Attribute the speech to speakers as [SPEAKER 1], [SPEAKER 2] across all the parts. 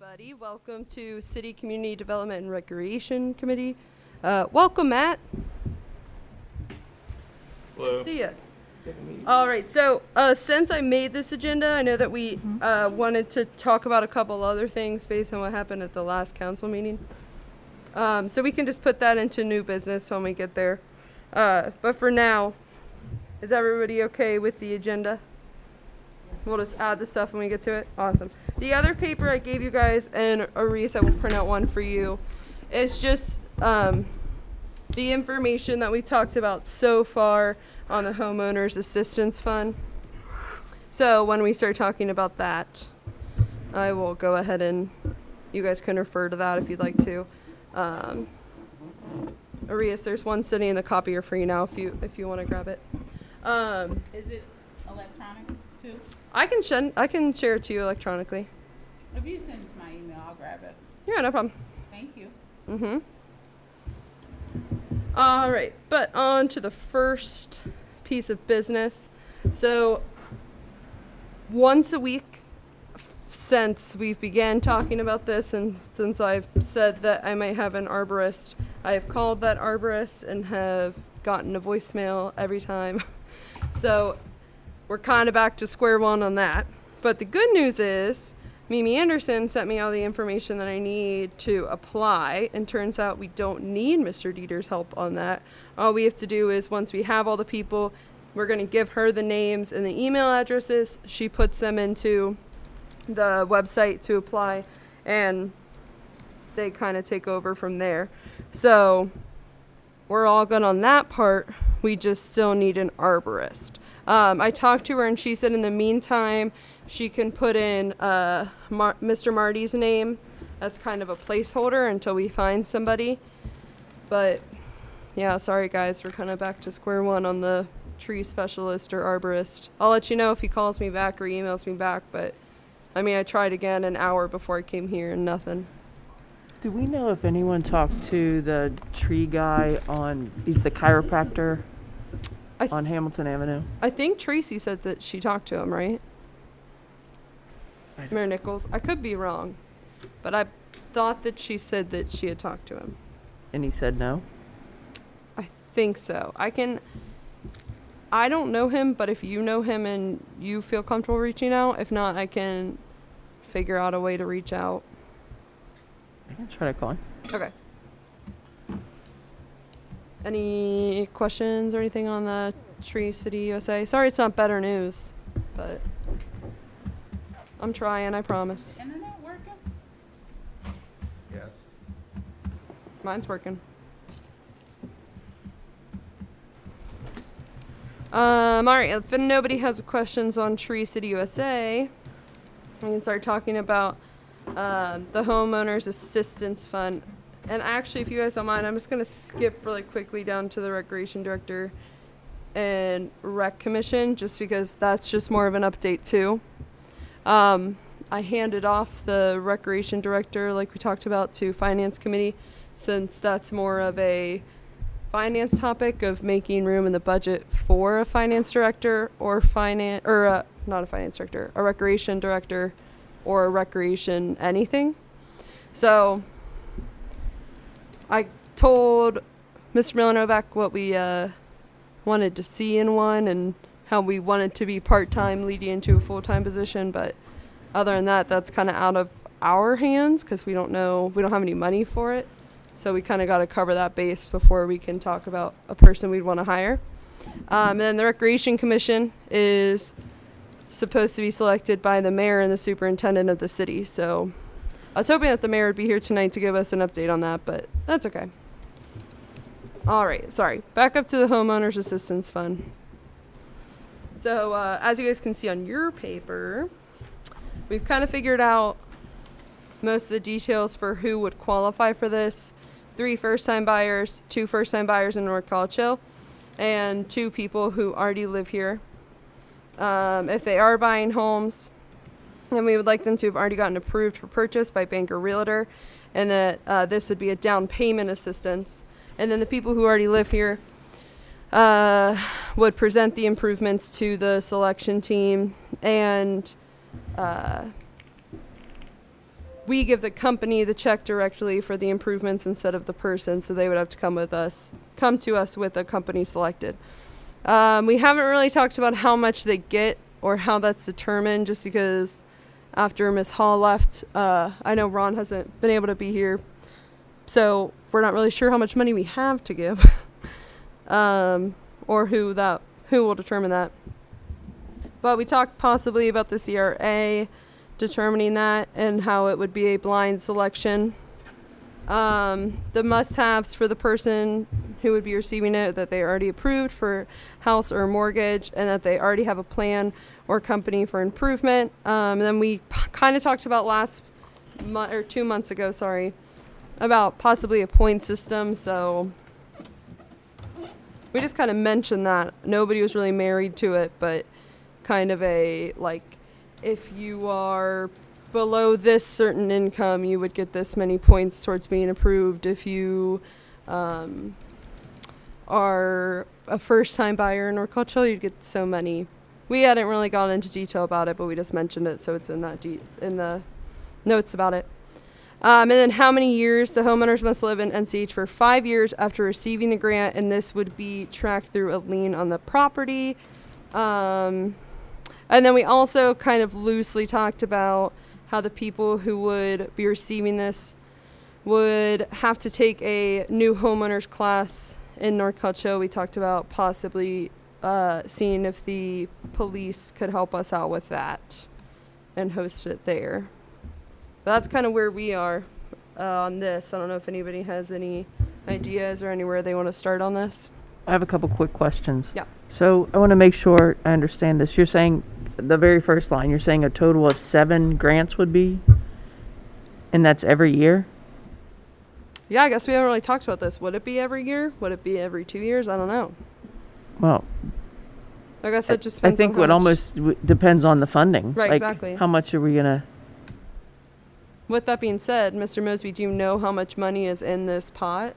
[SPEAKER 1] everybody. Welcome to City Community Development and Recreation Committee. Welcome, Matt.
[SPEAKER 2] Hello.
[SPEAKER 1] See ya. All right, so since I made this agenda, I know that we wanted to talk about a couple other things based on what happened at the last council meeting. So we can just put that into new business when we get there. But for now, is everybody okay with the agenda? We'll just add the stuff when we get to it. Awesome. The other paper I gave you guys, and Aris, I will print out one for you, is just the information that we talked about so far on the Homeowners Assistance Fund. So when we start talking about that, I will go ahead and you guys can refer to that if you'd like to. Arias, there's one sitting in the copier for you now if you want to grab it.
[SPEAKER 3] Is it electronic too?
[SPEAKER 1] I can share it to you electronically.
[SPEAKER 3] If you send it to my email, I'll grab it.
[SPEAKER 1] Yeah, no problem.
[SPEAKER 3] Thank you.
[SPEAKER 1] Mm-hmm. All right, but on to the first piece of business. So once a week since we've began talking about this, and since I've said that I might have an arborist, I have called that arborist and have gotten a voicemail every time. So we're kind of back to square one on that. But the good news is Mimi Anderson sent me all the information that I need to apply, and turns out we don't need Mr. Dieter's help on that. All we have to do is, once we have all the people, we're going to give her the names and the email addresses. She puts them into the website to apply, and they kind of take over from there. So we're all good on that part. We just still need an arborist. I talked to her, and she said in the meantime she can put in Mr. Marty's name as kind of a placeholder until we find somebody. But yeah, sorry guys, we're kind of back to square one on the tree specialist or arborist. I'll let you know if he calls me back or emails me back, but I mean, I tried again an hour before I came here and nothing.
[SPEAKER 4] Do we know if anyone talked to the tree guy he's the chiropractor on Hamilton Avenue?
[SPEAKER 1] I think Tracy said that she talked to him, right? Mayor Nichols. I could be wrong, but I thought that she said that she had talked to him.
[SPEAKER 4] And he said no?
[SPEAKER 1] I think so. I don't know him, but if you know him and you feel comfortable reaching out, if not, I can figure out a way to reach out.
[SPEAKER 4] I can try to call him.
[SPEAKER 1] Okay. Any questions or anything on the Tree City USA? Sorry it's not better news, but I'm trying, I promise.
[SPEAKER 3] Internet working?
[SPEAKER 2] Yes.
[SPEAKER 1] Mine's working. All right, if nobody has questions on Tree City USA, we can start talking about the Homeowners Assistance Fund. And actually, if you guys don't mind, I'm just going to skip really quickly down to the Recreation Director and Rec Commission, just because that's just more of an update too. I handed off the Recreation Director, like we talked about, to Finance Committee, since that's more of a finance topic of making room in the budget for a finance director or not a finance director, a recreation director or a recreation anything. So I told Mr. Milanovac what we wanted to see in one and how we wanted to be part-time leading into a full-time position, but other than that, that's kind of out of our hands because we don't have any money for it. So we kind of got to cover that base before we can talk about a person we'd want to hire. And then the Recreation Commission is supposed to be selected by the mayor and the superintendent of the city. So I was hoping that the mayor would be here tonight to give us an update on that, but that's okay. All right, sorry. Back up to the Homeowners Assistance Fund. So as you guys can see on your paper, we've kind of figured out most of the details for who would qualify for this. 3 first-time buyers, 2 first-time buyers in North College Hill, and 2 people who already live here. If they are buying homes, then we would like them to have already gotten approved for purchase by bank or realtor, and that this would be a down payment assistance. And then the people who already live here would present the improvements to the selection team, and we give the company the check directly for the improvements instead of the person, so they would have to come to us with a company selected. We haven't really talked about how much they get or how that's determined, just because after Ms. Hall left, I know Ron hasn't been able to be here, so we're not really sure how much money we have to give, or who will determine that. But we talked possibly about the CRA determining that and how it would be a blind selection. The must-haves for the person who would be receiving it, that they already approved for house or mortgage, and that they already have a plan or company for improvement. And then we kind of talked about last month or 2 months ago, about possibly a point system. So we just kind of mentioned that. Nobody was really married to it, but kind of a, like, if you are below this certain income, you would get this many points towards being approved. If you are a first-time buyer in North Cultural, you'd get so many. We hadn't really gone into detail about it, but we just mentioned it, so it's in that in the notes about it. And then how many years the homeowners must live in NCH for 5 years after receiving the grant, and this would be tracked through a lien on the property. And then we also kind of loosely talked about how the people who would be receiving this would have to take a new homeowners class in North Cultural. We talked about possibly seeing if the police could help us out with that and host it there. But that's kind of where we are on this. I don't know if anybody has any ideas or anywhere they want to start on this.
[SPEAKER 4] I have a couple quick questions.
[SPEAKER 1] Yeah.
[SPEAKER 4] So I want to make sure I understand this. You're saying the very first line, you're saying a total of 7 grants would be, and that's every year?
[SPEAKER 1] Yeah, I guess we haven't really talked about this. Would it be every year? Would it be every 2 years? I don't know.
[SPEAKER 4] Well,
[SPEAKER 1] Like I said, it just
[SPEAKER 4] I
[SPEAKER 1] depends
[SPEAKER 4] think
[SPEAKER 1] on
[SPEAKER 4] it
[SPEAKER 1] how
[SPEAKER 4] almost depends on the funding.
[SPEAKER 1] Right,
[SPEAKER 4] Like,
[SPEAKER 1] exactly.
[SPEAKER 4] How much are we gonna?
[SPEAKER 1] With that being said, Mr. Mosby, do you know how much money is in this pot?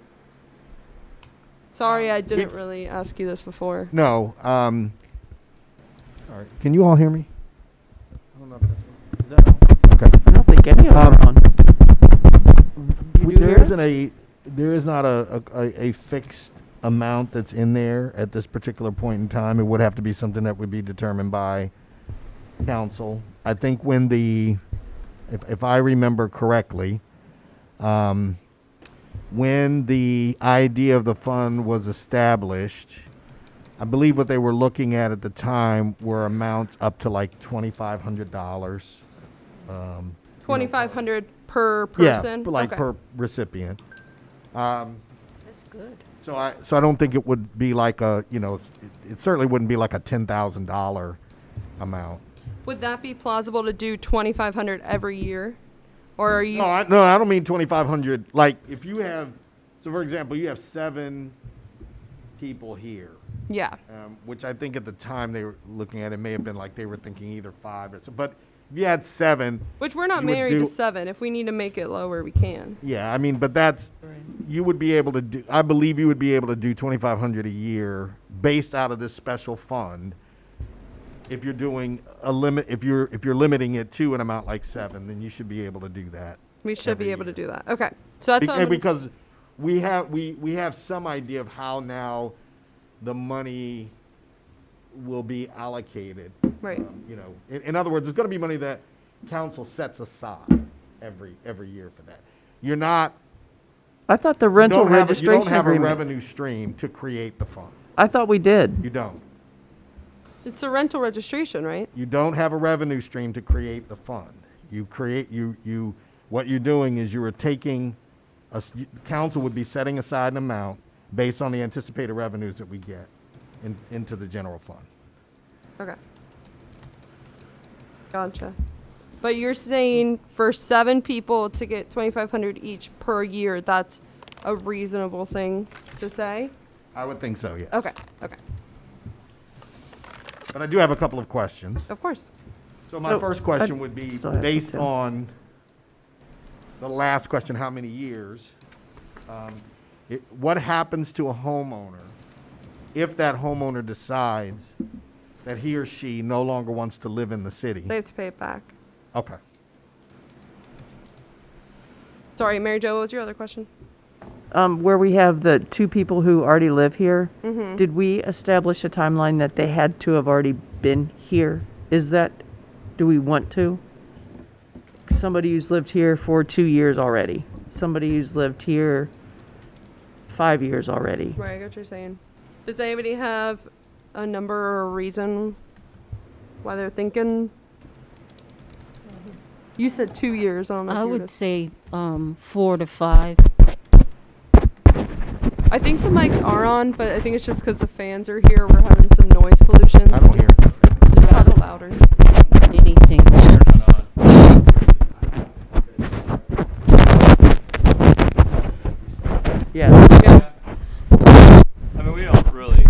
[SPEAKER 1] Sorry, I didn't really ask you this before.
[SPEAKER 2] No. All right. Can you all hear me? I don't know if that's, is that on? Okay.
[SPEAKER 4] I don't think any of them are on. You do
[SPEAKER 2] There is not a fixed amount that's in there at this particular point in time. It would have to be something that would be determined by council. I think when if I remember correctly, when the idea of the fund was established, I believe what they were looking at the time were amounts up to like $2,500.
[SPEAKER 1] $2,500 per person?
[SPEAKER 2] Yeah, like
[SPEAKER 1] Okay.
[SPEAKER 2] per recipient.
[SPEAKER 4] That's good.
[SPEAKER 2] So I don't think it would be like it certainly wouldn't be like a $10,000 amount.
[SPEAKER 1] Would that be plausible to do $2,500 every year? Or are you...
[SPEAKER 2] No, I don't mean 2,500. Like if you have, so for example, you have 7 people here,
[SPEAKER 1] Yeah.
[SPEAKER 2] which I think at the time they were looking at it may have been like they were thinking either 5 or so. But if you had 7,
[SPEAKER 1] Which we're not
[SPEAKER 2] you would
[SPEAKER 1] married
[SPEAKER 2] do-
[SPEAKER 1] to 7. If we need to make it lower, we can.
[SPEAKER 2] yeah, I mean, but you would be able to do. I believe you would be able to do 2,500 a year based out of this special fund. If you're doing a limit, if you're limiting it to an amount like 7, then you should be able to do that.
[SPEAKER 1] We should be
[SPEAKER 2] Every
[SPEAKER 1] able to
[SPEAKER 2] year.
[SPEAKER 1] do that. Okay. So that's what
[SPEAKER 2] Because we have some idea of how now the money will be allocated.
[SPEAKER 1] Right.
[SPEAKER 2] In other words, it's going to be money that council sets aside every year for that. You're not.
[SPEAKER 4] I thought the
[SPEAKER 2] You
[SPEAKER 4] rental
[SPEAKER 2] don't have
[SPEAKER 4] registration
[SPEAKER 2] a
[SPEAKER 4] agreement.
[SPEAKER 2] revenue stream to create the fund.
[SPEAKER 4] I thought we did.
[SPEAKER 2] You don't.
[SPEAKER 1] It's a rental registration, right?
[SPEAKER 2] You don't have a revenue stream to create the fund. You create what you're doing is you are taking council would be setting aside an amount based on the anticipated revenues that we get into the general fund.
[SPEAKER 1] Okay. Gotcha. But you're saying for 7 people to get $2,500 each per year, that's a reasonable thing to say?
[SPEAKER 2] I would think so, yes.
[SPEAKER 1] Okay. Okay.
[SPEAKER 2] But I do have a couple of questions.
[SPEAKER 1] Of course.
[SPEAKER 2] So my
[SPEAKER 4] So,
[SPEAKER 2] first question
[SPEAKER 4] I
[SPEAKER 2] would be
[SPEAKER 4] still have
[SPEAKER 2] based
[SPEAKER 4] some, too.
[SPEAKER 2] on the last question, how many years? What happens to a homeowner if that homeowner decides that he or she no longer wants to live in the city?
[SPEAKER 1] They have to pay it back.
[SPEAKER 2] Okay.
[SPEAKER 1] Sorry, Mary Jo, what was your other question?
[SPEAKER 4] Where we have the two people who already live here,
[SPEAKER 1] Mm-hmm.
[SPEAKER 4] did we establish a timeline that they had to have already been here? Do we want to? Somebody who's lived here for 2 years already. Somebody who's lived here 5 years already.
[SPEAKER 1] Right, I get what you're saying. Does anybody have a number or a reason why they're thinking? You said 2 years. I don't know.
[SPEAKER 5] I
[SPEAKER 1] if you were
[SPEAKER 5] would
[SPEAKER 1] to-
[SPEAKER 5] say 4 to 5.
[SPEAKER 1] I think the mics are on, but I think it's just because the fans are here. We're having some noise pollution.
[SPEAKER 2] I
[SPEAKER 1] So
[SPEAKER 2] don't hear.
[SPEAKER 1] just have it louder.
[SPEAKER 5] Anything.
[SPEAKER 4] Yeah.
[SPEAKER 1] Yeah.
[SPEAKER 6] I mean, we don't really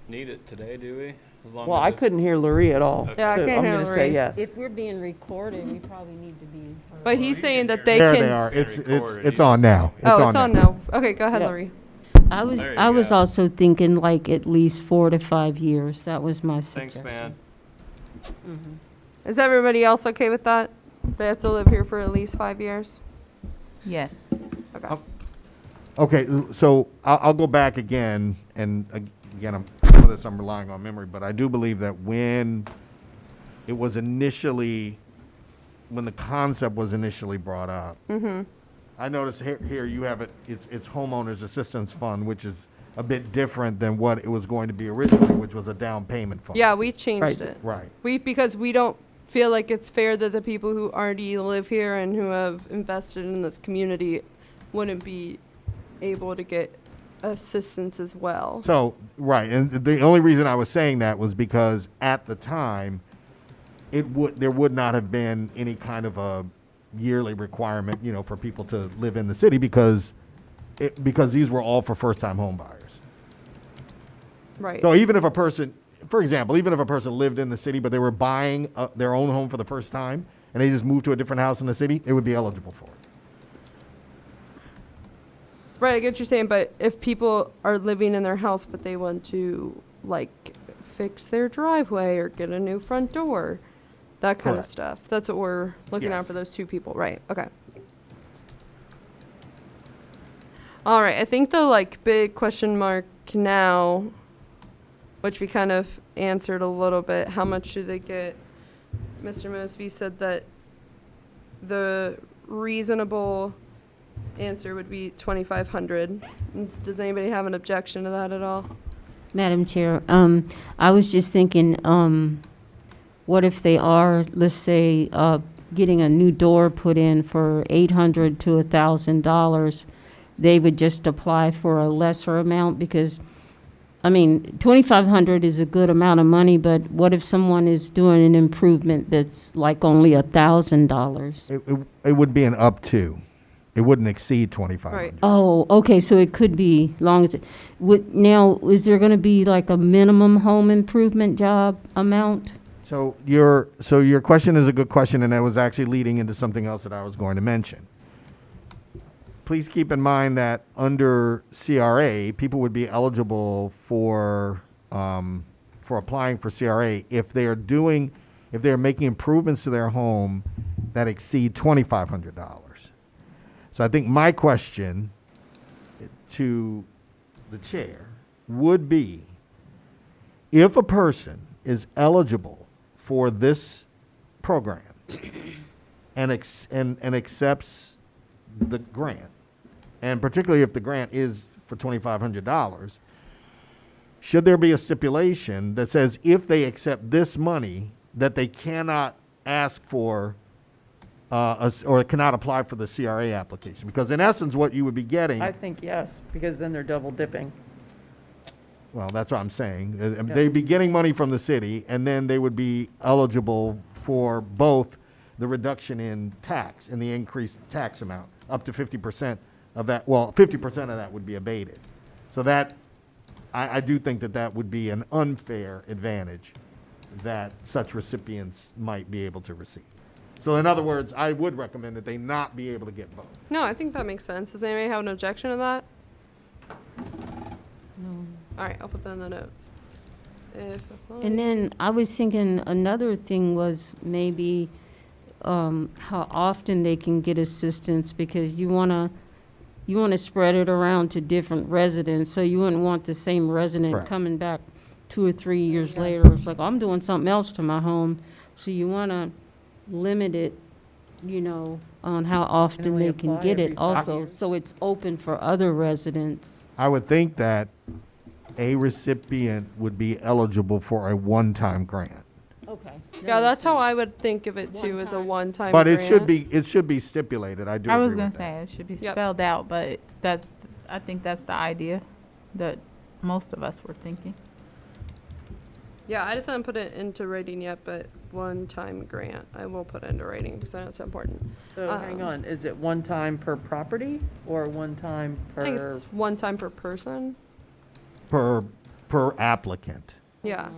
[SPEAKER 6] need it today, do we? As long
[SPEAKER 4] Well,
[SPEAKER 6] as
[SPEAKER 4] I
[SPEAKER 6] it's-
[SPEAKER 4] couldn't hear Laurie at all.
[SPEAKER 1] Yeah, I
[SPEAKER 4] so
[SPEAKER 1] can't
[SPEAKER 4] I'm
[SPEAKER 1] hear
[SPEAKER 4] gonna
[SPEAKER 1] Laurie.
[SPEAKER 4] say yes.
[SPEAKER 5] If we're being recorded, we probably need to be.
[SPEAKER 1] But he's saying that they
[SPEAKER 2] There
[SPEAKER 1] can.
[SPEAKER 2] they are. It's
[SPEAKER 6] recorded.
[SPEAKER 2] it's
[SPEAKER 6] You
[SPEAKER 2] on
[SPEAKER 6] just-
[SPEAKER 2] now.
[SPEAKER 1] Oh, it's on now. Okay, go ahead,
[SPEAKER 4] Yeah.
[SPEAKER 1] Lori.
[SPEAKER 5] I was
[SPEAKER 6] There you
[SPEAKER 5] I was
[SPEAKER 6] go.
[SPEAKER 5] also thinking like at least 4 to 5 years. That was my
[SPEAKER 6] Thanks,
[SPEAKER 5] suggestion.
[SPEAKER 6] man.
[SPEAKER 1] Is everybody else okay with that? They have to live here for at least 5 years?
[SPEAKER 3] Yes.
[SPEAKER 1] Okay.
[SPEAKER 2] Okay, so I'll go back again, and again, some of this I'm relying on memory, but I do believe that when it was initially, when the concept was initially brought up, I noticed here you have it's Homeowners Assistance Fund, which is a bit different than what it was going to be originally, which was a down payment fund.
[SPEAKER 1] Yeah, we changed
[SPEAKER 4] Right.
[SPEAKER 1] it.
[SPEAKER 2] Right.
[SPEAKER 1] Because we don't feel like it's fair that the people who already live here and who have invested in this community wouldn't be able to get assistance as well.
[SPEAKER 2] So, right, and the only reason I was saying that was because at the time, there would not have been any kind of a yearly requirement, for people to live in the city because these were all for first-time home buyers.
[SPEAKER 1] Right.
[SPEAKER 2] So even if a person, for example, even if a person lived in the city but they were buying their own home for the first time and they just moved to a different house in the city, they would be eligible for it.
[SPEAKER 1] Right, I get what you're saying, but if people are living in their house but they want to, like, fix their driveway or get a new front door, that kind of
[SPEAKER 2] Correct.
[SPEAKER 1] stuff, that's what we're looking at
[SPEAKER 2] Yes.
[SPEAKER 1] for those two people, right? Okay. All right, I think the, like, big question mark now, which we kind of answered a little bit, how much do they get? Mr. Mosby said that the reasonable answer would be 2,500. Does anybody have an objection to that at all?
[SPEAKER 5] Madam Chair, I was just thinking, what if they are, let's say, getting a new door put in for $800 to $1,000? They would just apply for a lesser amount because, $2,500 is a good amount of money, but what if someone is doing an improvement that's like only $1,000?
[SPEAKER 2] It would be an up to. It wouldn't exceed 2,500.
[SPEAKER 1] Right.
[SPEAKER 5] Oh, okay, so it could be, long as it, now, is there gonna be like a minimum home improvement job amount?
[SPEAKER 2] So your question is a good question, and that was actually leading into something else that I was going to mention. Please keep in mind that under CRA, people would be eligible for applying for CRA if they are making improvements to their home that exceed $2,500. So I think my question to the chair would be, if a person is eligible for this program and accepts the grant, and particularly if the grant is for $2,500, should there be a stipulation that says if they accept this money that they cannot ask for or cannot apply for the CRA application? Because in essence, what you would be getting,
[SPEAKER 4] I think yes, because then they're double dipping.
[SPEAKER 2] well, that's what I'm saying. They'd be getting money from the city, and then they would be eligible for both the reduction in tax and the increased tax amount, up to 50% of that. Well, 50% of that would be abated. So that, I do think that would be an unfair advantage that such recipients might be able to receive. So in other words, I would recommend that they not be able to get both.
[SPEAKER 1] No, I think that makes sense. Does anybody have an objection to that?
[SPEAKER 5] No.
[SPEAKER 1] All right, I'll put that in the notes.
[SPEAKER 5] And then I was thinking another thing was maybe how often they can get assistance, because you wanna spread it around to different residents, so you wouldn't want the same resident
[SPEAKER 2] Correct.
[SPEAKER 5] coming back 2 or 3 years later. It's like, I'm doing something else to my home, so you wanna limit it, on how often
[SPEAKER 4] only
[SPEAKER 5] they can
[SPEAKER 4] apply
[SPEAKER 5] get
[SPEAKER 4] every
[SPEAKER 5] it
[SPEAKER 4] 5
[SPEAKER 5] also,
[SPEAKER 4] years.
[SPEAKER 5] so it's open for other residents.
[SPEAKER 2] I would think that a recipient would be eligible for a one-time grant.
[SPEAKER 5] Okay.
[SPEAKER 1] Yeah, that's how I would think of it too, as a one-time
[SPEAKER 2] But
[SPEAKER 1] grant.
[SPEAKER 2] it should be stipulated. I do
[SPEAKER 3] I was
[SPEAKER 2] agree
[SPEAKER 3] gonna
[SPEAKER 2] with that.
[SPEAKER 3] say, it should be
[SPEAKER 1] Yep.
[SPEAKER 3] spelled out, but I think that's the idea that most of us were thinking.
[SPEAKER 1] Yeah, I just haven't put it into writing yet, but one-time grant, I will put it into writing because I know it's important.
[SPEAKER 4] So hang on, is it one time per property or one time
[SPEAKER 1] I think
[SPEAKER 4] per?
[SPEAKER 1] it's one time per person.
[SPEAKER 2] Per applicant.
[SPEAKER 1] Yeah.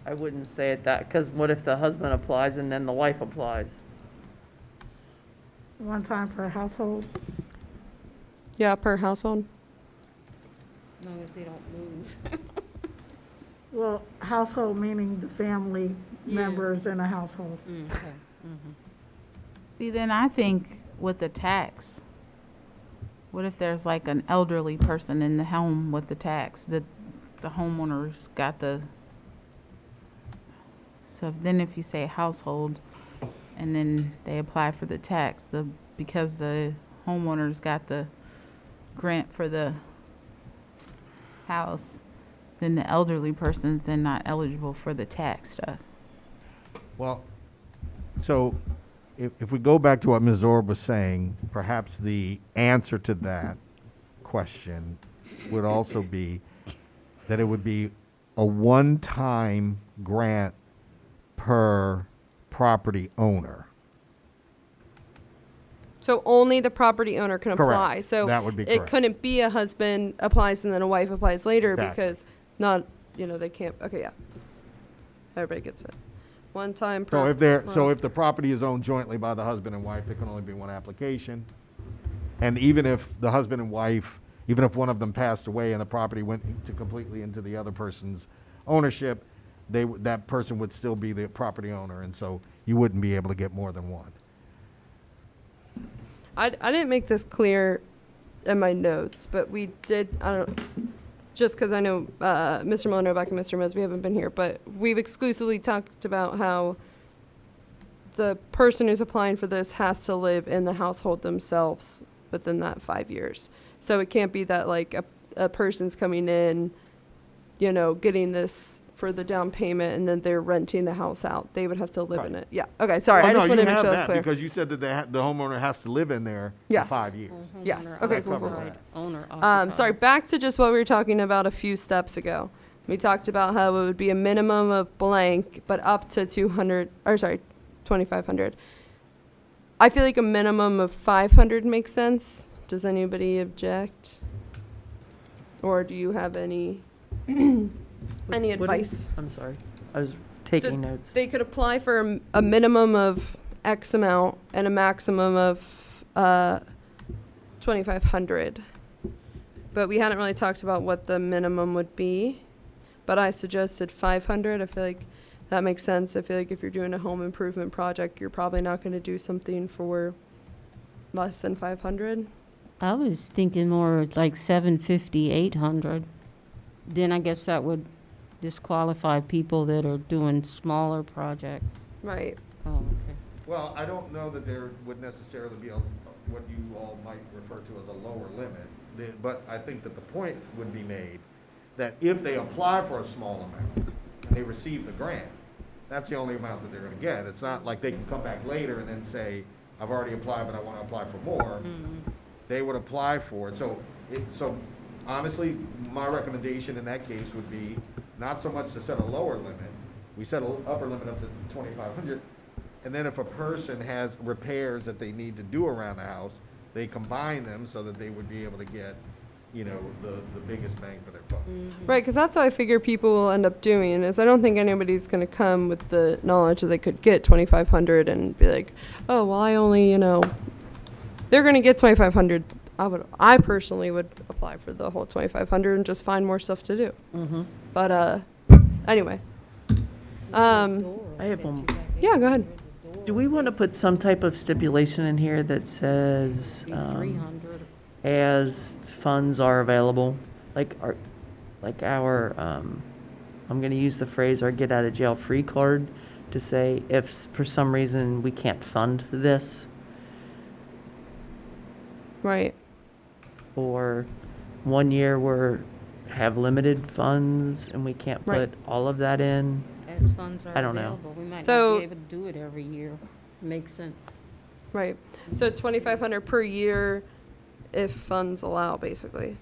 [SPEAKER 4] I wouldn't say it that, because what if the husband applies and then the wife applies?
[SPEAKER 7] One time per household?
[SPEAKER 1] Yeah, per household.
[SPEAKER 5] As long as they don't move.
[SPEAKER 7] Well, household meaning the family
[SPEAKER 5] Yeah.
[SPEAKER 7] members in a household.
[SPEAKER 5] Okay.
[SPEAKER 3] See, then I think with the tax, what if there's like an elderly person in the home with the tax, that the homeowners got the, so then if you say household and then they apply for the tax, because the homeowners got the grant for the house, then the elderly person's then not eligible for the tax stuff.
[SPEAKER 2] Well, so if we go back to what Ms. Orb was saying, perhaps the answer to that question would also be that it would be a one-time grant per property owner.
[SPEAKER 1] So only the property owner can
[SPEAKER 2] Correct.
[SPEAKER 1] apply. So
[SPEAKER 2] That would be
[SPEAKER 1] it
[SPEAKER 2] correct.
[SPEAKER 1] couldn't be a husband applies and then a wife applies later
[SPEAKER 2] Exactly.
[SPEAKER 1] because not, they can't. Okay, yeah. Everybody gets it. One time per.
[SPEAKER 2] So if the property is owned jointly by the husband and wife, there can only be one application. And even if the husband and wife, even if one of them passed away and the property went completely into the other person's ownership, that person would still be the property owner, and so you wouldn't be able to get more than one.
[SPEAKER 1] I didn't make this clear in my notes, but we did, I don't, just because I know Mr. Miller Novak and Mr. Mosby haven't been here, but we've exclusively talked about how the person who's applying for this has to live in the household themselves within that 5 years. So it can't be that like a person's coming in, getting this for the down payment and then they're renting the house out. They would have to live in
[SPEAKER 2] Right.
[SPEAKER 1] it. Yeah. Okay. Sorry.
[SPEAKER 2] Well,
[SPEAKER 1] I just
[SPEAKER 2] no,
[SPEAKER 1] wanted
[SPEAKER 2] you
[SPEAKER 1] to make
[SPEAKER 2] have
[SPEAKER 1] sure that's
[SPEAKER 2] that
[SPEAKER 1] clear.
[SPEAKER 2] because you said that the homeowner has to live in there
[SPEAKER 1] Yes.
[SPEAKER 2] for 5 years.
[SPEAKER 1] Yes.
[SPEAKER 5] Homeowner
[SPEAKER 1] Okay, cool,
[SPEAKER 2] cool,
[SPEAKER 5] occupied,
[SPEAKER 2] cool.
[SPEAKER 5] Owner
[SPEAKER 1] Sorry,
[SPEAKER 5] occupied.
[SPEAKER 1] back to just what we were talking about a few steps ago. We talked about how it would be a minimum of blank, but up to 2,500. I feel like a minimum of 500 makes sense. Does anybody object? Or do you have any
[SPEAKER 4] What
[SPEAKER 1] advice?
[SPEAKER 4] is- I'm sorry, I was taking notes.
[SPEAKER 1] They could apply for a minimum of X amount and a maximum of 2,500. But we hadn't really talked about what the minimum would be. But I suggested 500. I feel like that makes sense. I feel like if you're doing a home improvement project, you're probably not going to do something for less than 500.
[SPEAKER 5] I was thinking more like 750, 800. Then I guess that would disqualify people that are doing smaller projects.
[SPEAKER 1] Right.
[SPEAKER 5] Oh, okay.
[SPEAKER 2] Well, I don't know that there would necessarily be what you all might refer to as a lower limit. But I think that the point would be made that if they apply for a small amount and they receive the grant, that's the only amount that they're gonna get. It's not like they can come back later and then say, I've already applied, but I wanna apply for more. They would apply for it. So honestly, my recommendation in that case would be not so much to set a lower limit. We set an upper limit up to 2,500. And then if a person has repairs that they need to do around the house, they combine them so that they would be able to get, the biggest bang for their buck.
[SPEAKER 1] Right, because that's what I figure people will end up doing is I don't think anybody's going to come with the knowledge that they could get 2,500 and be like, oh, well, I only, they're going to get 2,500. I personally would apply for the whole 2,500 and just find more stuff to do. But anyway,
[SPEAKER 4] I have one.
[SPEAKER 1] yeah, go ahead.
[SPEAKER 4] Do we want to put some type of stipulation in here that says,
[SPEAKER 5] Be 300.
[SPEAKER 4] as funds are available, like our, I'm going to use the phrase, our get out of jail free card, to say if for some reason we can't fund this,
[SPEAKER 1] Right.
[SPEAKER 4] or 1 year have limited funds and we can't
[SPEAKER 1] Right.
[SPEAKER 4] put all of that in.
[SPEAKER 5] As funds are
[SPEAKER 4] I don't know.
[SPEAKER 5] available, we might
[SPEAKER 1] So-
[SPEAKER 5] not be able to do it every year. Makes sense.
[SPEAKER 1] Right. So 2,500 per year if funds allow, basically.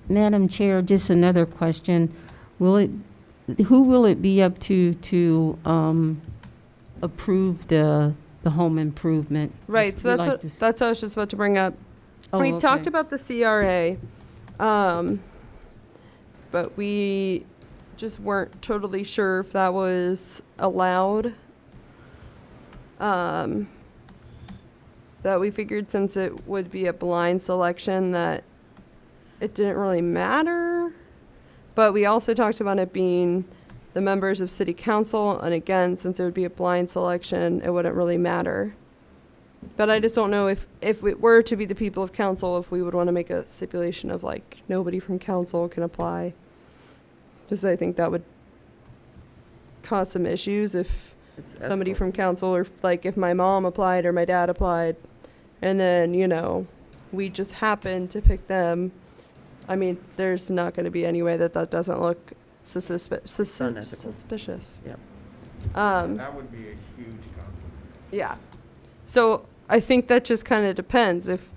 [SPEAKER 5] Madam Chair, just another question. Who will it be up to approve the home improvement?
[SPEAKER 1] Right.
[SPEAKER 5] Just-
[SPEAKER 1] So
[SPEAKER 5] we
[SPEAKER 1] that's
[SPEAKER 5] like
[SPEAKER 1] what
[SPEAKER 5] to s-
[SPEAKER 1] that's what I was just about to bring up.
[SPEAKER 5] Oh,
[SPEAKER 1] We talked
[SPEAKER 5] okay.
[SPEAKER 1] about the CRA, but we just weren't totally sure if that was allowed. That we figured since it would be a blind selection that it didn't really matter. But we also talked about it being the members of city council, and again, since it would be a blind selection, it wouldn't really matter. But I just don't know if it were to be the people of council, if we would want to make a stipulation of like, nobody from council can apply. Because I think that would cause some issues if
[SPEAKER 4] It's
[SPEAKER 1] somebody
[SPEAKER 4] ethical.
[SPEAKER 1] from council, or like if my mom applied or my dad applied, and then, you know, we just happened to pick them. I mean, there's not going to be any way that doesn't look
[SPEAKER 4] unethical.
[SPEAKER 1] suspicious.
[SPEAKER 4] Yep.
[SPEAKER 2] That would be a huge conflict.
[SPEAKER 1] Yeah. So I think that just kind of depends. If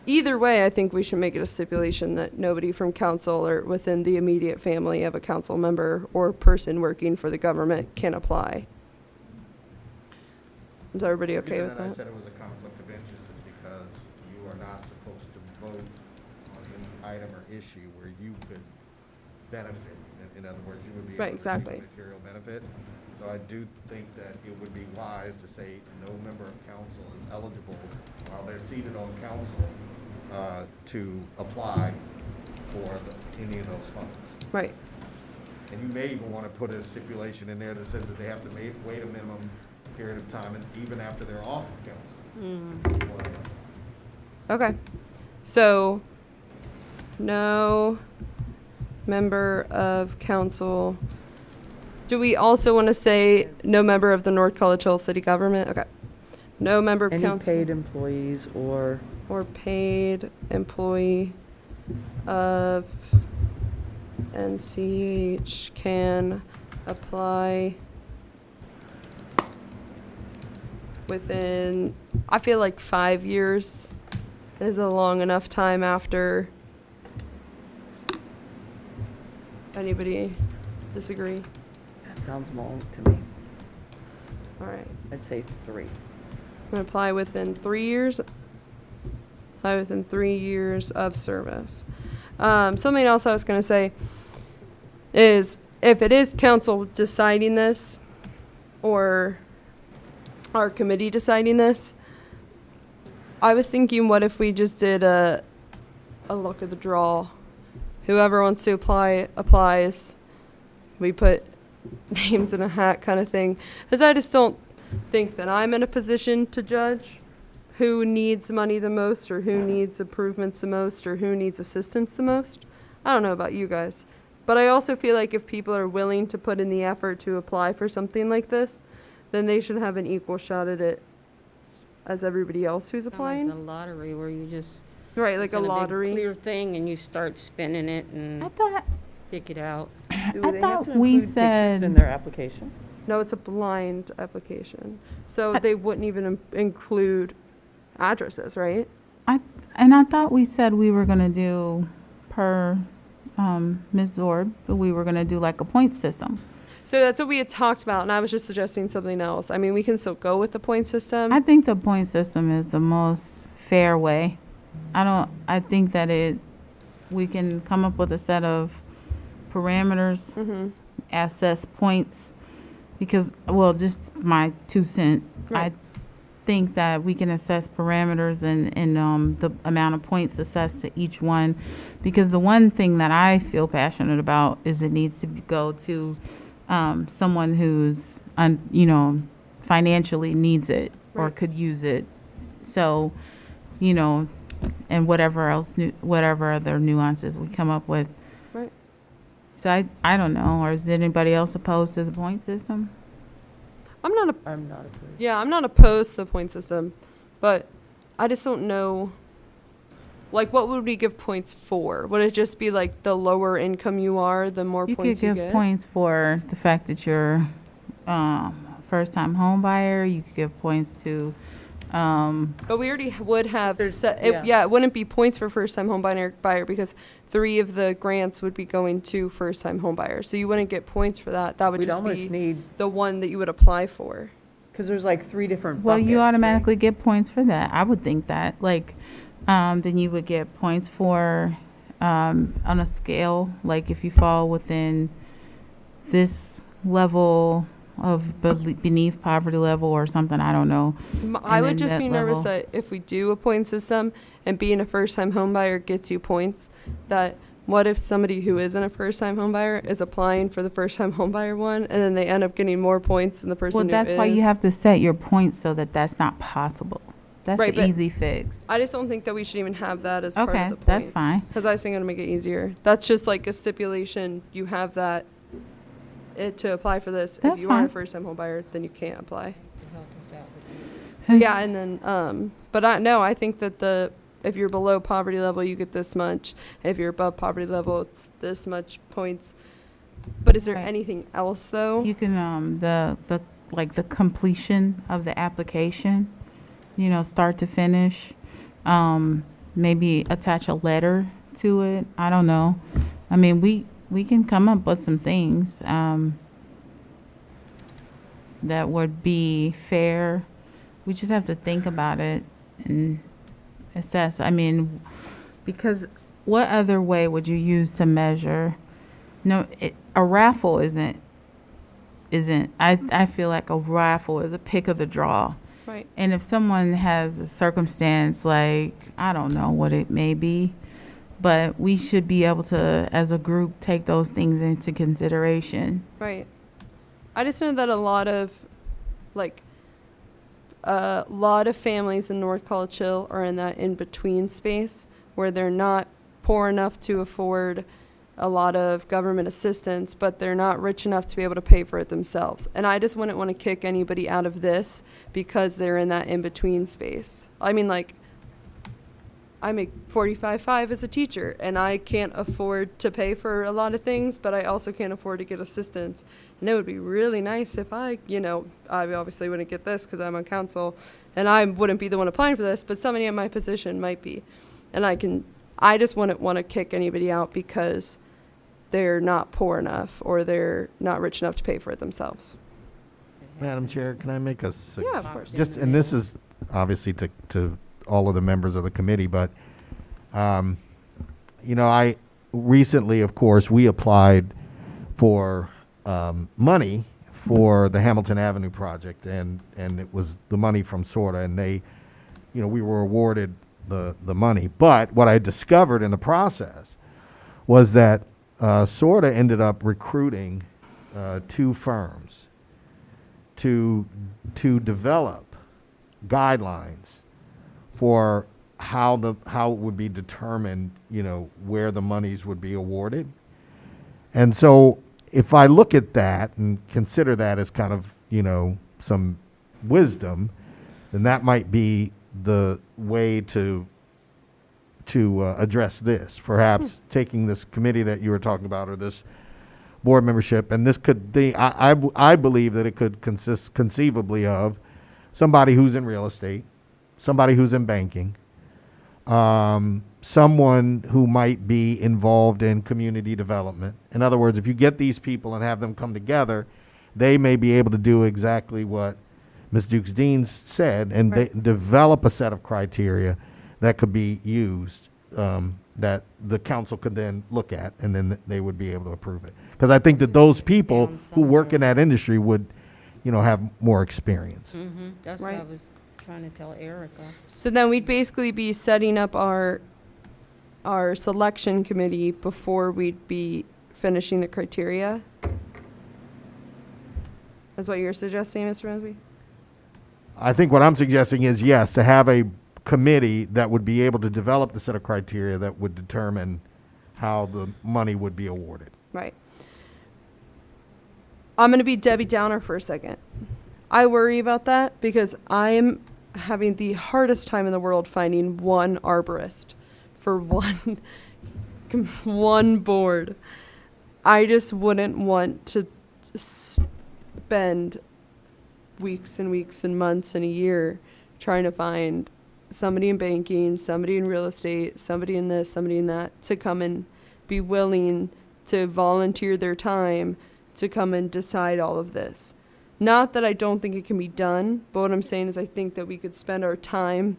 [SPEAKER 1] either way, I think we should make it a stipulation that nobody from council or within the immediate family of a council member or person working for the government can apply. Is everybody okay with
[SPEAKER 2] I
[SPEAKER 1] that?
[SPEAKER 2] said it was a conflict of interest is because you are not supposed to vote on any item or issue where you could benefit. In other words, you would be
[SPEAKER 1] Right,
[SPEAKER 2] able to
[SPEAKER 1] exactly.
[SPEAKER 2] receive material benefit. So I do think that it would be wise to say no member of council is eligible while they're seated on council to apply for any of those funds.
[SPEAKER 1] Right.
[SPEAKER 2] And you may even want to put a stipulation in there that says that they have to wait a minimum period of time, and even after they're off of council. Whatever.
[SPEAKER 1] Okay. So, no member of council. Do we also want to say no member of the North College Hill City Government? Okay. No member of
[SPEAKER 4] Any
[SPEAKER 1] council
[SPEAKER 4] paid employees or
[SPEAKER 1] or paid employee of NCH can apply within, I feel like 5 years is a long enough time after. Anybody disagree?
[SPEAKER 4] that sounds long to me.
[SPEAKER 1] All right.
[SPEAKER 4] I'd say 3.
[SPEAKER 1] I'm gonna apply within 3 years. Apply within 3 years of service. Something else I was gonna say is if it is council deciding this, or our committee deciding this, I was thinking, what if we just did a luck of the draw? Whoever wants to apply applies. We put names in a hat kind of thing. Because I just don't think that I'm in a position to judge who needs money the most, or who needs improvements the most, or who needs assistance the most. I don't know about you guys. But I also feel like if people are willing to put in the effort to apply for something like this, then they should have an equal shot at it as everybody else who's
[SPEAKER 5] Kinda
[SPEAKER 1] applying.
[SPEAKER 5] like the lottery where you just.
[SPEAKER 1] Right, like
[SPEAKER 5] it's
[SPEAKER 1] a
[SPEAKER 5] in big
[SPEAKER 1] lottery.
[SPEAKER 5] clear thing and you start spinning it
[SPEAKER 3] I
[SPEAKER 5] and
[SPEAKER 3] thought,
[SPEAKER 5] pick it out.
[SPEAKER 4] Do
[SPEAKER 3] I
[SPEAKER 4] they have
[SPEAKER 3] thought
[SPEAKER 4] to
[SPEAKER 3] we
[SPEAKER 4] include pictures
[SPEAKER 3] said-
[SPEAKER 4] in their application?
[SPEAKER 1] No, it's a blind application. So they wouldn't even include addresses, right?
[SPEAKER 3] I thought we said we were gonna do per, Ms. Zorb, but we were gonna do like a point system.
[SPEAKER 1] So that's what we had talked about, and I was just suggesting something else. I mean, we can still go with the point system.
[SPEAKER 3] I think the point system is the most fair way. I think that we can come up with a set of parameters,
[SPEAKER 1] Mm-hmm.
[SPEAKER 3] assess points, because, well, just my 2 cent.
[SPEAKER 1] Right.
[SPEAKER 3] think that we can assess parameters and the amount of points assessed to each one. Because the one thing that I feel passionate about is it needs to go to someone who's, financially needs it or
[SPEAKER 1] Right.
[SPEAKER 3] could use it. So, and whatever other nuances we come up with.
[SPEAKER 1] Right.
[SPEAKER 3] So I don't know, or is anybody else opposed to the point system?
[SPEAKER 1] I'm not
[SPEAKER 4] I'm not opposed.
[SPEAKER 1] Yeah, I'm not opposed to the point system, but I just don't know. Like, what would we give points for? Would it just be like the lower income you are, the more
[SPEAKER 3] You could
[SPEAKER 1] points you
[SPEAKER 3] give
[SPEAKER 1] get?
[SPEAKER 3] points for the fact that you're first-time home buyer. You could give points to,
[SPEAKER 1] But we already would have
[SPEAKER 4] There's-
[SPEAKER 1] set.
[SPEAKER 4] yeah.
[SPEAKER 1] It wouldn't be points for first-time home buyer because 3 of the grants would be going to first-time home buyers. So you wouldn't get points for that. That would
[SPEAKER 4] We'd
[SPEAKER 1] just
[SPEAKER 4] almost
[SPEAKER 1] be
[SPEAKER 4] need,
[SPEAKER 1] the one that you would apply for.
[SPEAKER 4] because there's like 3 different
[SPEAKER 3] well,
[SPEAKER 4] buckets.
[SPEAKER 3] you
[SPEAKER 4] right?
[SPEAKER 3] automatically get points for that. I would think that. Like, then you would get points for, on a scale, like if you fall within this level of beneath poverty level or something, I don't know.
[SPEAKER 1] I
[SPEAKER 3] And
[SPEAKER 1] would
[SPEAKER 3] then
[SPEAKER 1] just
[SPEAKER 3] that
[SPEAKER 1] be nervous
[SPEAKER 3] level.
[SPEAKER 1] that if we do a point system and being a first-time home buyer gets you points, that what if somebody who isn't a first-time home buyer is applying for the first-time home buyer one and then they end up getting more points than the person
[SPEAKER 3] Well,
[SPEAKER 1] who
[SPEAKER 3] that's why you
[SPEAKER 1] is?
[SPEAKER 3] have to set your points so that that's not possible. That's
[SPEAKER 1] Right,
[SPEAKER 3] an
[SPEAKER 1] but-
[SPEAKER 3] easy fix.
[SPEAKER 1] I just don't think that we should even have that as part
[SPEAKER 3] Okay,
[SPEAKER 1] of the points.
[SPEAKER 3] that's fine.
[SPEAKER 1] Because I think it'll make it easier. That's just like a stipulation. You have that to apply for this.
[SPEAKER 3] That's
[SPEAKER 1] if you aren't a
[SPEAKER 3] fine.
[SPEAKER 1] first-time home buyer, then you can't apply.
[SPEAKER 3] Who's-
[SPEAKER 1] Yeah, and then, but I think that if you're below poverty level, you get this much. If you're above poverty level, it's this much points. But is there
[SPEAKER 3] Right.
[SPEAKER 1] anything else though?
[SPEAKER 3] You can, the completion of the application, start to finish, maybe attach a letter to it. I don't know. I mean, we can come up with some things, that would be fair. We just have to think about it and assess. I mean, because what other way would you use to measure? No, a raffle isn't, I feel like a raffle is a pick of the draw.
[SPEAKER 1] Right.
[SPEAKER 3] And if someone has a circumstance like, I don't know what it may be, but we should be able to, as a group, take those things into consideration.
[SPEAKER 1] Right. I just know that a lot of families in North College Hill are in that in-between space where they're not poor enough to afford a lot of government assistance, but they're not rich enough to be able to pay for it themselves. And I just wouldn't want to kick anybody out of this because they're in that in-between space. I mean, like, I make $45,500 as a teacher, and I can't afford to pay for a lot of things, but I also can't afford to get assistance. And it would be really nice if I obviously wouldn't get this because I'm on council, and I wouldn't be the one applying for this, but somebody in my position might be. And I just wouldn't want to kick anybody out because they're not poor enough or they're not rich enough to pay for it themselves.
[SPEAKER 2] Madam Chair, can I make a
[SPEAKER 1] Yeah, of course.
[SPEAKER 2] just, and this is obviously to all of the members of the committee, but, I recently, of course, we applied for money for the Hamilton Avenue project, and it was the money from SORTA, and they, we were awarded the money. But what I discovered in the process was that SORTA ended up recruiting 2 firms to develop guidelines for how it would be determined, where the monies would be awarded. And so if I look at that and consider that as kind of, some wisdom, then that might be the way to address this. Perhaps taking this committee that you were talking about, or this board membership, and this could I believe that it could consist conceivably of somebody who's in real estate, somebody who's in banking, someone who might be involved in community development. In other words, if you get these people and have them come together, they may be able to do exactly what Ms. Dukes-Dean said, and
[SPEAKER 1] Right.
[SPEAKER 2] they develop a set of criteria that could be used, that the council could then look at, and then they would be able to approve it. Because I think that those people who work in that industry would, have more experience.
[SPEAKER 5] That's
[SPEAKER 1] Right.
[SPEAKER 5] what I was trying to tell Erica.
[SPEAKER 1] So then we'd basically be setting up our selection committee before we'd be finishing the criteria. That's what you're suggesting, Mr. Mosby?
[SPEAKER 2] I think what I'm suggesting is, yes, to have a committee that would be able to develop the set of criteria that would determine how the money would be awarded.
[SPEAKER 1] Right. I'm going to be Debbie Downer for a second. I worry about that because I'm having the hardest time in the world finding one arborist for one board. I just wouldn't want to spend weeks and weeks and months and a year trying to find somebody in banking, somebody in real estate, somebody in this, somebody in that, to come and be willing to volunteer their time to come and decide all of this. Not that I don't think it can be done, but what I'm saying is I think that we could spend our time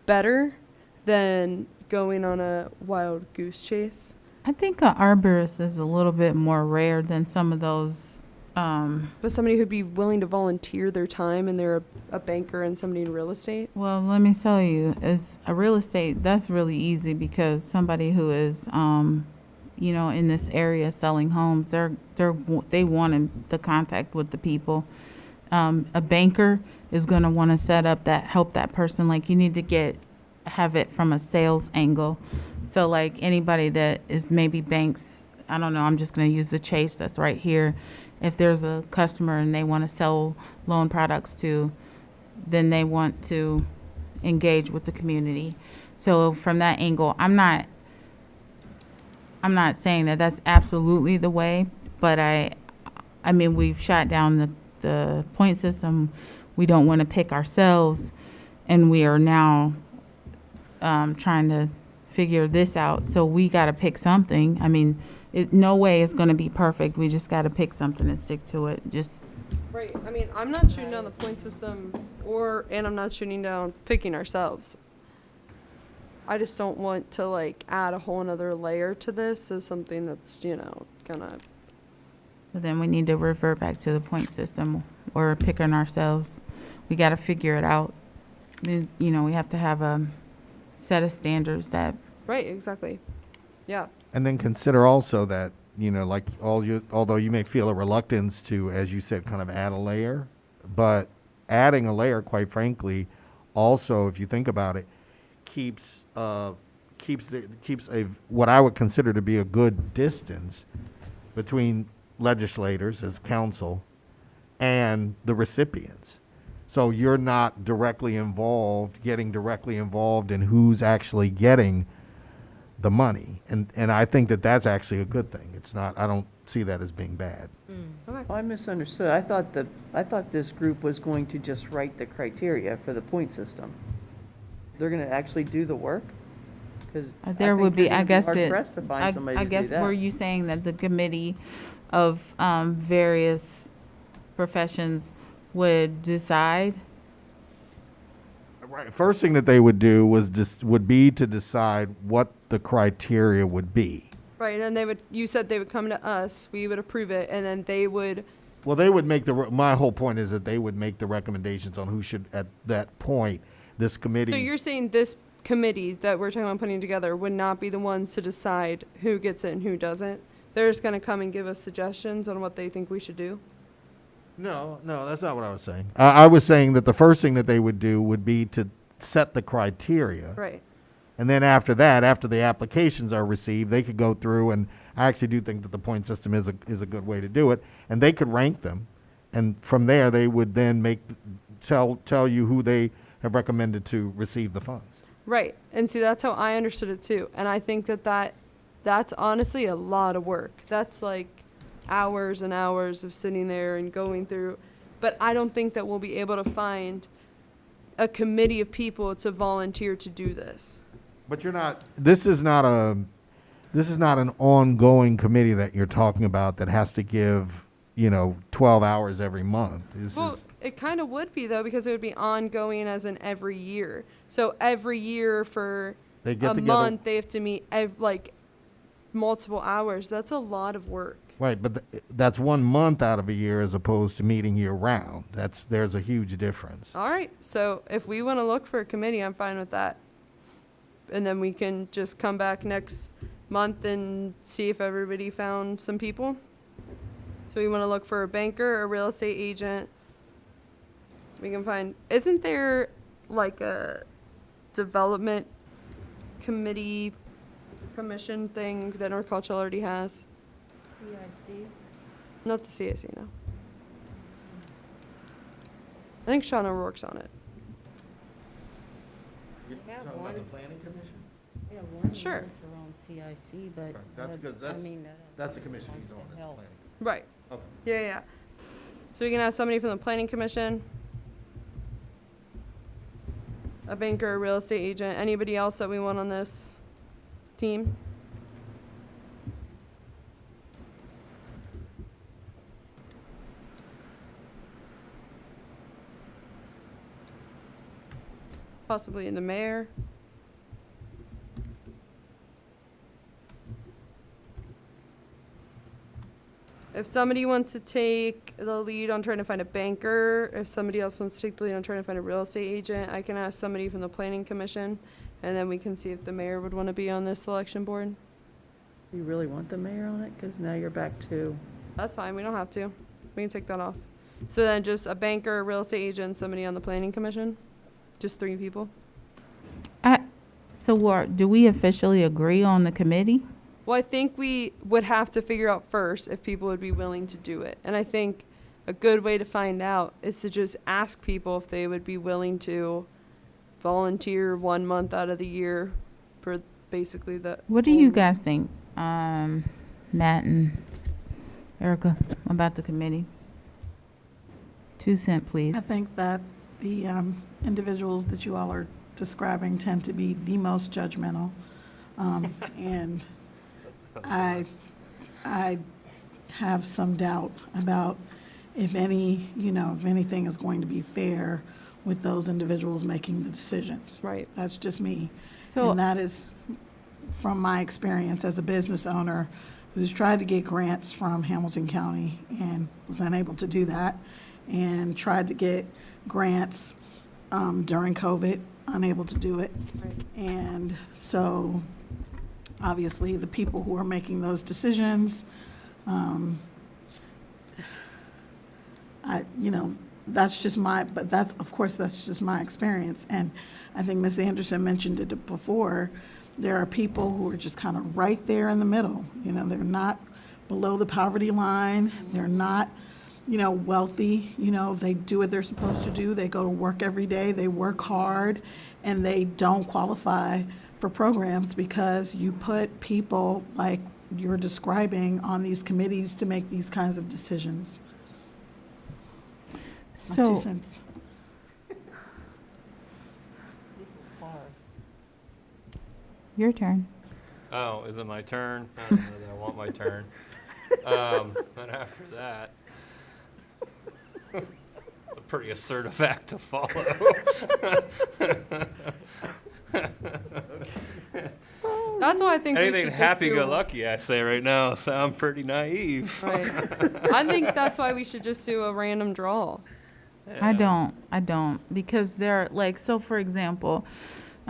[SPEAKER 1] better than going on a wild goose chase.
[SPEAKER 3] I think an arborist is a little bit more rare than some of those.
[SPEAKER 1] But somebody who'd be willing to volunteer their time, and they're a banker and somebody in real estate.
[SPEAKER 3] Well, let me tell you, as a real estate, that's really easy because somebody who is, in this area selling homes, they want the contact with the people. A banker is going to want to set up help that person. Like, you need to have it from a sales angle. So like anybody that is maybe banks, I don't know, I'm just going to use the Chase that's right here. If there's a customer and they want to sell loan products to, then they want to engage with the community. So from that angle, I'm not saying that that's absolutely the way, but I mean, we've shot down the point system. We don't want to pick ourselves, and we are now trying to figure this out. So we got to pick something. I mean, no way it's going to be perfect. We just got to pick something and stick to it.
[SPEAKER 1] Right. I mean, I'm not shooting down the point system, and I'm not shooting down picking ourselves. I just don't want to add a whole another layer to this as something that's gonna.
[SPEAKER 3] But then we need to revert back to the point system or picking ourselves. We got to figure it out. We have to have a set of standards that.
[SPEAKER 1] Right. Exactly. Yeah.
[SPEAKER 2] And then consider also that, although you may feel a reluctance to, as you said, kind of add a layer, but adding a layer, quite frankly, also, if you think about it, keeps what I would consider to be a good distance between legislators as council and the recipients. So you're not getting directly involved in who's actually getting the money. And I think that that's actually a good thing. It's not, I don't see that as being bad.
[SPEAKER 1] Okay.
[SPEAKER 4] I misunderstood. I thought this group was going to just write the criteria for the point system. They're going to actually do the work? Because
[SPEAKER 3] There would be, I guess,
[SPEAKER 4] hard pressed to find somebody to do that.
[SPEAKER 3] were you saying that the committee of various professions would decide?
[SPEAKER 2] Right. First thing that they would do would be to decide what the criteria would be.
[SPEAKER 1] Right. And then you said they would come to us, we would approve it, and then they would.
[SPEAKER 2] Well, they would make my whole point is that they would make the recommendations on who should, at that point, this committee.
[SPEAKER 1] So you're saying this committee that we're talking about putting together would not be the ones to decide who gets it and who doesn't? They're just going to come and give us suggestions on what they think we should do?
[SPEAKER 2] No, that's not what I was saying. I was saying that the first thing that they would do would be to set the criteria.
[SPEAKER 1] Right.
[SPEAKER 2] And then after that, after the applications are received, they could go through, and I actually do think that the point system is a good way to do it, and they could rank them. And from there, they would then tell you who they have recommended to receive the funds.
[SPEAKER 1] Right. And see, that's how I understood it too. And I think that's honestly a lot of work. That's like hours and hours of sitting there and going through. But I don't think that we'll be able to find a committee of people to volunteer to do this.
[SPEAKER 2] But this is not an ongoing committee that you're talking about that has to give, 12 hours every month.
[SPEAKER 1] It kind of would be, though, because it would be ongoing as in every year. So every year for
[SPEAKER 2] They get
[SPEAKER 1] a
[SPEAKER 2] together.
[SPEAKER 1] month, they have to meet multiple hours. That's a lot of work.
[SPEAKER 2] Right, but that's 1 month out of a year as opposed to meeting year round. There's a huge difference.
[SPEAKER 1] All right, so if we want to look for a committee, I'm fine with that. And then we can just come back next month and see if everybody found some people. So we want to look for a banker, a real estate agent. We can find, isn't there like a development committee commission thing that North Cultural already has?
[SPEAKER 5] CIC?
[SPEAKER 1] Not the CIC, no. I think Sean O'Rourke's on it.
[SPEAKER 5] have one.
[SPEAKER 2] planning commission?
[SPEAKER 5] Yeah, one
[SPEAKER 1] Sure.
[SPEAKER 5] around CIC, but.
[SPEAKER 2] That's good.
[SPEAKER 5] I mean,
[SPEAKER 2] That's the commission
[SPEAKER 5] wants
[SPEAKER 2] he's on,
[SPEAKER 5] to
[SPEAKER 2] is
[SPEAKER 5] help.
[SPEAKER 2] planning.
[SPEAKER 1] Right.
[SPEAKER 2] Okay.
[SPEAKER 1] Yeah, yeah. So we can have somebody from the planning commission, a banker, a real estate agent, anybody else that we want on this team? Possibly in the mayor. If somebody wants to take the lead on trying to find a banker, if somebody else wants to take the lead on trying to find a real estate agent, I can ask somebody from the planning commission, and then we can see if the mayor would want to be on this selection board.
[SPEAKER 4] You really want the mayor on it? Because now you're back to,
[SPEAKER 1] That's fine, we don't have to. We can take that off. So then just a banker, a real estate agent, somebody on the planning commission? Just 3 people?
[SPEAKER 3] So what, do we officially agree on the committee?
[SPEAKER 1] Well, I think we would have to figure out first if people would be willing to do it. And I think a good way to find out is to just ask people if they would be willing to volunteer 1 month out of the year for basically the.
[SPEAKER 3] What do you guys think, Matt and Erica, about the committee? 2 cent, please.
[SPEAKER 7] I think that the individuals that you all are describing tend to be the most judgmental. And I have some doubt about if anything is going to be fair with those individuals making the decisions.
[SPEAKER 1] Right.
[SPEAKER 7] That's just me.
[SPEAKER 3] So-
[SPEAKER 7] And that is from my experience as a business owner who's tried to get grants from Hamilton County and was unable to do that, and tried to get grants during COVID, unable to do it.
[SPEAKER 1] Right.
[SPEAKER 7] And so, obviously, the people who are making those decisions, that's just that's just my experience. And I think Ms. Anderson mentioned it before. There are people who are just kind of right there in the middle. They're not below the poverty line. They're not, wealthy. They do what they're supposed to do. They go to work every day. They work hard, and they don't qualify for programs because you put people like you're describing on these committees to make these kinds of decisions. My 2
[SPEAKER 3] So,
[SPEAKER 7] cents.
[SPEAKER 3] your turn.
[SPEAKER 6] Oh, is it my turn? I don't know that I want my turn. And after that, it's a pretty assertive act to follow.
[SPEAKER 1] That's why I think we
[SPEAKER 6] Anything
[SPEAKER 1] should just
[SPEAKER 6] happy-go-lucky I say right now sound pretty naive.
[SPEAKER 1] Right. I think that's why we should just do a random draw.
[SPEAKER 3] I don't, because they're like, so for example,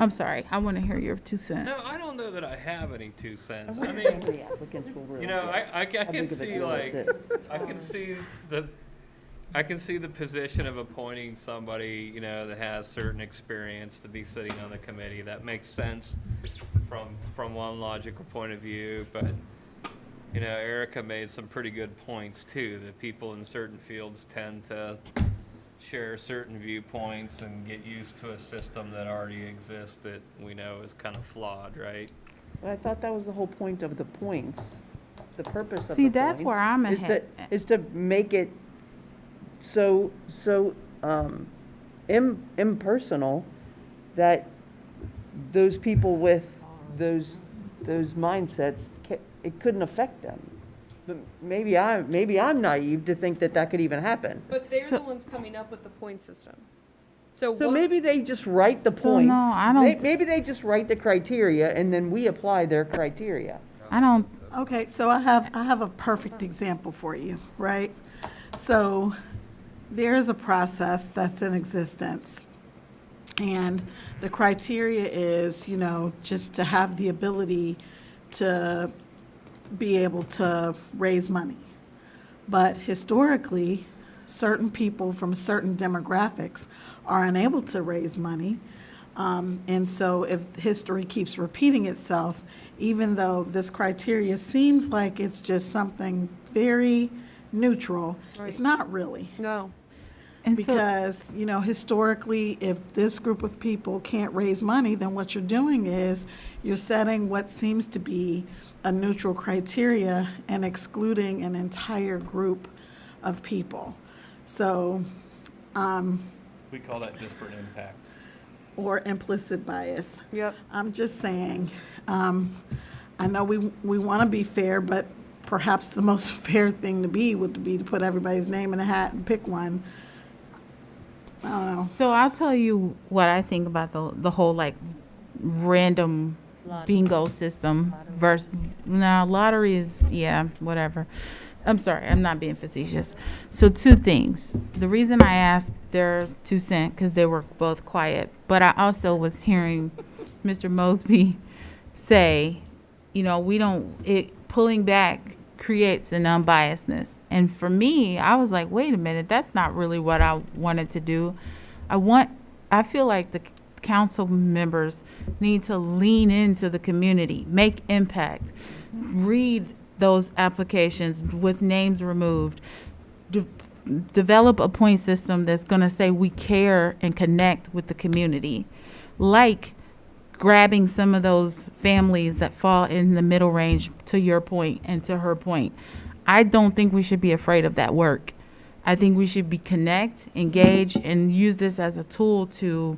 [SPEAKER 3] I'm sorry, I want to hear your 2 cents.
[SPEAKER 6] No, I don't know that I have any 2 cents. I
[SPEAKER 4] how
[SPEAKER 6] mean,
[SPEAKER 4] many applicants will really
[SPEAKER 6] you know,
[SPEAKER 4] get?
[SPEAKER 6] I
[SPEAKER 4] How
[SPEAKER 6] can
[SPEAKER 4] big of a
[SPEAKER 6] see
[SPEAKER 4] deal
[SPEAKER 6] like,
[SPEAKER 4] is it?
[SPEAKER 6] I can see the position of appointing somebody, that has certain experience to be sitting on the committee. That makes sense from one logical point of view, but, Erica made some pretty good points too, that people in certain fields tend to share certain viewpoints and get used to a system that already exists that we know is kind of flawed, right?
[SPEAKER 4] I thought that was the whole point of the points. The purpose of the
[SPEAKER 3] See,
[SPEAKER 4] points.
[SPEAKER 3] that's where I'm
[SPEAKER 4] Is to make it so impersonal that those people with those mindsets, it couldn't affect them. But maybe I'm naive to think that could even happen.
[SPEAKER 1] But they're the ones coming up with the point system. So
[SPEAKER 4] So
[SPEAKER 1] what-
[SPEAKER 4] maybe they just write the points.
[SPEAKER 3] no, I don't-
[SPEAKER 4] Maybe they just write the criteria and then we apply their criteria.
[SPEAKER 3] I don't,
[SPEAKER 7] Okay, so I have a perfect example for you, right? So there is a process that's in existence, and the criteria is, just to have the ability to be able to raise money. But historically, certain people from certain demographics are unable to raise money. And so if history keeps repeating itself, even though this criteria seems like it's just something very neutral, it's not really.
[SPEAKER 1] No.
[SPEAKER 3] And so,
[SPEAKER 7] Because, historically, if this group of people can't raise money, then what you're doing is you're setting what seems to be a neutral criteria and excluding an entire group of people. So,
[SPEAKER 6] We call that disparate impact.
[SPEAKER 7] or implicit bias.
[SPEAKER 1] Yep.
[SPEAKER 7] I'm just saying, I know we want to be fair, but perhaps the most fair thing to be would be to put everybody's name in a hat and pick one. I don't know.
[SPEAKER 3] so I'll tell you what I think about the whole like random bingo system versus now lottery is whatever. I'm sorry, I'm not being facetious. So two things. The reason I asked their 2 cents because they were both quiet, but I also was hearing Mr. Mosby say, pulling back creates an unbiasedness. And for me, I was like, wait a minute, that's not really what I wanted to do. I feel like the council members need to lean into the community, make impact, read those applications with names removed, develop a point system that's going to say we care and connect with the community, like grabbing some of those families that fall in the middle range, to your point and to her point. I don't think we should be afraid of that work. I think we should be engage, and use this as a tool to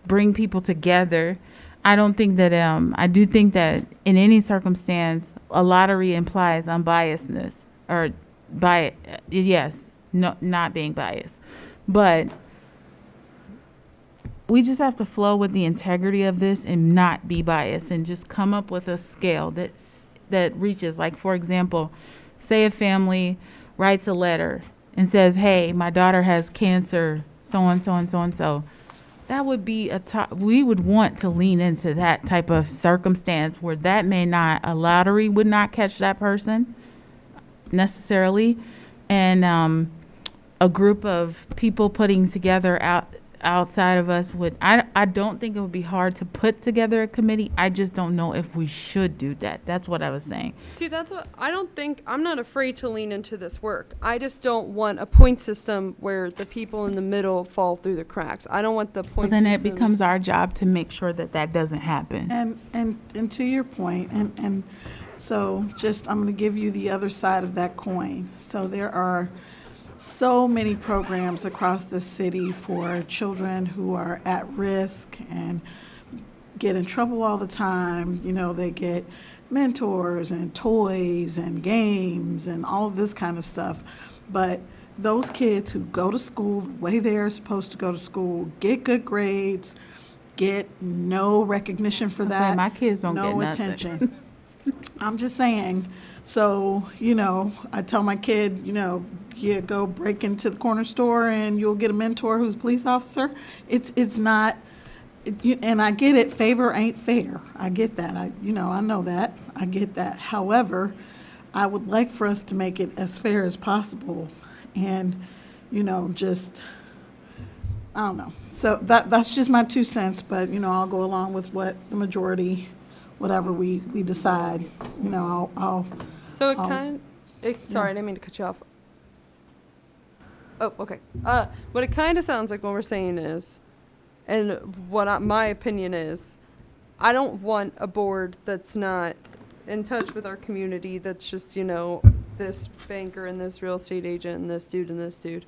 [SPEAKER 3] bring people together. I don't think that, I do think that in any circumstance, a lottery implies unbiasedness or not being biased. But we just have to flow with the integrity of this and not be biased and just come up with a scale that reaches, like, for example, say a family writes a letter and says, hey, my daughter has cancer, so-and-so and so-and-so. That would be we would want to lean into that type of circumstance where a lottery would not catch that person necessarily. And a group of people putting together outside of us I don't think it would be hard to put together a committee. I just don't know if we should do that. That's what I was saying.
[SPEAKER 1] See, that's what I'm not afraid to lean into this work. I just don't want a point system where the people in the middle fall through the cracks. I don't want the point
[SPEAKER 3] Well, then
[SPEAKER 1] system.
[SPEAKER 3] it becomes our job to make sure that doesn't happen.
[SPEAKER 7] And to your point, and so just, I'm going to give you the other side of that coin. So there are so many programs across the city for children who are at risk and get in trouble all the time. They get mentors and toys and games and all of this kind of stuff. But those kids who go to school the way they're supposed to go to school, get good grades, get no recognition for that.
[SPEAKER 3] My kids don't
[SPEAKER 7] no
[SPEAKER 3] get nothing.
[SPEAKER 7] attention. I'm just saying. So, I tell my kid, you go break into the corner store and you'll get a mentor who's a police officer. It's not, and I get it, favor ain't fair. I get that. I know that. I get that. However, I would like for us to make it as fair as possible and, just, I don't know. So that's just my 2 cents, but, I'll go along with what the majority, whatever we decide, I'll.
[SPEAKER 1] So sorry, I didn't mean to cut you off. Oh, okay. What it kind of sounds like what we're saying is, and my opinion is, I don't want a board that's not in touch with our community, that's just, this banker and this real estate agent and this dude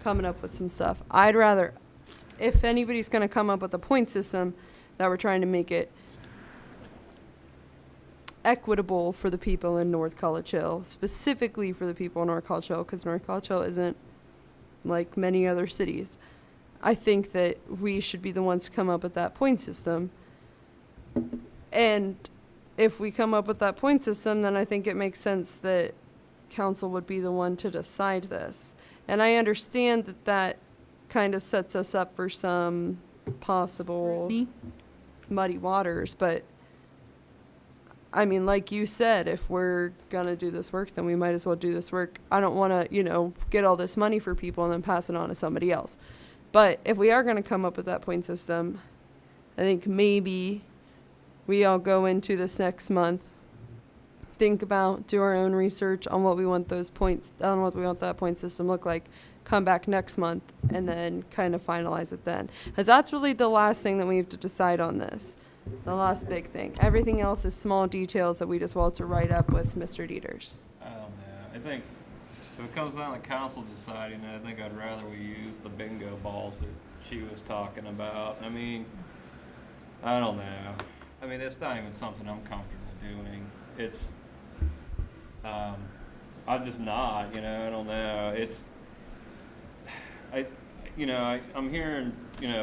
[SPEAKER 1] coming up with some stuff. I'd rather, if anybody's going to come up with a point system, that we're trying to make it equitable for the people in North College Hill, specifically for the people in North College Hill, because North College Hill isn't like many other cities. I think that we should be the ones to come up with that point system. And if we come up with that point system, then I think it makes sense that council would be the one to decide this. And I understand that that kind of sets us up for some possible muddy waters, but I mean, like you said, if we're gonna do this work, then we might as well do this work. I don't wanna, get all this money for people and then pass it on to somebody else. But if we are gonna come up with that point system, I think maybe we all go into this next month, think about, do our own research on what we want those points, on what we want that point system look like, come back next month, and then kind of finalize it then. Because that's really the last thing that we have to decide on this. The last big thing. Everything else is small details that we just want to write up with Mr. Dieters.
[SPEAKER 6] I don't know. I think if it comes down to council deciding, I think I'd rather we use the bingo balls that she was talking about. I mean, I don't know. I mean, it's not even something I'm comfortable doing. It's, I'm just not, I don't know. I'm hearing,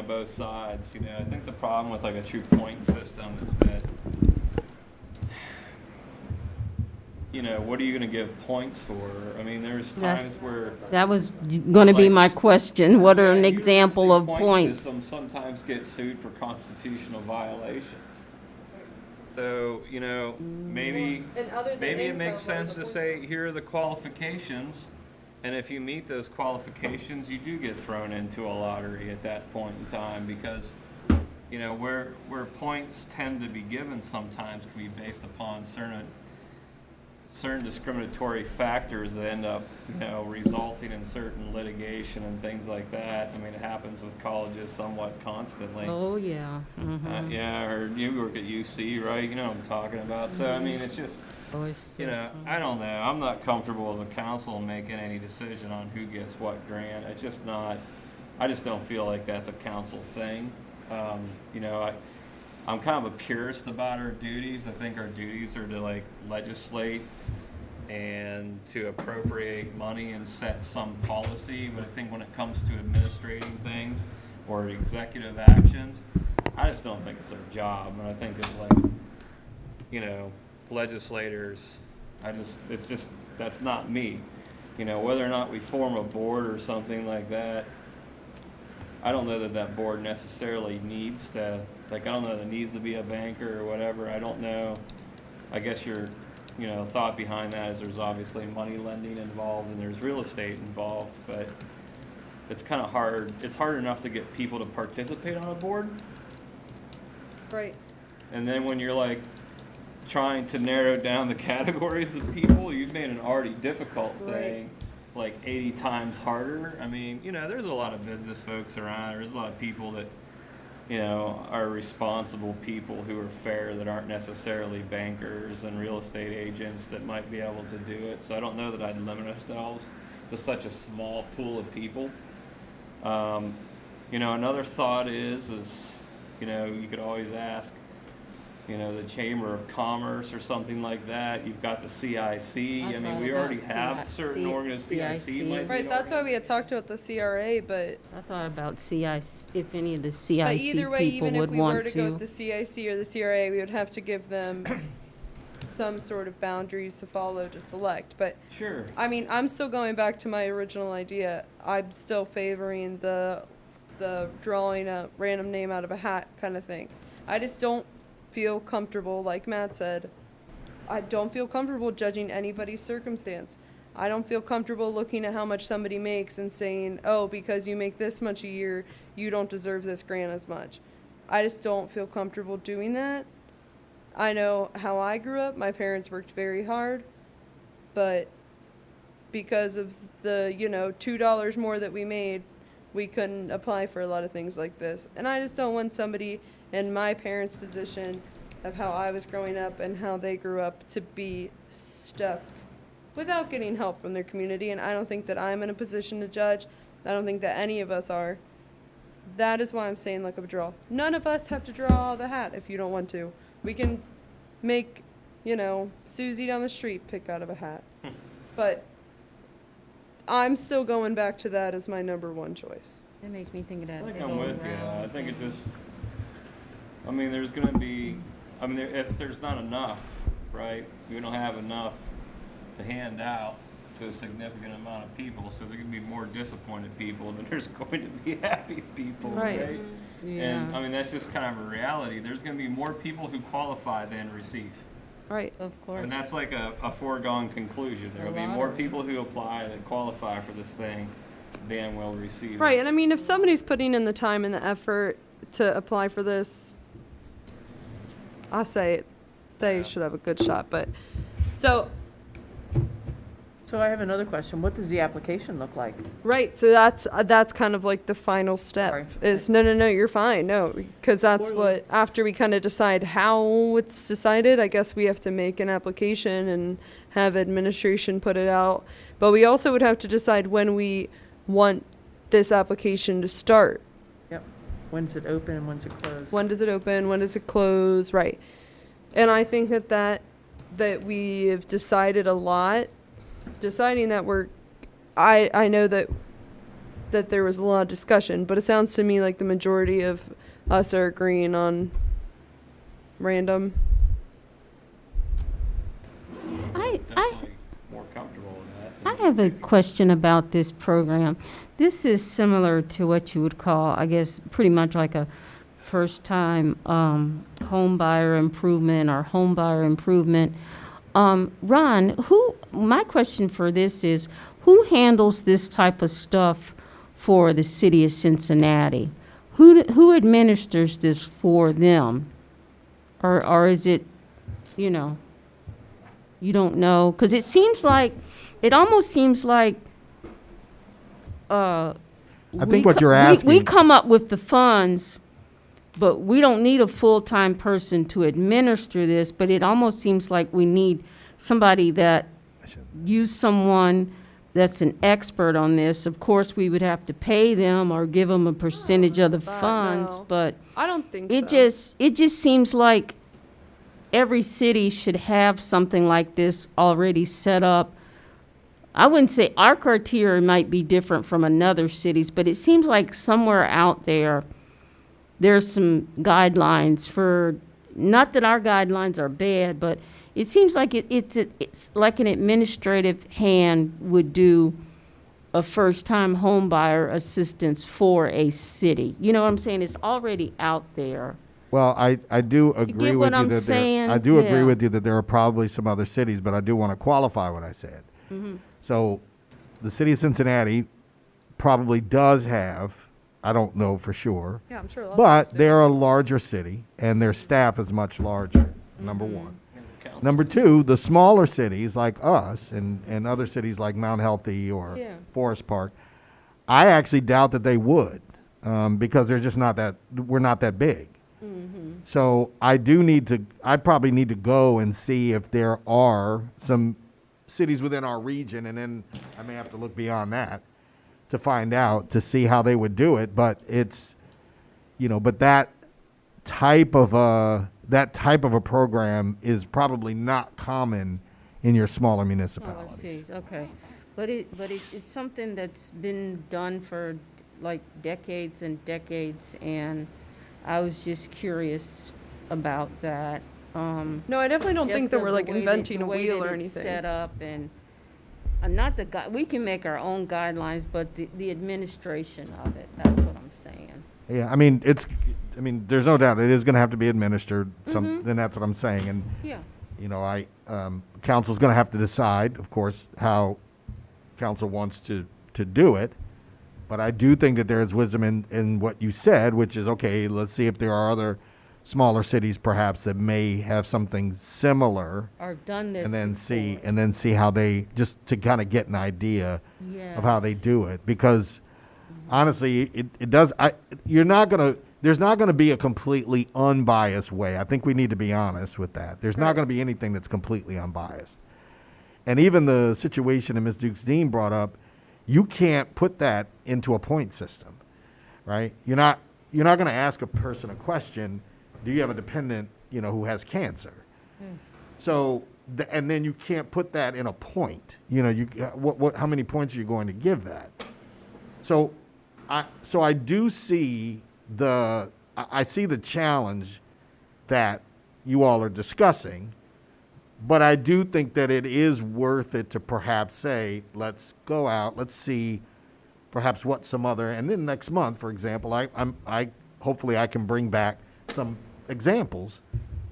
[SPEAKER 6] both sides, I think the problem with like a true point system is that, what are you gonna give points for? I mean, there's times where.
[SPEAKER 5] That was gonna be my
[SPEAKER 6] Like,
[SPEAKER 5] question. What are an
[SPEAKER 6] Yeah,
[SPEAKER 5] example of
[SPEAKER 6] university
[SPEAKER 5] points?
[SPEAKER 6] systems sometimes get sued for constitutional violations. So, maybe it makes sense to say, here are the qualifications, and if you meet those qualifications, you do get thrown into a lottery at that point in time, because, where points tend to be given sometimes can be based upon certain discriminatory factors that end up, resulting in certain litigation and things like that. I mean, it happens with colleges somewhat constantly.
[SPEAKER 5] Oh, yeah. Mhm.
[SPEAKER 6] Yeah, or you work at UC, right? You know what I'm talking about. So, I mean, it's just, I don't know. I'm not comfortable as a council making any decision on who gets what grant. It's just not, I just don't feel like that's a council thing. I'm kind of a purist about our duties. I think our duties are to legislate and to appropriate money and set some policy. But I think when it comes to administrating things or executive actions, I just don't think it's our job. And I think it's legislators, that's not me. Whether or not we form a board or something like that, I don't know that board necessarily needs to, I don't know that it needs to be a banker or whatever. I don't know. I guess your, thought behind that is there's obviously money lending involved and there's real estate involved, but it's kind of hard. It's hard enough to get people to participate on a board.
[SPEAKER 1] Right.
[SPEAKER 6] And then when you're trying to narrow down the categories of people, you've made an already difficult thing 80 times harder. I mean, there's a lot of business folks around. There's a lot of people that, are responsible people who are fair that aren't necessarily bankers and real estate agents that might be able to do it. So I don't know that I'd limit ourselves to such a small pool of people. Another thought is, you could always ask, the Chamber of Commerce or something like that. You've got the CIC. I mean, we already have certain organizations. CIC might be
[SPEAKER 1] Right, that's why we had talked about the CRA, but.
[SPEAKER 5] I thought about CIC, if any of the CIC
[SPEAKER 1] But either way,
[SPEAKER 5] people
[SPEAKER 1] even if
[SPEAKER 5] would
[SPEAKER 1] we were
[SPEAKER 5] want
[SPEAKER 1] to go
[SPEAKER 5] to.
[SPEAKER 1] with the CIC or the CRA, we would have to give them some sort of boundaries to follow to select. But
[SPEAKER 6] Sure.
[SPEAKER 1] I mean, I'm still going back to my original idea. I'm still favoring the drawing a random name out of a hat kind of thing. I just don't feel comfortable, like Matt said. I don't feel comfortable judging anybody's circumstance. I don't feel comfortable looking at how much somebody makes and saying, oh, because you make this much a year, you don't deserve this grant as much. I just don't feel comfortable doing that. I know how I grew up. My parents worked very hard, but because of the, $2 more that we made, we couldn't apply for a lot of things like this. And I just don't want somebody in my parents' position of how I was growing up and how they grew up to be stuck without getting help from their community. And I don't think that I'm in a position to judge. I don't think that any of us are. That is why I'm saying look up a draw. None of us have to draw the hat if you don't want to. We can make, Susie down the street pick out of a hat. But I'm still going back to that as my number one choice.
[SPEAKER 5] That makes me think of that.
[SPEAKER 6] I think
[SPEAKER 5] big
[SPEAKER 6] I'm
[SPEAKER 5] old
[SPEAKER 6] with you.
[SPEAKER 5] round
[SPEAKER 6] I think it
[SPEAKER 5] thing.
[SPEAKER 6] just, there's going to be, I mean, if there's not enough, right, we don't have enough to hand out to a significant amount of people, so there can be more disappointed people than there's going to be happy people,
[SPEAKER 1] Right.
[SPEAKER 6] right?
[SPEAKER 5] Yeah.
[SPEAKER 6] And, I mean, that's just kind of a reality. There's gonna be more people who qualify than receive.
[SPEAKER 1] Right.
[SPEAKER 5] Of course.
[SPEAKER 6] And that's like a foregone conclusion. There will be more people who apply that qualify for this thing than will receive it.
[SPEAKER 1] Right, and I mean, if somebody's putting in the time and the effort to apply for this, I say they
[SPEAKER 6] Yeah.
[SPEAKER 1] should have a good shot, but, so,
[SPEAKER 4] So I have another question. What does the application look like?
[SPEAKER 1] right, so that's kind of like the final step,
[SPEAKER 4] Sorry.
[SPEAKER 1] is, no, you're fine, no, because that's what, after we kind of decide how it's decided, I guess we have to make an application and have administration put it out, but we also would have to decide when we want this application to start.
[SPEAKER 4] Yep. When's it open and when's it closed?
[SPEAKER 1] When does it open? When does it close? Right. And I think that we have decided a lot, deciding that I know that there was a lot of discussion, but it sounds to me like the majority of us are agreeing on random.
[SPEAKER 5] I
[SPEAKER 6] Definitely more comfortable with that.
[SPEAKER 5] I have a question about this program. This is similar to what you would call, I guess, pretty much like a first-time home buyer improvement or home buyer improvement. Ron, my question for this is, who handles this type of stuff for the city of Cincinnati? Who administers this for them? Or is it, you don't know? Because it almost seems like
[SPEAKER 2] I think what you're asking.
[SPEAKER 5] we come up with the funds, but we don't need a full-time person to administer this, but it almost seems like we need somebody someone that's an expert on this. Of course, we would have to pay them or give them a percentage of the funds,
[SPEAKER 1] no.
[SPEAKER 5] but
[SPEAKER 1] I don't think
[SPEAKER 5] it
[SPEAKER 1] so.
[SPEAKER 5] just seems like every city should have something like this already set up. I wouldn't say our criteria might be different from another city's, but it seems like somewhere out there's some guidelines for, not that our guidelines are bad, but it seems like it's like an administrative hand would do a first-time home buyer assistance for a city. You know what I'm saying? It's already out there.
[SPEAKER 2] Well, I do agree
[SPEAKER 5] get
[SPEAKER 2] with
[SPEAKER 5] what
[SPEAKER 2] you
[SPEAKER 5] I'm
[SPEAKER 2] that
[SPEAKER 5] saying?
[SPEAKER 2] I do agree
[SPEAKER 5] Yeah.
[SPEAKER 2] with you that there are probably some other cities, but I do want to qualify what I said.
[SPEAKER 5] Mm-hmm.
[SPEAKER 2] So, the city of Cincinnati probably does have, I don't know for sure,
[SPEAKER 1] Yeah, I'm sure.
[SPEAKER 2] but they're a larger city and their staff is much larger, number
[SPEAKER 5] Mm-hmm.
[SPEAKER 2] one. Number two, the smaller cities like us and other cities like Mount Healthy or
[SPEAKER 5] Yeah.
[SPEAKER 2] Forest Park, I actually doubt that they would because they're just we're not that big. So I probably need to go and see if there are some cities within our region, and then I may have to look beyond that to find out, to see how they would do it. But it's, but that type of a program is probably not common in your smaller municipalities.
[SPEAKER 5] Cities, okay. But it's something that's been done for like decades and decades, and I was just curious about that.
[SPEAKER 1] No, I definitely don't think that we're like inventing a wheel or anything.
[SPEAKER 5] Set up and not we can make our own guidelines, but the administration of it, that's what I'm saying.
[SPEAKER 2] Yeah, I mean, there's no doubt it is going to have to be administered. Then that's what I'm saying. And
[SPEAKER 5] Yeah.
[SPEAKER 2] council's going to have to decide, of course, how council wants to do it. But I do think that there is wisdom in what you said, which is, okay, let's see if there are other smaller cities perhaps that may have something similar,
[SPEAKER 5] Or done this
[SPEAKER 2] and then
[SPEAKER 5] before.
[SPEAKER 2] see how they, just to kind of get an idea of how they do it. Because honestly, it does, there's not going to be a completely unbiased way. I think we need to be honest with that. There's not going to be anything that's completely unbiased. And even the situation that Ms. Dukes-Dean brought up, you can't put that into a point system, right? You're not going to ask a person a question, do you have a dependent, who has cancer? So, and then you can't put that in a point. How many points are you going to give that? So I do see I see the challenge that you all are discussing. But I do think that it is worth it to perhaps say, let's go out, let's see perhaps what some other, and then next month, for example, I hopefully I can bring back some examples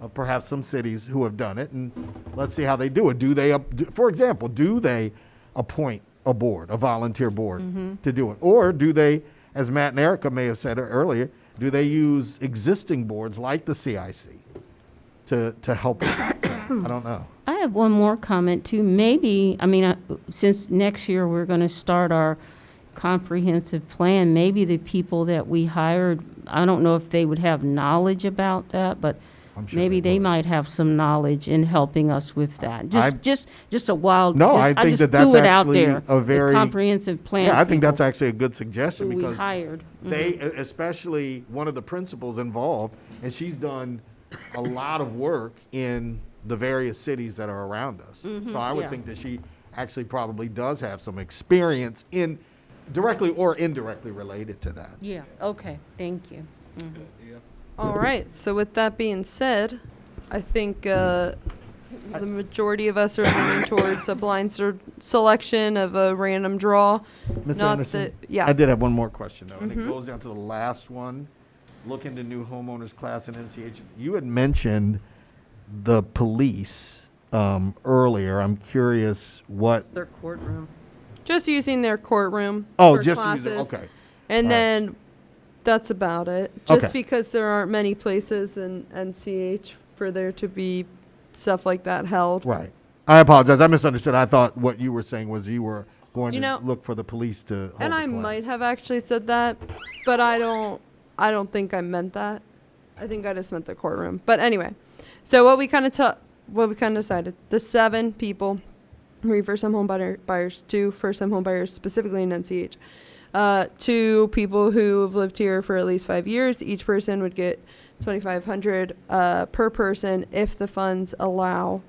[SPEAKER 2] of perhaps some cities who have done it, and let's see how they do it. Do they, for example, do they appoint a board, a volunteer board to do it? Or do they, as Matt and Erica may have said earlier, do they use existing boards like the CIC to help them? I don't know.
[SPEAKER 5] I have one more comment too. Maybe, I mean, since next year we're going to start our comprehensive plan, maybe the people that we hired, I don't know if they would have knowledge about that, but
[SPEAKER 2] I'm sure
[SPEAKER 5] maybe they
[SPEAKER 2] would.
[SPEAKER 5] might have some knowledge in helping us with that. Just a wild.
[SPEAKER 2] No,
[SPEAKER 5] just,
[SPEAKER 2] I think
[SPEAKER 5] just
[SPEAKER 2] that's
[SPEAKER 5] threw it out
[SPEAKER 2] actually
[SPEAKER 5] there.
[SPEAKER 2] a very
[SPEAKER 5] the comprehensive plan.
[SPEAKER 2] Yeah, I think
[SPEAKER 5] people
[SPEAKER 2] that's actually a good suggestion
[SPEAKER 5] who we
[SPEAKER 2] because
[SPEAKER 5] hired.
[SPEAKER 2] they, especially one of the principals involved, and she's done a lot of work in the various cities that are around us. So I would
[SPEAKER 5] yeah.
[SPEAKER 2] think that she actually probably does have some experience in directly or indirectly related to that.
[SPEAKER 5] Yeah. Okay. Thank you.
[SPEAKER 1] All right. So with that being said, I think the majority of us are leaning towards a blind selection of a random draw.
[SPEAKER 2] Ms.
[SPEAKER 1] Not
[SPEAKER 2] Anderson,
[SPEAKER 1] that- yeah.
[SPEAKER 2] I did have one more question though, and it goes down to the last one. Look into new homeowners class in NCH. You had mentioned the police earlier. I'm curious what.
[SPEAKER 4] Their courtroom.
[SPEAKER 1] Just using their courtroom.
[SPEAKER 2] Oh,
[SPEAKER 1] for
[SPEAKER 2] just to
[SPEAKER 1] classes.
[SPEAKER 2] use it. Okay.
[SPEAKER 1] And
[SPEAKER 2] All right.
[SPEAKER 1] then that's about it. Just
[SPEAKER 2] Okay.
[SPEAKER 1] because there aren't many places in NCH for there to be stuff like that held.
[SPEAKER 2] Right. I apologize. I misunderstood. I thought what you were saying was you were going
[SPEAKER 1] You
[SPEAKER 2] to
[SPEAKER 1] know,
[SPEAKER 2] look for the police to hold
[SPEAKER 1] And
[SPEAKER 2] the
[SPEAKER 1] I
[SPEAKER 2] class.
[SPEAKER 1] might have actually said that, but I don't think I meant that. I think I just meant the courtroom. But anyway, so what we kind of decided, the 7 people, 3 first-time home buyers, 2 first-time home buyers specifically in NCH, 2 people who have lived here for at least 5 years. Each person would get $2,500 per person if the funds allow.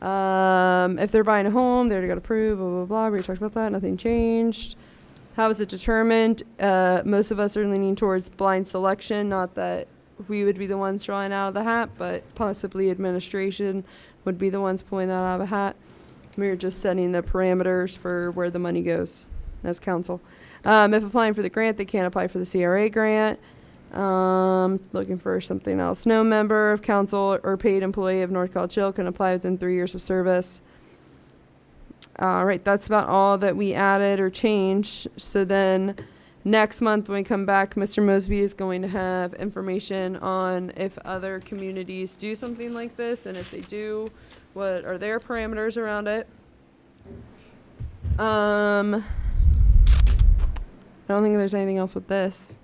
[SPEAKER 1] If they're buying a home, they already got approved, blah, blah, blah. We already talked about that. Nothing changed. How is it determined? Most of us are leaning towards blind selection, not that we would be the ones drawing out of the hat, but possibly administration would be the ones pulling that out of a hat. We're just setting the parameters for where the money goes as council. If applying for the grant, they can't apply for the CRA grant. Looking for something else. No member of council or paid employee of North College Hill can apply within 3 years of service. All right, that's about all that we added or changed. So then next month when we come back, Mr. Mosby is going to have information on if other communities do something like this, and if they do, what are their parameters around it. I don't think there's anything else with this.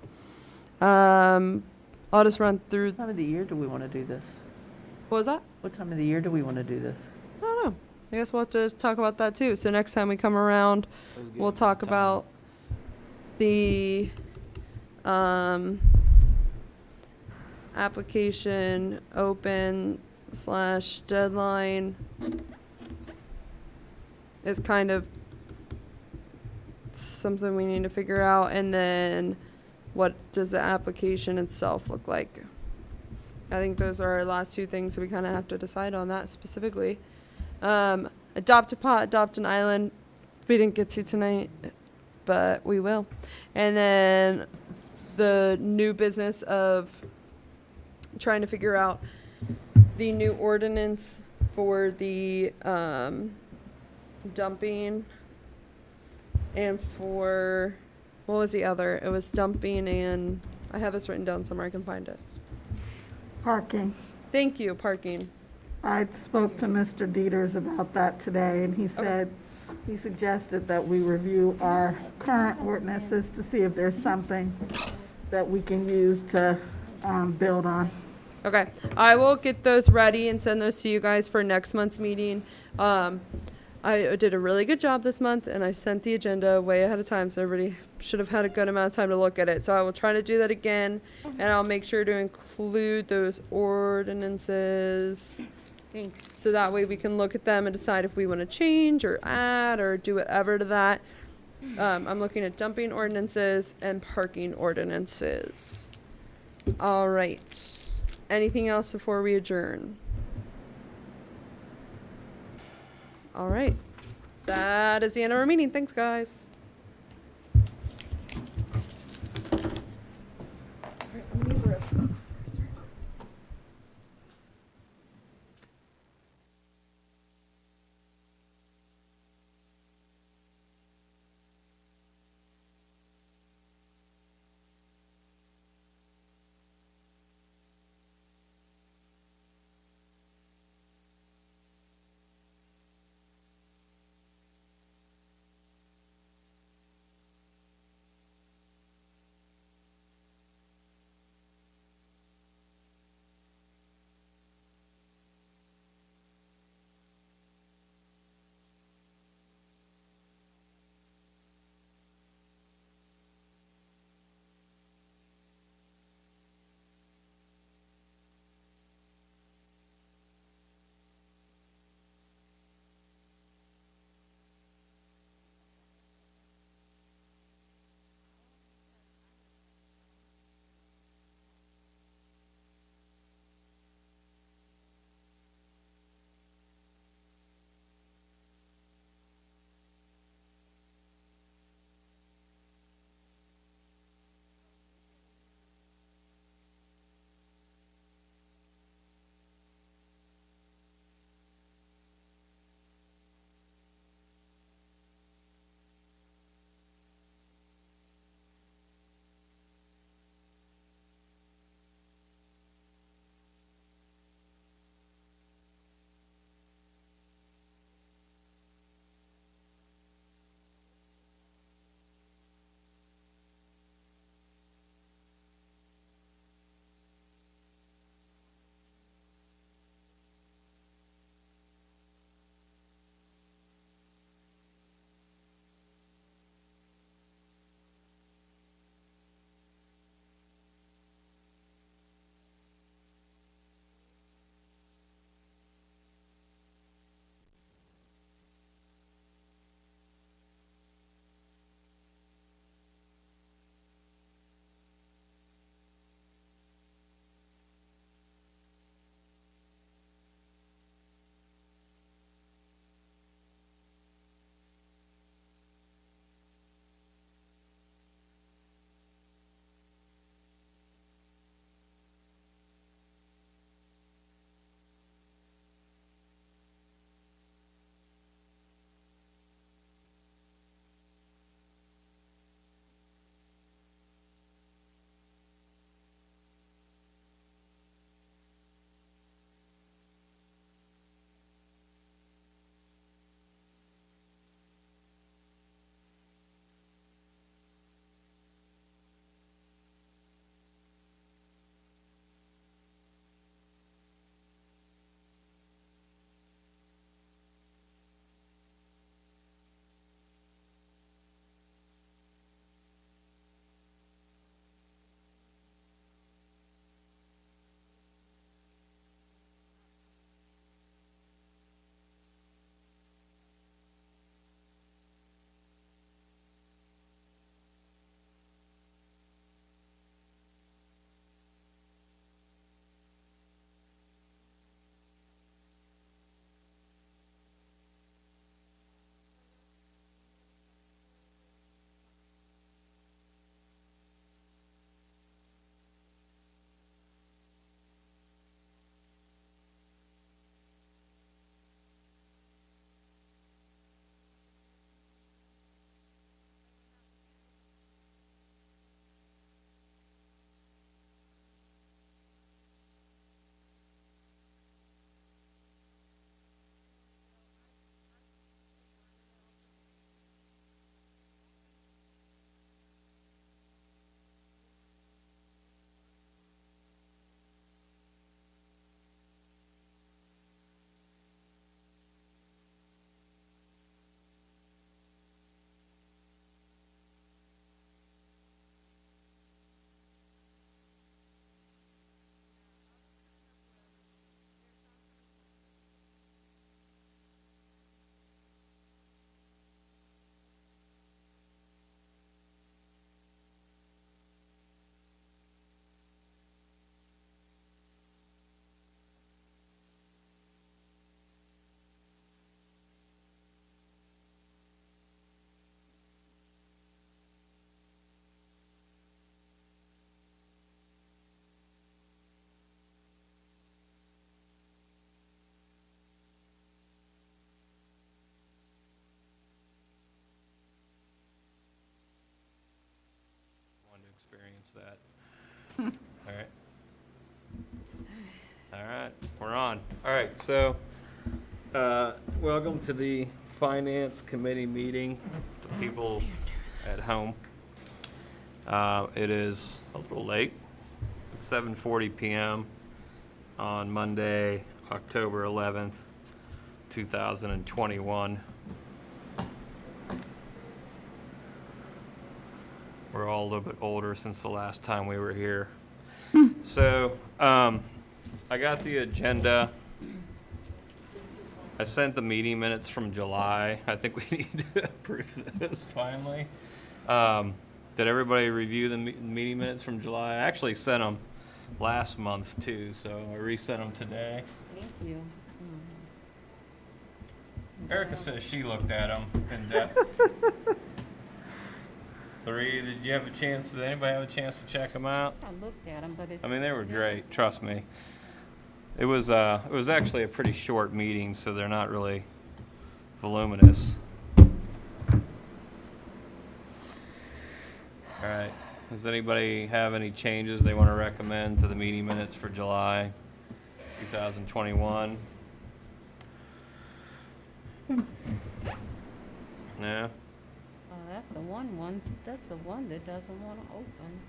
[SPEAKER 1] I'll just run through.
[SPEAKER 4] What time of the year do we want to do this?
[SPEAKER 1] What was that?
[SPEAKER 4] What time of the year do we want to do this?
[SPEAKER 1] I don't know. I guess we'll have to talk about that too. So next time we come around, we'll talk about the application open / deadline is kind of something we need to figure out, and then what does the application itself look like? I think those are our last 2 things that we kind of have to decide on that specifically. Adopt a pot, adopt an island. We didn't get to tonight, but we will. And then the new business of trying to figure out the new ordinance for the dumping and for, what was the other? It was dumping and, I have this written down somewhere, I can find it.
[SPEAKER 7] Parking.
[SPEAKER 1] Thank you, parking.
[SPEAKER 7] I spoke to Mr. Dieters about that today, and he said, he suggested that we review our current ordinances to see if there's something that we can use to build on.
[SPEAKER 1] Okay, I will get those ready and send those to you guys for next month's meeting. I did a really good job this month, and I sent the agenda way ahead of time, so everybody should have had a good amount of time to look at it. So I will try to do that again, and I'll make sure to include those ordinances.
[SPEAKER 5] Thanks.
[SPEAKER 1] So that way we can look at them and decide if we want to change or add or do whatever to that. I'm looking at dumping ordinances and parking ordinances. All right. Anything else before we adjourn? All right. That is the end of our meeting. Thanks, guys.
[SPEAKER 6] All right, we're on. All right, so, welcome to the Finance Committee meeting, to people at home. It is a little late. It's 7:40 p.m. on Monday, October 11th, 2021. We're all a little bit older since the last time we were here. So, I got the agenda. I sent the meeting minutes from July. I think we need to approve this finally. Did everybody review the meeting minutes from July? I actually sent them last month too, so I resent them today.
[SPEAKER 5] Thank you.
[SPEAKER 6] Erica says she looked at them in depth. Did you have a chance? Did anybody have a chance to check them out?
[SPEAKER 5] I looked at them, but it's.
[SPEAKER 6] I mean, they were great. Trust me. It was actually a pretty short meeting, so they're not really voluminous. All right. Does anybody have any changes they want to recommend to the meeting minutes for July 2021? No?
[SPEAKER 5] That's the one. That's the one that doesn't want to open.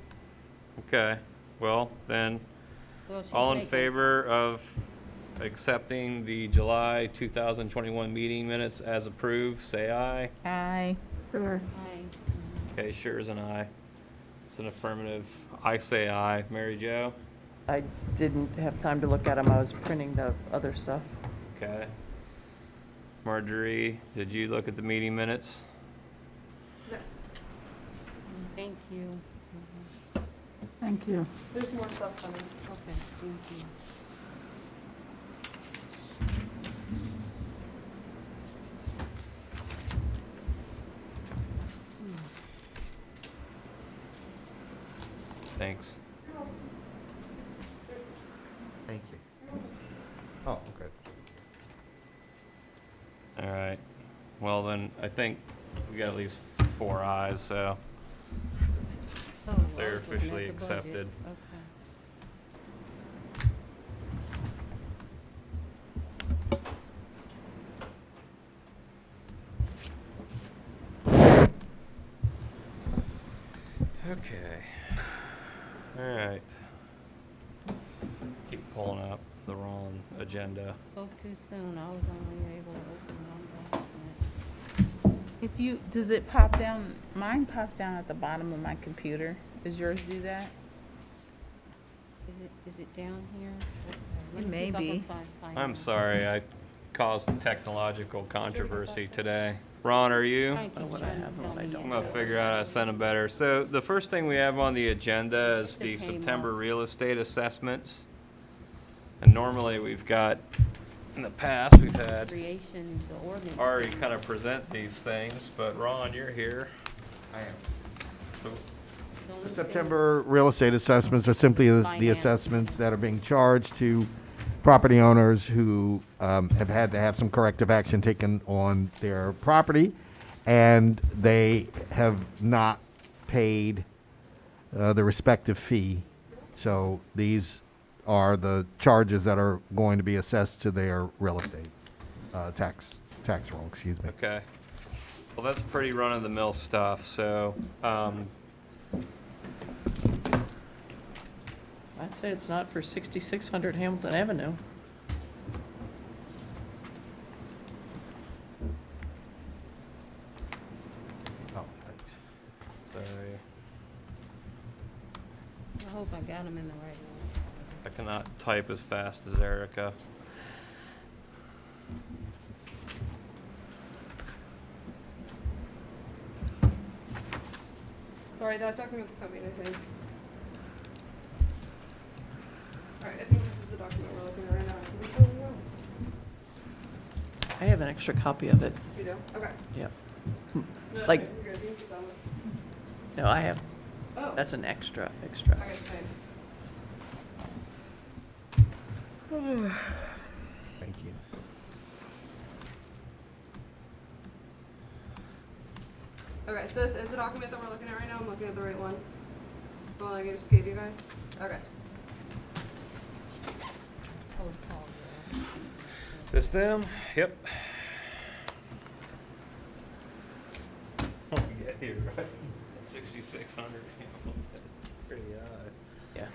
[SPEAKER 6] Okay. Well, then,
[SPEAKER 5] Well, she's
[SPEAKER 6] all in
[SPEAKER 5] making-
[SPEAKER 6] favor of accepting the July 2021 meeting minutes as approved, say aye.
[SPEAKER 3] Aye.
[SPEAKER 7] Sure.
[SPEAKER 5] Aye.
[SPEAKER 6] Okay, sure is an aye. It's an affirmative. I say aye. Mary Jo?
[SPEAKER 4] I didn't have time to look at them. I was printing the other stuff.
[SPEAKER 6] Okay. Marjorie, did you look at the meeting minutes?
[SPEAKER 5] Thank you.
[SPEAKER 7] Thank you.
[SPEAKER 1] There's more stuff coming.
[SPEAKER 5] Okay, thank you.
[SPEAKER 6] Thanks.
[SPEAKER 2] Thank you. Oh, okay.
[SPEAKER 6] All right. Well, then, I think we got at least 4 ayes, so
[SPEAKER 5] Oh,
[SPEAKER 6] they're
[SPEAKER 5] I was looking at
[SPEAKER 6] officially
[SPEAKER 5] the budget.
[SPEAKER 6] accepted.
[SPEAKER 5] Okay.
[SPEAKER 6] Okay. All right. Keep pulling up the wrong agenda.
[SPEAKER 5] Spoke too soon. I was only able to open one document.
[SPEAKER 3] If you, does it pop down? Mine pops down at the bottom of my computer. Does yours do that?
[SPEAKER 5] Is it down here? Let
[SPEAKER 3] It
[SPEAKER 5] me see
[SPEAKER 3] may
[SPEAKER 5] if I can
[SPEAKER 3] be.
[SPEAKER 5] find
[SPEAKER 6] I'm
[SPEAKER 5] it.
[SPEAKER 6] sorry, I caused a technological controversy today. Ron, are you?
[SPEAKER 5] Thank you,
[SPEAKER 4] What I
[SPEAKER 5] Sharon,
[SPEAKER 4] have and
[SPEAKER 5] tell
[SPEAKER 4] what I
[SPEAKER 5] me
[SPEAKER 4] don't.
[SPEAKER 6] I'm
[SPEAKER 5] it's
[SPEAKER 6] gonna
[SPEAKER 5] over.
[SPEAKER 6] figure out how to send them better. So the first thing we have on the agenda is the
[SPEAKER 5] It came
[SPEAKER 6] September
[SPEAKER 5] up.
[SPEAKER 6] real estate assessments. And normally we've got, in the past, we've had
[SPEAKER 5] Creation, the ordinance.
[SPEAKER 6] Ari
[SPEAKER 5] came
[SPEAKER 6] kind
[SPEAKER 5] up.
[SPEAKER 6] of present these things, but Ron, you're here.
[SPEAKER 2] I am.
[SPEAKER 6] So
[SPEAKER 5] The only
[SPEAKER 2] The
[SPEAKER 5] thing-
[SPEAKER 2] September real estate assessments are simply the
[SPEAKER 5] Finance.
[SPEAKER 2] assessments that are being charged to property owners who have had to have some corrective action taken on their property, and they have not paid the respective fee. So these are the charges that are going to be assessed to their real estate tax roll, excuse me.
[SPEAKER 6] Okay. Well, that's pretty run-of-the-mill stuff, so,
[SPEAKER 4] I'd say it's not for 6600 Hamilton Avenue.
[SPEAKER 2] Oh, thanks.
[SPEAKER 6] sorry,
[SPEAKER 5] I hope I got them in the right one.
[SPEAKER 6] I cannot type as fast as Erica.
[SPEAKER 1] Sorry, that document's coming, I think. Alright, I think this is the document we're looking at right now. Can we pull it out?
[SPEAKER 4] I have an extra copy of it.
[SPEAKER 1] You do? Okay.
[SPEAKER 4] Yeah.
[SPEAKER 1] No,
[SPEAKER 4] Like-
[SPEAKER 1] okay, you're good. You can keep that one.
[SPEAKER 4] No, I have,
[SPEAKER 1] Oh.
[SPEAKER 4] that's an extra.
[SPEAKER 1] Okay, fine.
[SPEAKER 2] Thank you.
[SPEAKER 1] Okay, so this is the document that we're looking at right now. I'm looking at the right one. The one I just gave you guys? Okay.
[SPEAKER 6] This them? Yep. Get here, right? 6,600. Pretty high.
[SPEAKER 4] Yeah.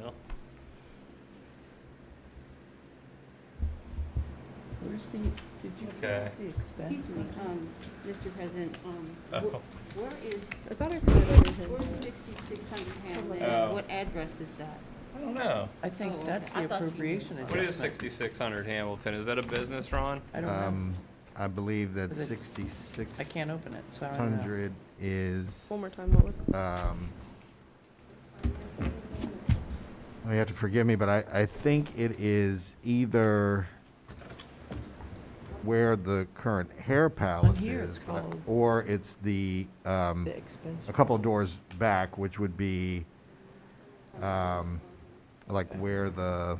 [SPEAKER 6] Well,
[SPEAKER 4] Where's the, did you
[SPEAKER 6] Okay.
[SPEAKER 4] the expense?
[SPEAKER 5] Excuse me, Mr. President,
[SPEAKER 6] Oh.
[SPEAKER 5] where is,
[SPEAKER 1] I thought I put it over here.
[SPEAKER 5] where's 6600 Hamlin?
[SPEAKER 6] Oh.
[SPEAKER 5] What address is that?
[SPEAKER 6] I don't know.
[SPEAKER 4] I think
[SPEAKER 5] Oh,
[SPEAKER 4] that's
[SPEAKER 5] okay.
[SPEAKER 4] the
[SPEAKER 5] I thought you
[SPEAKER 4] appropriation
[SPEAKER 5] meant-
[SPEAKER 6] What is
[SPEAKER 4] adjustment.
[SPEAKER 6] 6,600 Hamilton? Is that a business, Ron?
[SPEAKER 4] I don't know.
[SPEAKER 2] I believe that
[SPEAKER 4] Is it-
[SPEAKER 2] 6,600
[SPEAKER 4] I can't open it, so I don't know.
[SPEAKER 2] is,
[SPEAKER 1] One more time, what was it?
[SPEAKER 2] you have to forgive me, but I think it is either where the current hair palace
[SPEAKER 4] here
[SPEAKER 2] is,
[SPEAKER 4] it's called-
[SPEAKER 2] or it's the,
[SPEAKER 4] The expense.
[SPEAKER 2] a couple of doors back, which would be, like where the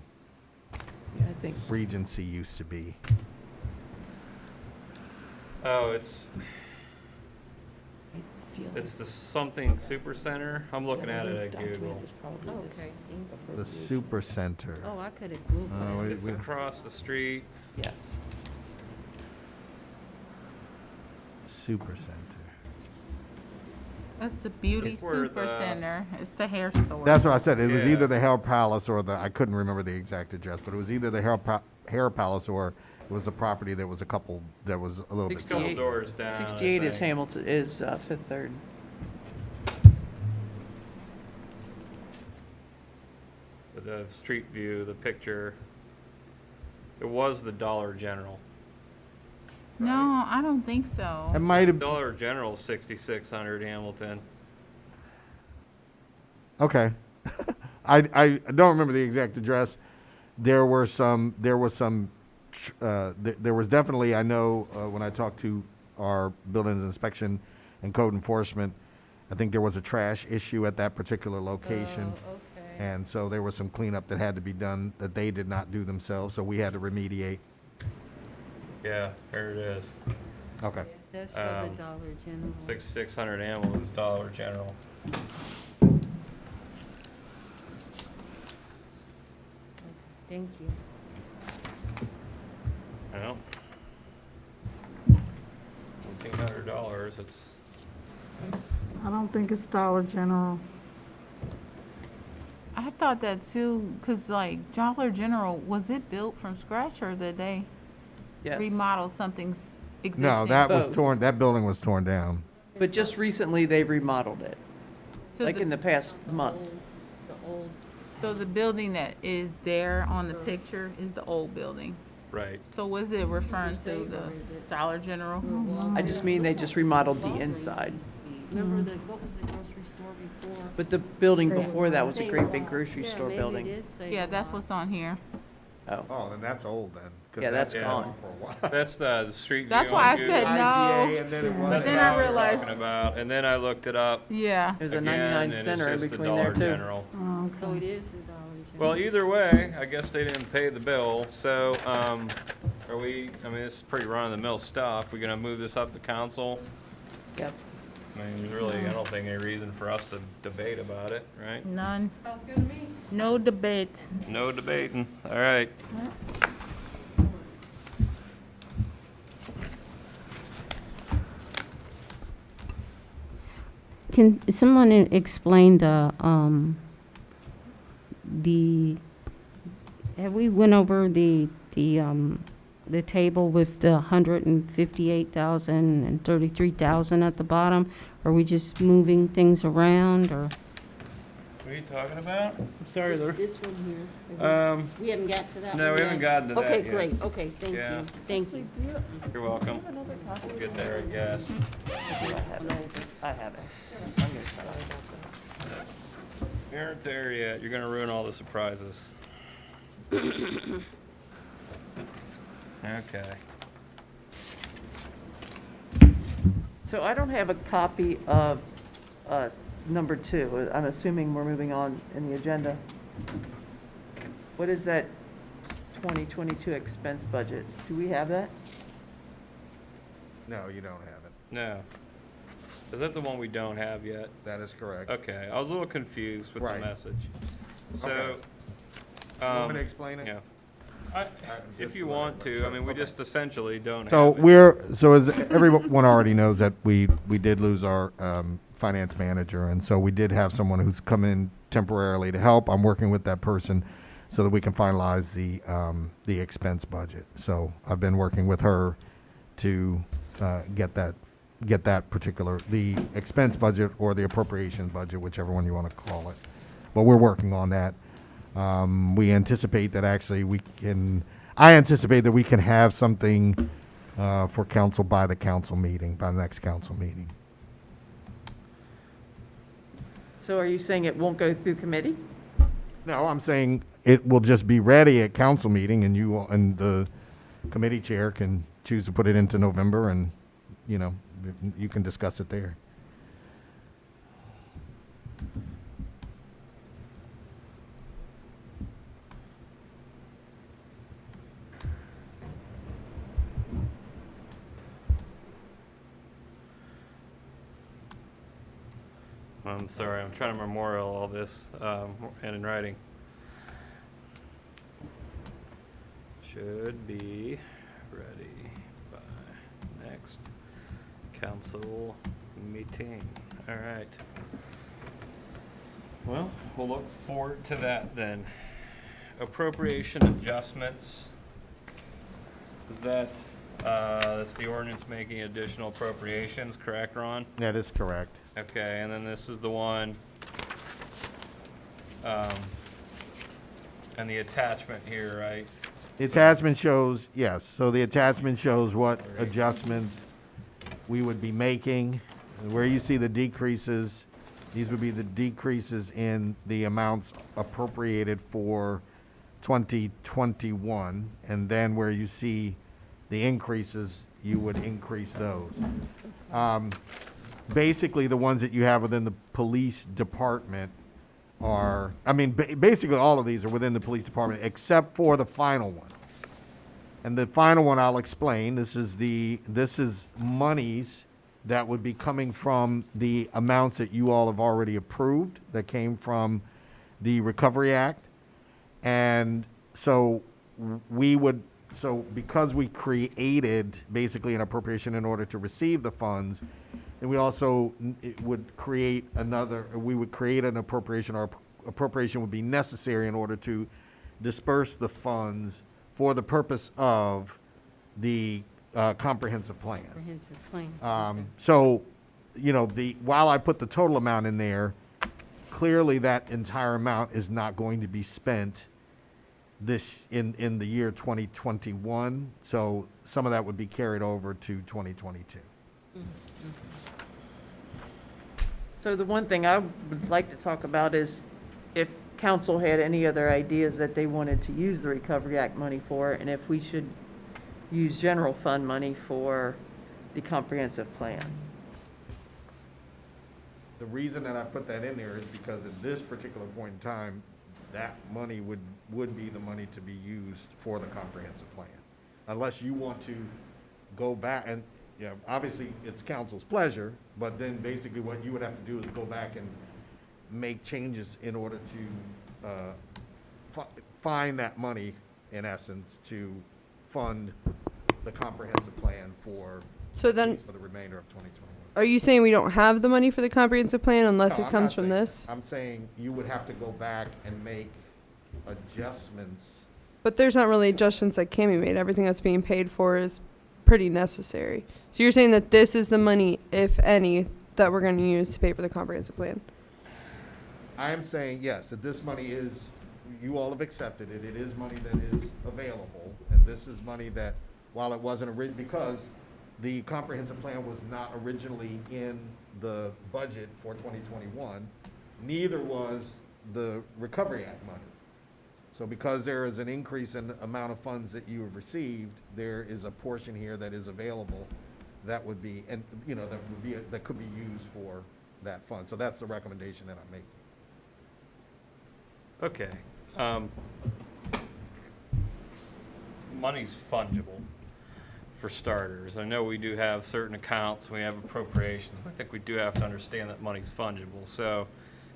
[SPEAKER 4] Yeah, I think,
[SPEAKER 2] Regency used to be.
[SPEAKER 6] Oh, it's
[SPEAKER 4] I feel.
[SPEAKER 6] the something super center. I'm looking at it at
[SPEAKER 4] Document
[SPEAKER 6] Google.
[SPEAKER 4] is probably
[SPEAKER 5] Oh,
[SPEAKER 4] this
[SPEAKER 5] okay.
[SPEAKER 2] The
[SPEAKER 4] appropriation.
[SPEAKER 2] Super Center.
[SPEAKER 5] Oh, I could have Googled
[SPEAKER 2] Oh,
[SPEAKER 5] it.
[SPEAKER 2] wait.
[SPEAKER 6] It's across the street.
[SPEAKER 4] Yes.
[SPEAKER 2] Super Center.
[SPEAKER 3] That's the Beauty
[SPEAKER 6] It's where
[SPEAKER 3] Super
[SPEAKER 6] the-
[SPEAKER 3] Center. It's the hair store.
[SPEAKER 2] That's what I said. It was
[SPEAKER 6] Yeah.
[SPEAKER 2] either the hair palace or the, I couldn't remember the exact address, but it was either the hair palace or it was a property that was a couple, that was a little bit.
[SPEAKER 6] Couple
[SPEAKER 4] 68
[SPEAKER 6] doors down. I
[SPEAKER 4] 68 is
[SPEAKER 6] think.
[SPEAKER 4] Hamilton, is Fifth Third.
[SPEAKER 6] With the street view, the picture. It was the Dollar General.
[SPEAKER 3] No, I don't think so.
[SPEAKER 2] It might have,
[SPEAKER 6] Dollar General, 6,600 Hamilton.
[SPEAKER 2] okay. I don't remember the exact address. There was definitely, I know, when I talked to our buildings inspection and code enforcement, I think there was a trash issue at that particular location.
[SPEAKER 5] Oh, okay.
[SPEAKER 2] And so there was some cleanup that had to be done that they did not do themselves, so we had to remediate.
[SPEAKER 6] Yeah, there it is.
[SPEAKER 2] Okay.
[SPEAKER 5] That's for the
[SPEAKER 6] Um,
[SPEAKER 5] Dollar General.
[SPEAKER 6] 6,600 Hamilton's Dollar General.
[SPEAKER 5] Thank you.
[SPEAKER 6] Well, $1,400. It's
[SPEAKER 7] I don't think it's Dollar General.
[SPEAKER 3] I thought that too, because like Dollar General, was it built from scratch or did they
[SPEAKER 4] Yes.
[SPEAKER 3] remodel something existing?
[SPEAKER 2] No, that was
[SPEAKER 4] Both.
[SPEAKER 2] torn, that building was torn down.
[SPEAKER 4] But just recently, they've remodeled it,
[SPEAKER 3] So
[SPEAKER 4] like in the past month.
[SPEAKER 5] The old,
[SPEAKER 3] So the building that is there on the picture is the old building.
[SPEAKER 6] right.
[SPEAKER 3] So was it referring to
[SPEAKER 5] Save
[SPEAKER 3] the
[SPEAKER 5] or is it-
[SPEAKER 3] Dollar General?
[SPEAKER 4] I just mean they just remodeled the inside.
[SPEAKER 5] Remember what was the grocery store before?
[SPEAKER 4] But the building before that was a great big grocery
[SPEAKER 5] Yeah,
[SPEAKER 4] store
[SPEAKER 5] maybe it
[SPEAKER 4] building.
[SPEAKER 5] is Save
[SPEAKER 3] Yeah,
[SPEAKER 5] a
[SPEAKER 3] that's
[SPEAKER 5] Lot.
[SPEAKER 3] what's on here.
[SPEAKER 4] Oh,
[SPEAKER 2] Oh, then that's old then. 'cause
[SPEAKER 4] Yeah, that's
[SPEAKER 2] been
[SPEAKER 4] gone.
[SPEAKER 2] on for a while.
[SPEAKER 6] That's the street view.
[SPEAKER 3] That's
[SPEAKER 6] on
[SPEAKER 3] why I
[SPEAKER 6] Google.
[SPEAKER 3] said no.
[SPEAKER 2] IGA, and then it was.
[SPEAKER 6] That's
[SPEAKER 3] then
[SPEAKER 6] what
[SPEAKER 3] I
[SPEAKER 6] I was
[SPEAKER 3] realized-
[SPEAKER 6] talking about. And then I looked it up
[SPEAKER 3] Yeah.
[SPEAKER 4] there's a
[SPEAKER 6] again,
[SPEAKER 4] 99
[SPEAKER 6] and
[SPEAKER 4] center in
[SPEAKER 6] it's just the
[SPEAKER 4] between there
[SPEAKER 6] Dollar
[SPEAKER 4] too.
[SPEAKER 6] General.
[SPEAKER 7] Oh,
[SPEAKER 5] So
[SPEAKER 7] okay.
[SPEAKER 5] it is the Dollar General.
[SPEAKER 6] Well, either way, I guess they didn't pay the bill. So, are we? I mean, this is pretty run-of-the-mill stuff. We gonna move this up to council?
[SPEAKER 4] Yep.
[SPEAKER 6] I mean, really, I don't think any reason for us to debate about it, right?
[SPEAKER 3] None.
[SPEAKER 1] Sounds good to me.
[SPEAKER 3] No debate.
[SPEAKER 6] No debating. All right.
[SPEAKER 5] Can someone explain have we went over the table with the 158,000 and 33,000 at the bottom? Are we just moving things around or?
[SPEAKER 6] What are you talking about? I'm sorry, there.
[SPEAKER 5] This one here. We haven't got to that
[SPEAKER 6] No,
[SPEAKER 5] one
[SPEAKER 6] we haven't
[SPEAKER 5] yet?
[SPEAKER 6] gotten to that
[SPEAKER 5] Okay,
[SPEAKER 6] yet.
[SPEAKER 5] great, okay, thank
[SPEAKER 6] Yeah.
[SPEAKER 5] you, thank you.
[SPEAKER 6] You're welcome. We'll get there, I guess.
[SPEAKER 4] I have it.
[SPEAKER 6] We aren't there yet. You're gonna ruin all the surprises. Okay.
[SPEAKER 4] So I don't have a copy of number 2. I'm assuming we're moving on in the agenda. What is that 2022 expense budget? Do we have that?
[SPEAKER 2] No, you don't have it.
[SPEAKER 6] No. Is that the one we don't have yet?
[SPEAKER 2] That is correct.
[SPEAKER 6] Okay, I was a little confused with the
[SPEAKER 2] Right.
[SPEAKER 6] message. So,
[SPEAKER 2] Okay. You want me to explain it?
[SPEAKER 6] yeah. If you want to, I mean, we just essentially don't
[SPEAKER 2] So
[SPEAKER 6] have it.
[SPEAKER 2] so as everyone already knows that we did lose our finance manager, and so we did have someone who's come in temporarily to help. I'm working with that person so that we can finalize the expense budget. So I've been working with her to get that particular, the expense budget or the appropriation budget, whichever one you want to call it. But we're working on that. We anticipate that actually I anticipate that we can have something for council by the next council meeting.
[SPEAKER 4] So are you saying it won't go through committee?
[SPEAKER 2] No, I'm saying it will just be ready at council meeting, and and the committee chair can choose to put it into November, and, you can discuss it there.
[SPEAKER 6] I'm sorry, I'm trying to memorial all this and in writing. Should be ready by next council meeting. All right. Well, we'll look forward to that then. Appropriation adjustments. Is that's the ordinance making additional appropriations, correct, Ron?
[SPEAKER 2] That is correct.
[SPEAKER 6] Okay, and then this is the one, and the attachment here, right?
[SPEAKER 2] The attachment shows, yes, so the attachment shows what adjustments we would be making. Where you see the decreases, these would be the decreases in the amounts appropriated for 2021. And then where you see the increases, you would increase those. Basically, the ones that you have within the police department are, basically all of these are within the police department except for the final one. And the final one I'll explain. This is monies that would be coming from the amounts that you all have already approved that came from the Recovery Act. And so because we created basically an appropriation in order to receive the funds, and we also would create an appropriation, or appropriation would be necessary in order to disperse the funds for the purpose of the comprehensive plan.
[SPEAKER 5] Comprehensive plan.
[SPEAKER 2] So, while I put the total amount in there, clearly that entire amount is not going to be spent in the year 2021. So some of that would be carried over to 2022.
[SPEAKER 4] So the one thing I would like to talk about is if council had any other ideas that they wanted to use the Recovery Act money for, and if we should use general fund money for the comprehensive plan.
[SPEAKER 2] The reason that I put that in there is because at this particular point in time, that money would be the money to be used for the comprehensive plan. Unless you want to go back and, obviously it's council's pleasure, but then basically what you would have to do is go back and make changes in order to find that money, in essence, to fund the comprehensive plan for the remainder of 2021.
[SPEAKER 1] Are you saying we don't have the money for the comprehensive plan unless
[SPEAKER 2] No,
[SPEAKER 1] it
[SPEAKER 2] I'm
[SPEAKER 1] comes
[SPEAKER 2] not
[SPEAKER 1] from
[SPEAKER 2] saying
[SPEAKER 1] this?
[SPEAKER 2] that. I'm saying you would have to go back and make adjustments.
[SPEAKER 1] But there's not really adjustments that can be made. Everything that's being paid for is pretty necessary. So you're saying that this is the money, if any, that we're going to use to pay for the comprehensive plan?
[SPEAKER 2] I am saying, yes, that this money is, you all have accepted it. It is money that is available. And this is money that, while it wasn't because the comprehensive plan was not originally in the budget for 2021, neither was the Recovery Act money. So because there is an increase in the amount of funds that you have received, there is a portion here that is available that would be, and that could be used for that fund. So that's the recommendation that I'm making.
[SPEAKER 6] Okay. Money's fungible, for starters. I know we do have certain accounts, we have appropriations, but I think we do have to understand that money's fungible. So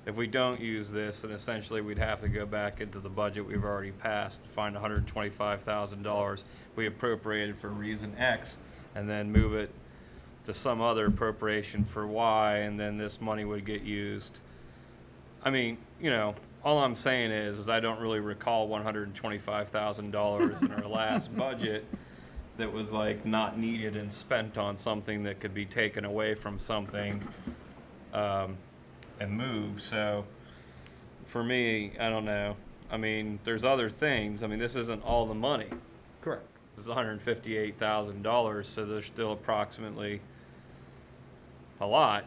[SPEAKER 6] if we don't use this, then essentially we'd have to go back into the budget we've already passed, find $125,000 we appropriated for reason X, and then move it to some other appropriation for Y, and then this money would get used. I mean, you know, all I'm saying is I don't really recall $125,000 in our last budget that was like not needed and spent on something that could be taken away from something, and moved. So for me, I don't know. I mean, there's other things. I mean, this isn't all the money.
[SPEAKER 2] Correct.
[SPEAKER 6] This is $158,000, so there's still approximately a lot,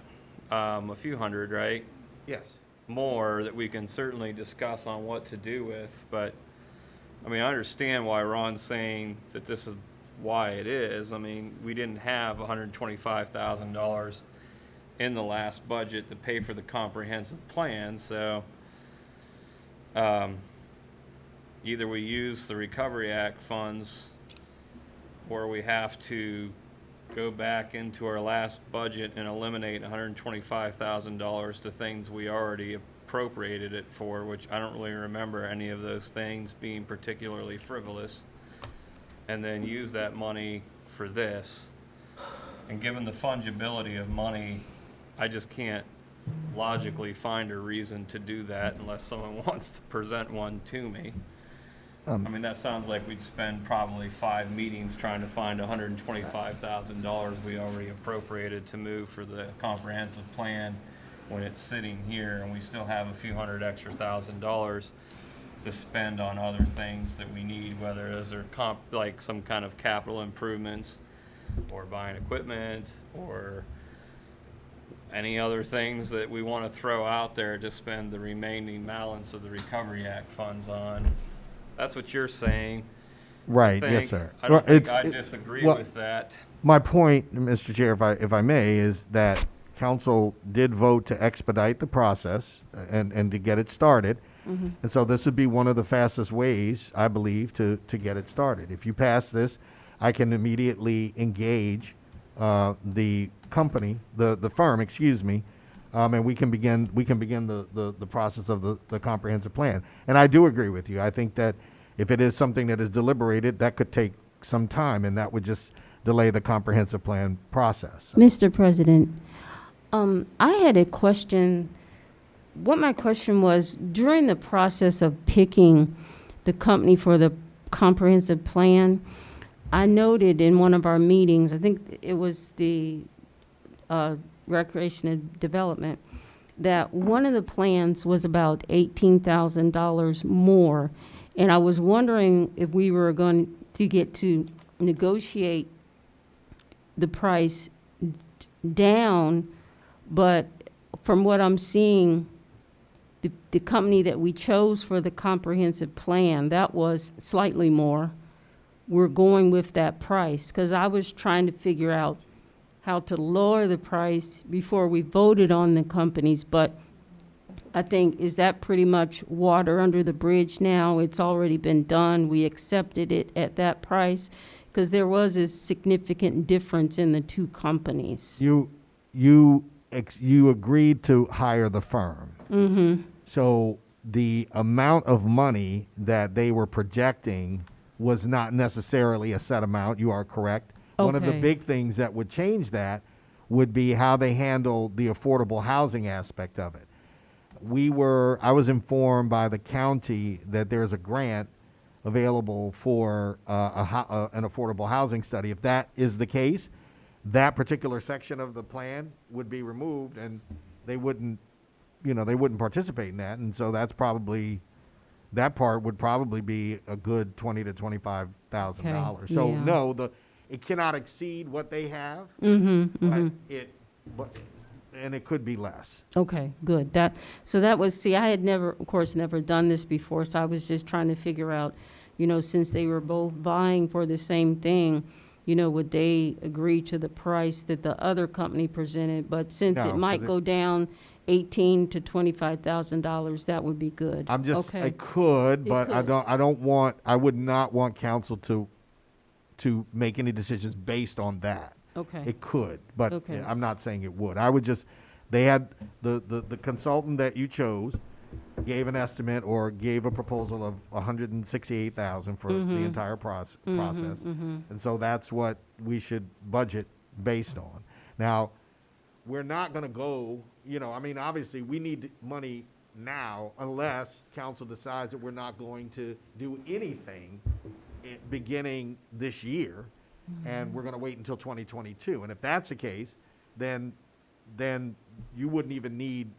[SPEAKER 6] a few hundred, right?
[SPEAKER 2] Yes.
[SPEAKER 6] More that we can certainly discuss on what to do with. But I mean, I understand why Ron's saying that this is why it is. I mean, we didn't have $125,000 in the last budget to pay for the comprehensive plan, so either we use the Recovery Act funds or we have to go back into our last budget and eliminate $125,000 to things we already appropriated it for, which I don't really remember any of those things being particularly frivolous, and then use that money for this. And given the fungibility of money, I just can't logically find a reason to do that unless someone wants to present one to me. I mean, that sounds like we'd spend probably 5 meetings trying to find $125,000 we already appropriated to move for the comprehensive plan when it's sitting here, and we still have a few hundred extra $1,000 to spend on other things that we need, whether those are like some kind of capital improvements or buying equipment or any other things that we want to throw out there to spend the remaining balance of the Recovery Act funds on. That's what you're saying.
[SPEAKER 2] Right.
[SPEAKER 6] I
[SPEAKER 2] Yes,
[SPEAKER 6] think.
[SPEAKER 2] sir.
[SPEAKER 6] I don't think I
[SPEAKER 2] It's-
[SPEAKER 6] disagree
[SPEAKER 2] well,
[SPEAKER 6] with that.
[SPEAKER 2] My point, Mr. Chair, if I may, is that council did vote to expedite the process and to get it started. And so this would be one of the fastest ways, I believe, to get it started. If you pass this, I can immediately engage the company, the firm, excuse me, and we can begin the process of the comprehensive plan. And I do agree with you. I think that if it is something that is deliberated, that could take some time, and that would just delay the comprehensive plan process.
[SPEAKER 5] Mr. President, I had a question. What my question was, during the process of picking the company for the comprehensive plan, I noted in one of our meetings, I think it was the Recreation and Development, that one of the plans was about $18,000 more. And I was wondering if we were going to get to negotiate the price down, but from what I'm seeing, the company that we chose for the comprehensive plan, that was slightly more. We're going with that price, because I was trying to figure out how to lower the price before we voted on the companies, but I think, is that pretty much water under the bridge now? It's already been done. We accepted it at that price, because there was a significant difference in the two companies.
[SPEAKER 2] You agreed to hire the firm.
[SPEAKER 5] Mm-hmm.
[SPEAKER 2] So the amount of money that they were projecting was not necessarily a set amount. You are correct. One of the
[SPEAKER 5] Okay.
[SPEAKER 2] big things that would change that would be how they handle the affordable housing aspect of it. I was informed by the county that there's a grant available for an affordable housing study. If that is the case, that particular section of the plan would be removed, and they wouldn't participate in that. And so that part would probably be a good $20,000 to $25,000.
[SPEAKER 5] Okay,
[SPEAKER 2] So
[SPEAKER 5] yeah.
[SPEAKER 2] no, it cannot exceed what they have,
[SPEAKER 5] Mm-hmm.
[SPEAKER 2] but and it could be less.
[SPEAKER 5] Okay, good. I had never, of course, never done this before, so I was just trying to figure out, since they were both vying for the same thing, would they agree to the price that the other company presented? But since
[SPEAKER 2] No,
[SPEAKER 5] it might
[SPEAKER 2] 'cause
[SPEAKER 5] go down $18,000 to $25,000, that would be good.
[SPEAKER 2] I
[SPEAKER 5] Okay.
[SPEAKER 2] could,
[SPEAKER 5] It
[SPEAKER 2] but
[SPEAKER 5] could.
[SPEAKER 2] I would not want council to make any decisions based on that.
[SPEAKER 5] Okay.
[SPEAKER 2] It could, but
[SPEAKER 5] Okay.
[SPEAKER 2] I'm not saying it would. They had, the consultant that you chose gave an estimate or gave a proposal of 168,000 for the entire process. And so that's what we should budget based on. Now, we're not going to go, I mean, obviously, we need money now unless council decides that we're not going to do anything beginning this year, and we're going to wait until 2022. And if that's the case, then you wouldn't even need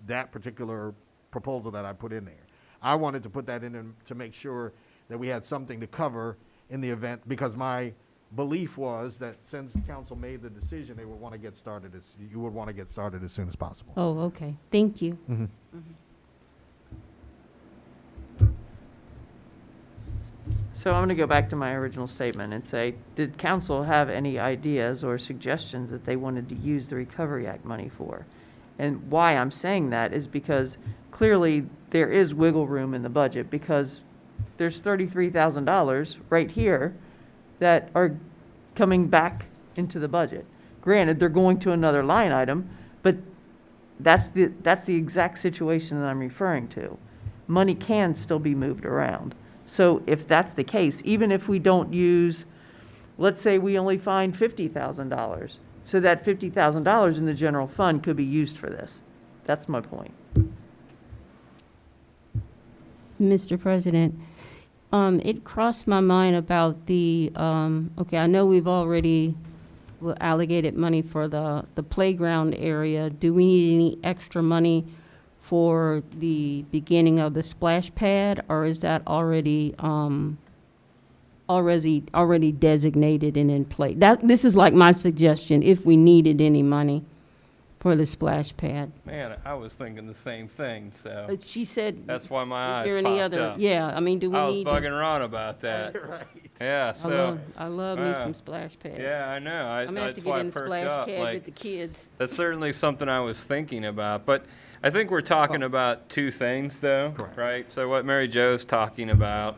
[SPEAKER 2] that particular proposal that I put in there. I wanted to put that in to make sure that we had something to cover in the event, because my belief was that since council made the decision, you would want to get started as soon as possible.
[SPEAKER 5] Oh, okay. Thank you.
[SPEAKER 4] So I'm going to go back to my original statement and say, did council have any ideas or suggestions that they wanted to use the Recovery Act money for? And why I'm saying that is because clearly there is wiggle room in the budget, because there's $33,000 right here that are coming back into the budget. Granted, they're going to another line item, but that's the exact situation that I'm referring to. Money can still be moved around. So if that's the case, even if we don't use, let's say we only find $50,000, so that $50,000 in the general fund could be used for this. That's my point.
[SPEAKER 5] Mr. President, it crossed my mind about the, okay, I know we've already allocated money for the playground area. Do we need any extra money for the beginning of the splash pad, or is that already designated and in place? This is like my suggestion, if we needed any money for the splash pad.
[SPEAKER 6] Man, I was thinking the same thing, so
[SPEAKER 5] She said,
[SPEAKER 6] that's why my
[SPEAKER 5] is
[SPEAKER 6] eyes
[SPEAKER 5] there any
[SPEAKER 6] popped
[SPEAKER 5] other,
[SPEAKER 6] up.
[SPEAKER 5] yeah, I mean, do we
[SPEAKER 6] I was
[SPEAKER 5] need?
[SPEAKER 6] bugging Ron about that.
[SPEAKER 2] Right.
[SPEAKER 6] Yeah, so,
[SPEAKER 5] I love me some splash pad.
[SPEAKER 6] yeah, I know.
[SPEAKER 5] I'm gonna have to
[SPEAKER 6] That's
[SPEAKER 5] get
[SPEAKER 6] why I
[SPEAKER 5] in the
[SPEAKER 6] perked
[SPEAKER 5] splash
[SPEAKER 6] up.
[SPEAKER 5] pad
[SPEAKER 6] Like,
[SPEAKER 5] with the kids.
[SPEAKER 6] that's certainly something I was thinking about, but I think we're talking about two things, though,
[SPEAKER 2] Correct.
[SPEAKER 6] right? So what Mary Jo's talking about,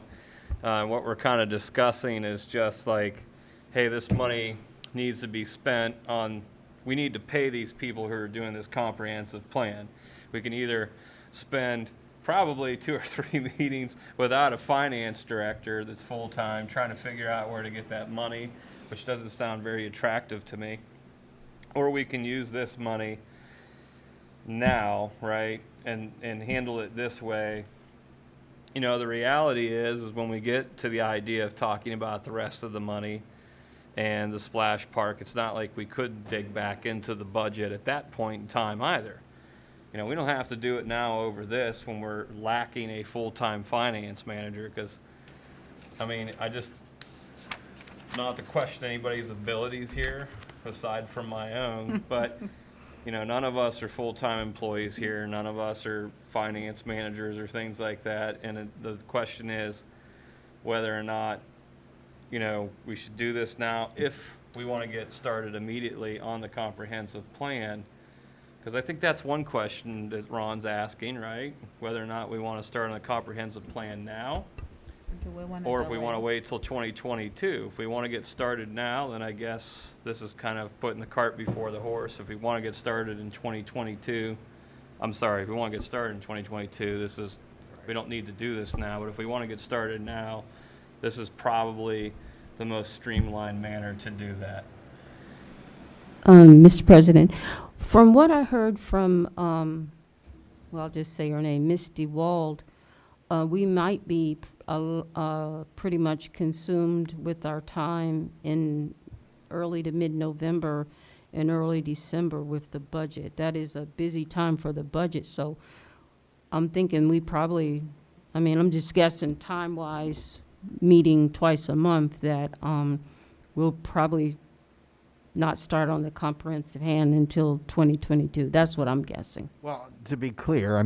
[SPEAKER 6] what we're kind of discussing is just like, hey, this money needs to be spent on, we need to pay these people who are doing this comprehensive plan. We can either spend probably 2 or 3 meetings without a finance director that's full-time trying to figure out where to get that money, which doesn't sound very attractive to me. Or we can use this money now, right, and handle it this way. You know, the reality is when we get to the idea of talking about the rest of the money and the splash park, it's not like we could dig back into the budget at that point in time either. You know, we don't have to do it now over this when we're lacking a full-time finance manager, because, I mean, not to question anybody's abilities here, aside from my own, but, you know, none of us are full-time employees here. None of us are finance managers or things like that. And the question is whether or not, you know, we should do this now if we want to get started immediately on the comprehensive plan. Because I think that's one question that Ron's asking, right? Whether or not we want to start on the comprehensive plan now, or if we want to wait till 2022. If we want to get started now, then I guess this is kind of putting the cart before the horse. If we want to get started in 2022, if we want to get started in 2022, we don't need to do this now. But if we want to get started now, this is probably the most streamlined manner to do that.
[SPEAKER 5] Mr. President, from what I heard from, I'll just say her name, Ms. DeWald, we might be pretty much consumed with our time in early to mid-November and early December with the budget. That is a busy time for the budget, so I'm thinking we probably, I'm just guessing time-wise, meeting twice a month, that we'll probably not start on the comprehensive hand until 2022. That's what I'm guessing.
[SPEAKER 2] Well, to be clear,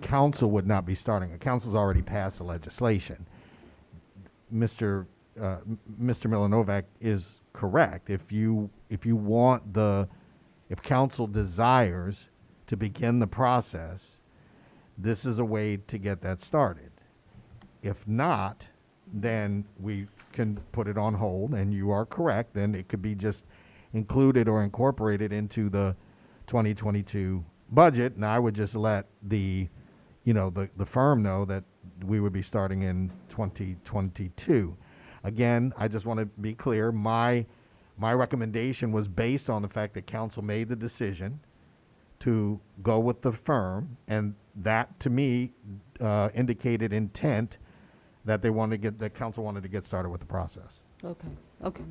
[SPEAKER 2] council would not be starting. Council's already passed the legislation. Mr. Milanovac is correct. If council desires to begin the process, this is a way to get that started. If not, then we can put it on hold, and you are correct, then it could be just included or incorporated into the 2022 budget, and I would just let the firm know that we would be starting in 2022. Again, I just want to be clear, my recommendation was based on the fact that council made the decision to go with the firm, and that to me indicated intent that council wanted to get started with the process.
[SPEAKER 5] Okay, okay.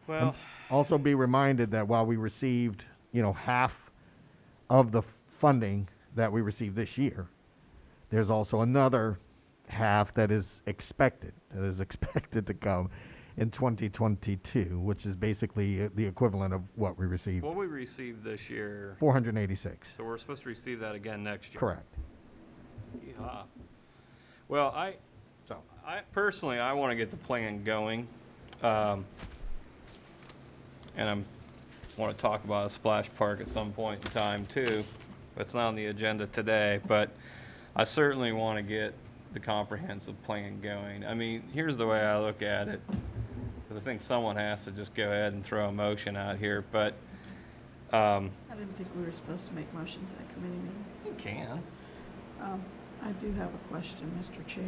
[SPEAKER 6] Well,
[SPEAKER 2] Also be reminded that while we received, half of the funding that we received this year, there's also another half that is expected to come in 2022, which is basically the equivalent of what we received,
[SPEAKER 6] what we received this year,
[SPEAKER 2] 486.
[SPEAKER 6] so we're supposed to receive that again next year.
[SPEAKER 2] Correct.
[SPEAKER 6] Yeah. Well, I personally, I want to get the plan going. And I want to talk about a splash park at some point in time too. It's not on the agenda today, but I certainly want to get the comprehensive plan going. I mean, here's the way I look at it, because I think someone has to just go ahead and throw a motion out here, but
[SPEAKER 7] I didn't think we were supposed to make motions at committee meetings.
[SPEAKER 6] you can.
[SPEAKER 7] I do have a question, Mr. Chair,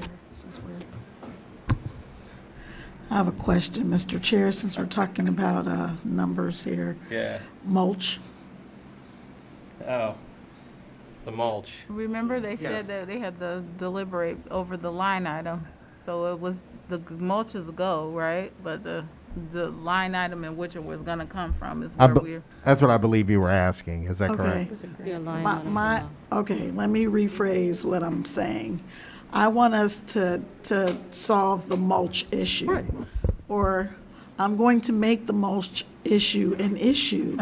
[SPEAKER 7] I have a question, Mr. Chair, since we're talking about numbers here.
[SPEAKER 6] Yeah.
[SPEAKER 7] Mulch.
[SPEAKER 6] Oh, the mulch.
[SPEAKER 3] Remember they
[SPEAKER 2] Yes.
[SPEAKER 3] said that they had to deliberate over the line item, so it was, the mulches go, right? But the line item in which it was gonna come from is where we're.
[SPEAKER 2] That's what I believe you were asking. Is that correct?
[SPEAKER 5] Be a line
[SPEAKER 7] My,
[SPEAKER 5] item
[SPEAKER 7] my, okay, let me rephrase what I'm saying. I want us to solve the mulch issue.
[SPEAKER 2] Right.
[SPEAKER 7] Or I'm going to make the mulch issue an issue.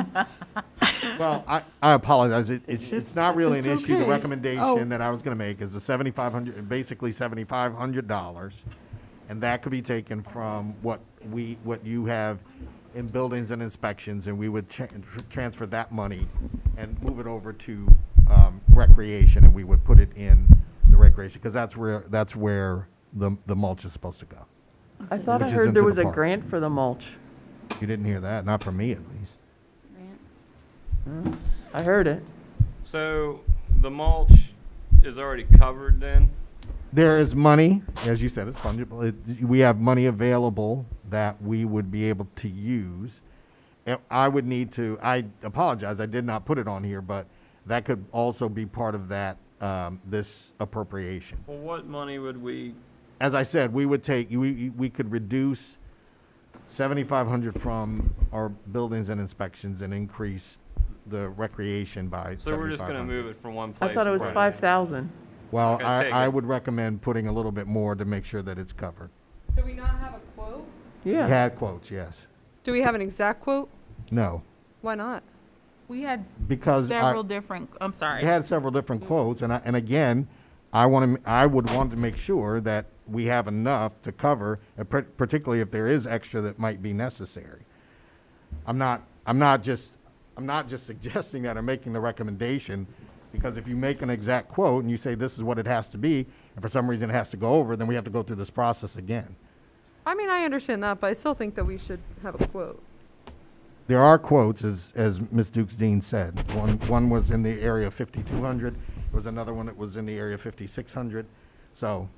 [SPEAKER 2] Well, I apologize. It's not really an
[SPEAKER 7] it's
[SPEAKER 2] issue. The
[SPEAKER 7] okay.
[SPEAKER 2] recommendation
[SPEAKER 7] Oh.
[SPEAKER 2] that I was going to make is the $7,500, and that could be taken from what you have in buildings and inspections, and we would transfer that money and move it over to recreation, and we would put it in the recreation, because that's where the mulch is supposed to go.
[SPEAKER 4] I thought I
[SPEAKER 2] Which is
[SPEAKER 4] heard
[SPEAKER 2] into
[SPEAKER 4] there
[SPEAKER 2] the
[SPEAKER 4] was a
[SPEAKER 2] parks.
[SPEAKER 4] grant for the mulch.
[SPEAKER 2] You didn't hear that, not from me at least.
[SPEAKER 4] I heard it.
[SPEAKER 6] So the mulch is already covered then?
[SPEAKER 2] There is money, as you said, it's fungible. We have money available that we would be able to use. I would need to, I apologize, I did not put it on here, but that could also be part of that, this appropriation.
[SPEAKER 6] Well, what money would we,
[SPEAKER 2] As I said, we would take, we could reduce 7,500 from our buildings and inspections and increase the recreation by 7,500.
[SPEAKER 6] so we're just gonna move it from one place?
[SPEAKER 4] I thought it was
[SPEAKER 6] and put
[SPEAKER 4] 5,000.
[SPEAKER 2] Well,
[SPEAKER 6] We're gonna take
[SPEAKER 2] I
[SPEAKER 6] it.
[SPEAKER 2] would recommend putting a little bit more to make sure that it's covered.
[SPEAKER 1] Do we not have a quote?
[SPEAKER 2] We
[SPEAKER 4] Yeah.
[SPEAKER 2] had quotes, yes.
[SPEAKER 1] Do we have an exact quote?
[SPEAKER 2] No,
[SPEAKER 1] Why not?
[SPEAKER 3] We had
[SPEAKER 2] because
[SPEAKER 3] several different, I'm sorry.
[SPEAKER 2] we had several different quotes, and again, I would want to make sure that we have enough to cover, particularly if there is extra that might be necessary. I'm not just suggesting that or making the recommendation, because if you make an exact quote and you say this is what it has to be, and for some reason it has to go over, then we have to go through this process again.
[SPEAKER 1] I mean, I understand that, but I still think that we should have a quote.
[SPEAKER 2] There are quotes, as Ms. Dukes-Dean said. One was in the area of 5,200. There was another one that was in the area of 5,600. So,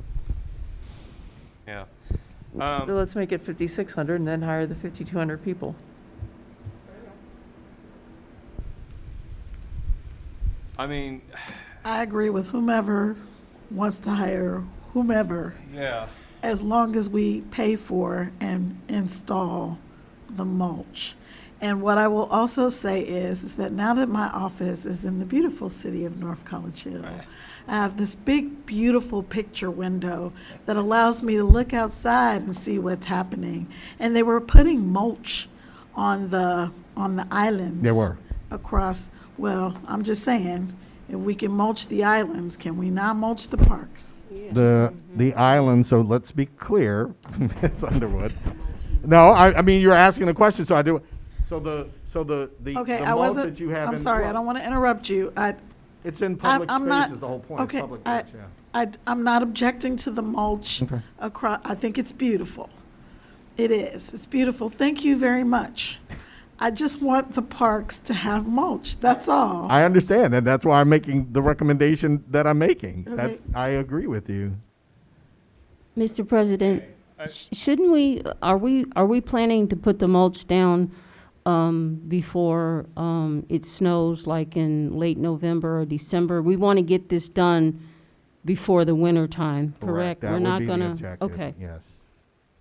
[SPEAKER 6] Yeah.
[SPEAKER 4] So let's make it 5,600 and then hire the 5,200 people.
[SPEAKER 6] I mean,
[SPEAKER 7] I agree with whomever wants to hire whomever,
[SPEAKER 6] yeah.
[SPEAKER 7] as long as we pay for and install the mulch. And what I will also say is that now that my office is in the beautiful city of North College Hill,
[SPEAKER 6] Right.
[SPEAKER 7] I have this big, beautiful picture window that allows me to look outside and see what's happening. And they were putting mulch on the islands.
[SPEAKER 2] there were.
[SPEAKER 7] Across, well, I'm just saying, if we can mulch the islands, can we not mulch the parks?
[SPEAKER 2] The island, so let's be clear, Ms. Underwood. No, I mean, you're asking a question, so I do. So the
[SPEAKER 7] Okay,
[SPEAKER 2] the
[SPEAKER 7] I
[SPEAKER 2] mulch
[SPEAKER 7] wasn't,
[SPEAKER 2] that you have
[SPEAKER 7] I'm
[SPEAKER 2] in.
[SPEAKER 7] sorry, I don't want to interrupt you.
[SPEAKER 2] It's in public
[SPEAKER 7] I'm not-
[SPEAKER 2] spaces, the whole point, it's
[SPEAKER 7] okay,
[SPEAKER 2] public works, yeah.
[SPEAKER 7] I'm not objecting to the mulch
[SPEAKER 2] Okay.
[SPEAKER 7] across, I think it's beautiful. It is. It's beautiful. Thank you very much. I just want the parks to have mulch. That's all.
[SPEAKER 2] I understand, and that's why I'm making the recommendation that I'm making.
[SPEAKER 7] Okay.
[SPEAKER 2] I agree with you.
[SPEAKER 5] Mr. President,
[SPEAKER 6] I-
[SPEAKER 5] shouldn't we, are we planning to put the mulch down before it snows, like in late November or December? We want to get this done before the winter time, correct?
[SPEAKER 2] That
[SPEAKER 5] We're
[SPEAKER 2] would
[SPEAKER 5] not
[SPEAKER 2] be the
[SPEAKER 5] gonna.
[SPEAKER 2] objective,
[SPEAKER 5] Okay.
[SPEAKER 2] yes.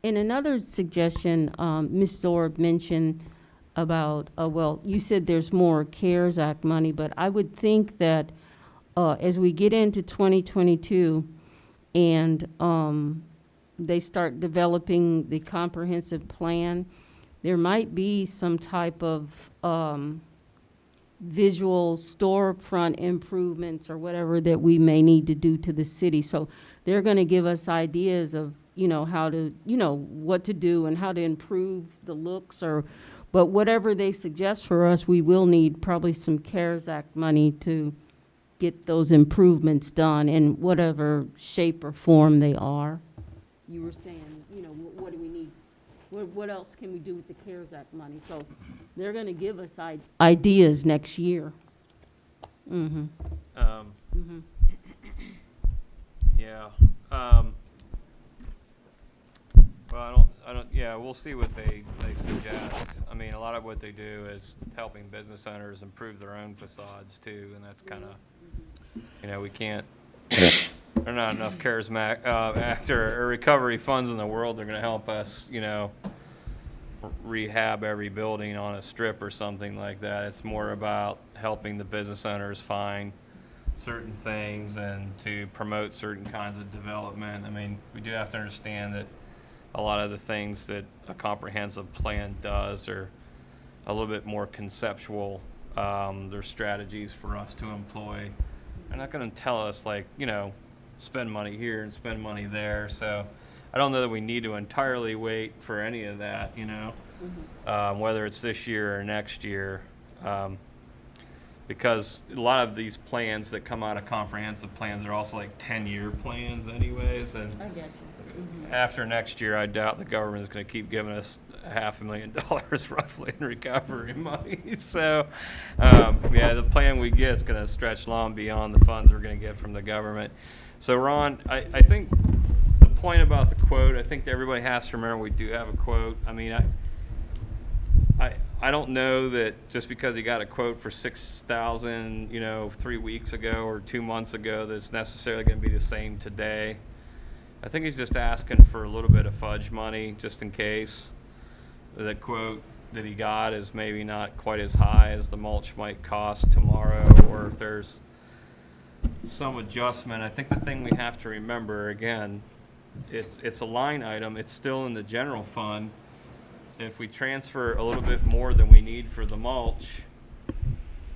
[SPEAKER 5] And another suggestion, Ms. Zorb mentioned about, well, you said there's more CARES Act money, but I would think that as we get into 2022 and they start developing the comprehensive plan, there might be some type of visual storefront improvements or whatever that we may need to do to the city. So they're going to give us ideas of, how to, what to do and how to improve the looks but whatever they suggest for us, we will need probably some CARES Act money to get those improvements done in whatever shape or form they are. You were saying, what do we need? What else can we do with the CARES Act money? So they're going to give us ideas next year. Mm-hmm.
[SPEAKER 6] Um, Yeah. Well, yeah, we'll see what they suggest. I mean, a lot of what they do is helping business owners improve their own facades too, and that's kind of, we can't, there are not enough CARES Act or recovery funds in the world that are gonna help us, rehab every building on a strip or something like that. It's more about helping the business owners find certain things and to promote certain kinds of development. I mean, we do have to understand that a lot of the things that a comprehensive plan does are a little bit more conceptual. There's strategies for us to employ. They're not going to tell us, spend money here and spend money there. So I don't know that we need to entirely wait for any of that, whether it's this year or next year. Because a lot of these plans that come out of comprehensive plans are also 10-year plans anyways. And
[SPEAKER 5] I get you.
[SPEAKER 6] after next year, I doubt the government is going to keep giving us $500,000 roughly in recovery money. So, the plan we get is going to stretch long beyond the funds we're going to get from the government. So, Ron, I think the point about the quote, I think that everybody has to remember we do have a quote. I mean, I don't know that just because he got a quote for $6,000, 3 weeks ago or 2 months ago, that's necessarily going to be the same today. I think he's just asking for a little bit of fudge money just in case. The quote that he got is maybe not quite as high as the mulch might cost tomorrow, or if there's some adjustment. I think the thing we have to remember, again, it's a line item. It's still in the general fund. If we transfer a little bit more than we need for the mulch,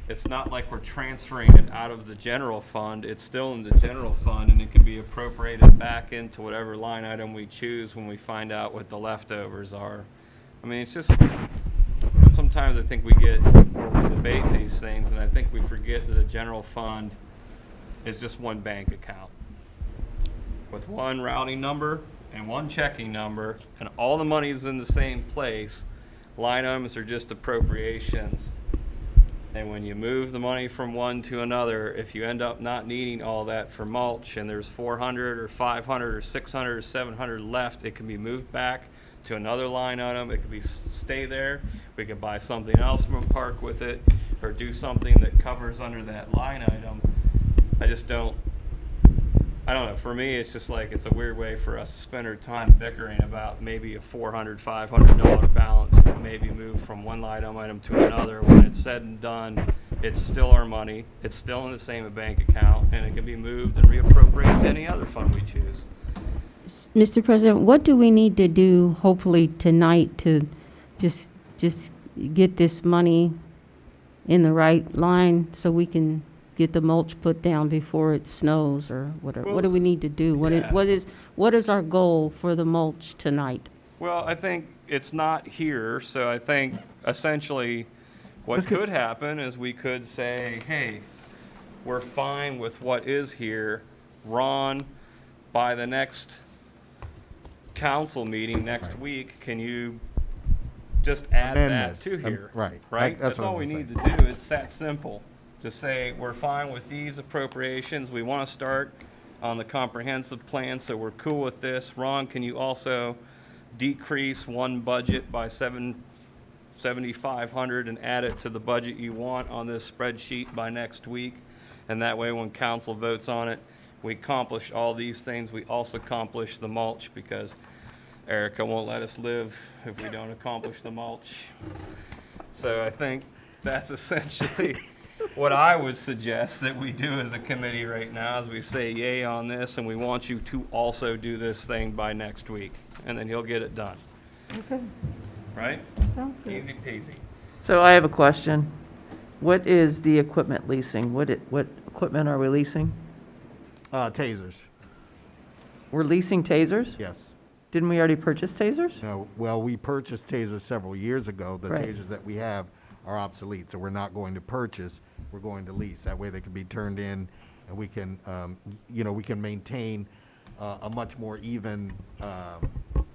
[SPEAKER 6] it's not like we're transferring it out of the general fund. It's still in the general fund, and it can be appropriated back into whatever line item we choose when we find out what the leftovers are. I mean, it's just, sometimes I think we debate these things, and I think we forget that a general fund is just one bank account with one routing number and one checking number, and all the money is in the same place. Line items are just appropriations. And when you move the money from one to another, if you end up not needing all that for mulch and there's 400 or 500 or 600 or 700 left, it can be moved back to another line item. It could stay there. We could buy something else from a park with it or do something that covers under that line item. I don't know. For me, it's just it's a weird way for us to spend our time bickering about maybe a $400, $500 balance that may be moved from one line item to another. When it's said and done, it's still our money. It's still in the same bank account, and it can be moved and reappropriated to any other fund we choose.
[SPEAKER 5] Mr. President, what do we need to do, hopefully tonight, to just get this money in the right line so we can get the mulch put down before it snows or whatever?
[SPEAKER 6] Well,
[SPEAKER 5] what do we need to do? What is our goal for the mulch tonight?
[SPEAKER 6] Well, I think it's not here, so I think essentially what could happen is we could say, hey, we're fine with what is here. Ron, by the next council meeting next week, can you just add
[SPEAKER 2] Amend
[SPEAKER 6] that
[SPEAKER 2] this.
[SPEAKER 6] to here?
[SPEAKER 2] Right.
[SPEAKER 6] Right?
[SPEAKER 2] That's
[SPEAKER 6] That's
[SPEAKER 2] what I
[SPEAKER 6] all we
[SPEAKER 2] was
[SPEAKER 6] need
[SPEAKER 2] gonna
[SPEAKER 6] to do. It's that simple. Just say, we're fine with these appropriations. We want to start on the comprehensive plan, so we're cool with this. Ron, can you also decrease one budget by 7,500 and add it to the budget you want on this spreadsheet by next week? And that way, when council votes on it, we accomplish all these things. We also accomplish the mulch, because Erica won't let us live if we don't accomplish the mulch. So I think that's essentially what I would suggest that we do as a committee right now, is we say yay on this, and we want you to also do this thing by next week, and then you'll get it done.
[SPEAKER 7] Okay,
[SPEAKER 6] Right?
[SPEAKER 7] sounds good.
[SPEAKER 6] Easy peasy.
[SPEAKER 4] So I have a question. What is the equipment leasing? What equipment are we leasing?
[SPEAKER 2] Tasers,
[SPEAKER 4] We're leasing tasers?
[SPEAKER 2] yes.
[SPEAKER 4] Didn't we already purchase tasers?
[SPEAKER 2] No, well, we purchased tasers several years ago. The
[SPEAKER 4] Right.
[SPEAKER 2] tasers that we have are obsolete, so we're not going to purchase, we're going to lease. That way they can be turned in, and we can, we can maintain a much more even